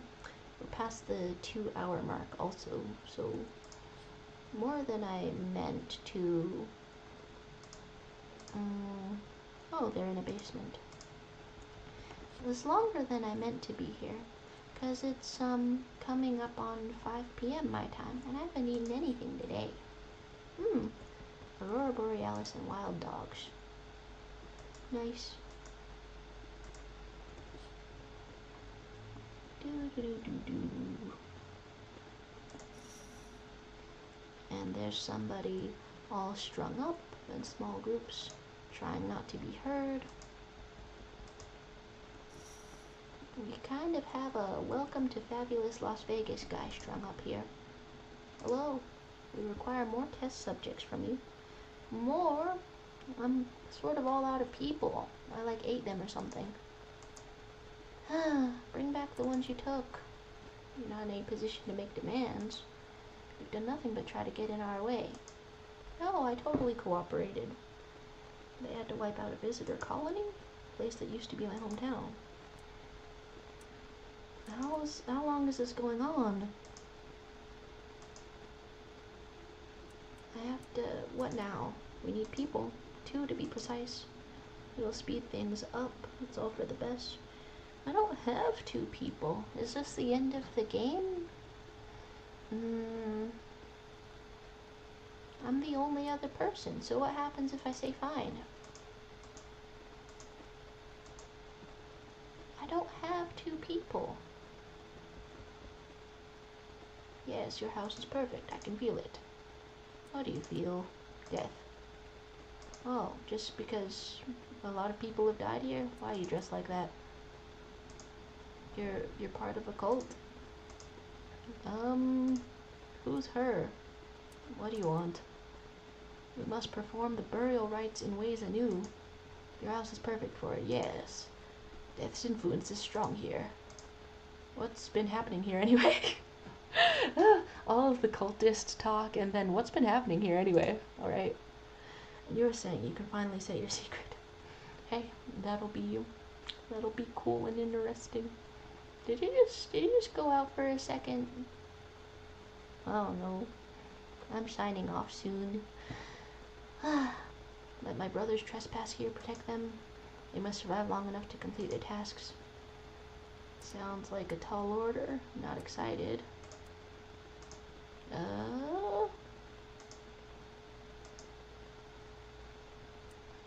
We're past the 2-hour mark also, so more than I meant to. Oh, they're in a basement. It was longer than I meant to be here, because it's coming up on 5 p.m. my time, and I haven't eaten anything today. Aurora Borealis and wild dogs. Nice. And there's somebody all strung up in small groups, trying not to be heard. We kind of have a welcome to fabulous Las Vegas guy strung up here. Hello, we require more test subjects from you. More? I'm sort of all out of people. I like ate them or something. Bring back the ones you took. You're not in a position to make demands. You've done nothing but try to get in our way. No, I totally cooperated. They had to wipe out a visitor colony? A place that used to be my hometown. How long is this going on? I have to... What now? We need people. 2 to be precise. It'll speed things up. It's all for the best. I don't have 2 people. Is this the end of the game? I'm the only other person, so what happens if I say fine? I don't have 2 people. Yes, your house is perfect. I can feel it. How do you feel? Death. Oh, just because a lot of people have died here? Why are you dressed like that? You're part of a cult? Who's her? What do you want? We must perform the burial rites in ways anew. Your house is perfect for it, yes. Death's influence is strong here. What's been happening here anyway? All of the cultist talk, and then what's been happening here anyway? Alright. You were saying you can finally say your secret. Hey, that'll be cool and interesting. Did you just go out for a second? Oh no. I'm signing off soon. Let my brothers trespass here protect them. They must survive long enough to complete their tasks. Sounds like a tall order. Not excited.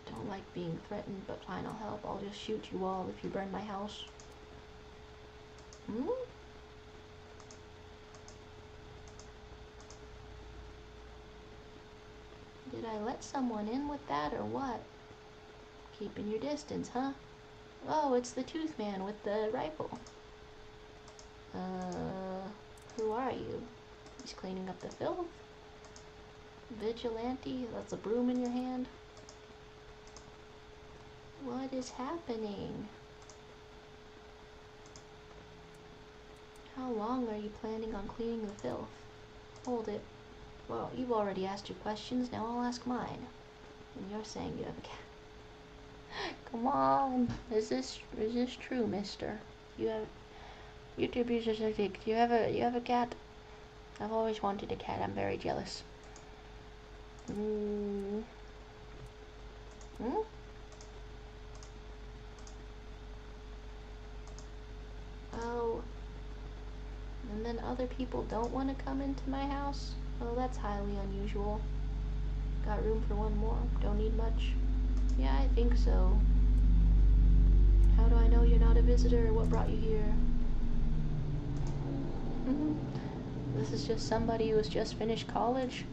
Don't like being threatened, but fine, I'll help. I'll just shoot you all if you burn my house. Hmm? Did I let someone in with that or what? Keeping your distance, huh? Oh, it's the Tooth Man with the rifle. Who are you? He's cleaning up the filth. Vigilante? That's a broom in your hand? What is happening? How long are you planning on cleaning the filth? Hold it. Well, you've already asked your questions, now I'll ask mine. And you're saying you have a cat. Come on. Is this true, mister? You have YouTube user statistic. You have a cat? I've always wanted a cat. I'm very jealous. Hmm? Oh. And then other people don't want to come into my house? Oh, that's highly unusual. Got room for one more. Don't need much. Yeah, I think so. How do I know you're not a visitor? What brought you here? This is just somebody who has just finished college?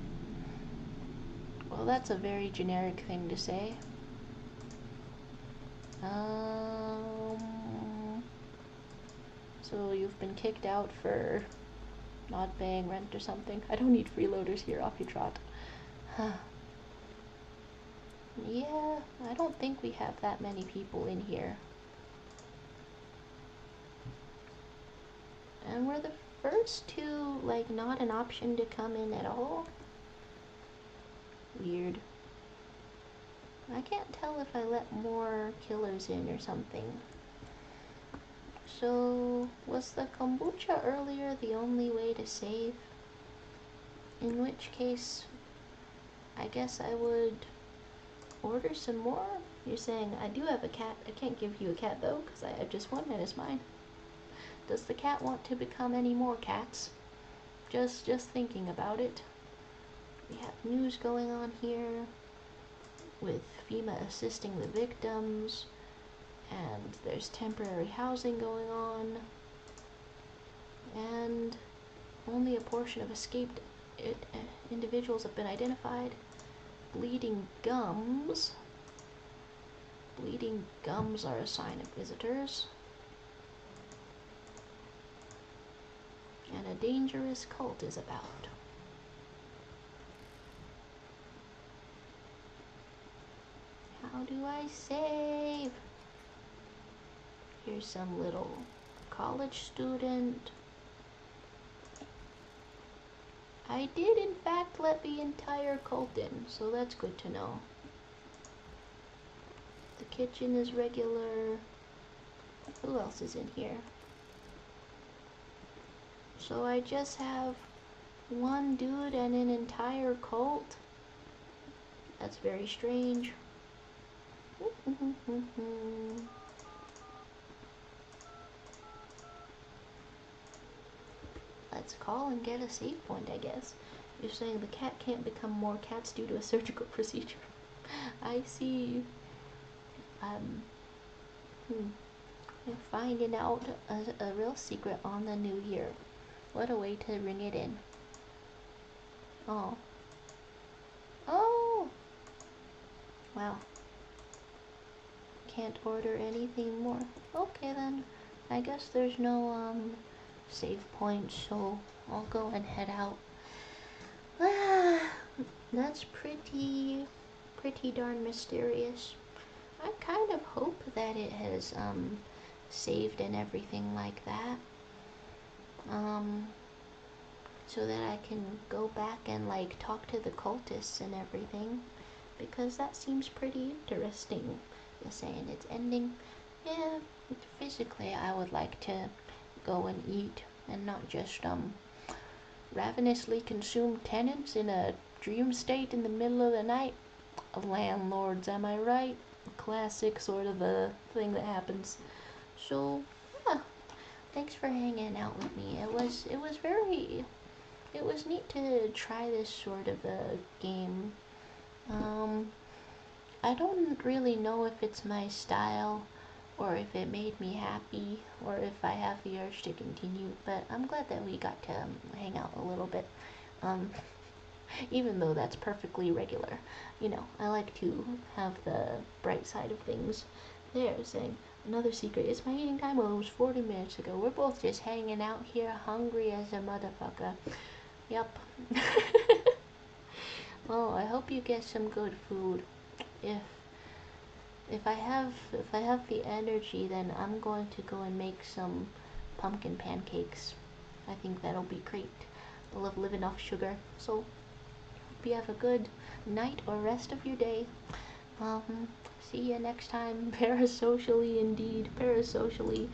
Well, that's a very generic thing to say. So you've been kicked out for not paying rent or something? I don't need freeloaders here, off you trot. Yeah, I don't think we have that many people in here. And we're the first two, like, not an option to come in at all? Weird. I can't tell if I let more killers in or something. So, was the kombucha earlier the only way to save? In which case, I guess I would order some more? You're saying, I do have a cat. I can't give you a cat though, because I have just one and it's mine. Does the cat want to become any more cats? Just thinking about it. We have news going on here with FEMA assisting the victims, and there's temporary housing going on, and only a portion of escaped individuals have been identified. Bleeding gums. Bleeding gums are a sign of visitors. And a dangerous cult is about. How do I save? Here's some little college student. I did in fact let the entire cult in, so that's good to know. The kitchen is regular. Who else is in here? So I just have one dude and an entire cult? That's very strange. Let's call and get a save point, I guess. You're saying the cat can't become more cats due to a surgical procedure. I see. You're finding out a real secret on the new year. What a way to ring it in. Oh. Oh! Wow. Can't order anything more. Okay then. I guess there's no, save point, so I'll go and head out. That's pretty darn mysterious. I kind of hope that it has, saved and everything like that. So that I can go back and, like, talk to the cultists and everything. Because that seems pretty interesting. You're saying it's ending. Yeah, physically I would like to go and eat and not just, ravenously consume tenants in a dream state in the middle of the night. Landlords, am I right? Classic sort of a thing that happens. So, yeah, thanks for hanging out with me. It was neat to try this sort of a game. I don't really know if it's my style or if it made me happy or if I have the urge to continue, but I'm glad that we got to hang out a little bit. Um, Even though that's perfectly regular. I like to have the bright side of things. There, saying, another secret, it's my eating time. Well, it was 40 minutes ago. We're both just hanging out here, hungry as a motherfucker. Yep. Well, I hope you get some good food. If if I have the energy, then I'm going to go and make some pumpkin pancakes. I think that'll be great. I love living off sugar. So hope you have a good night or rest of your day. See you next time. Parasocially indeed. Parasocially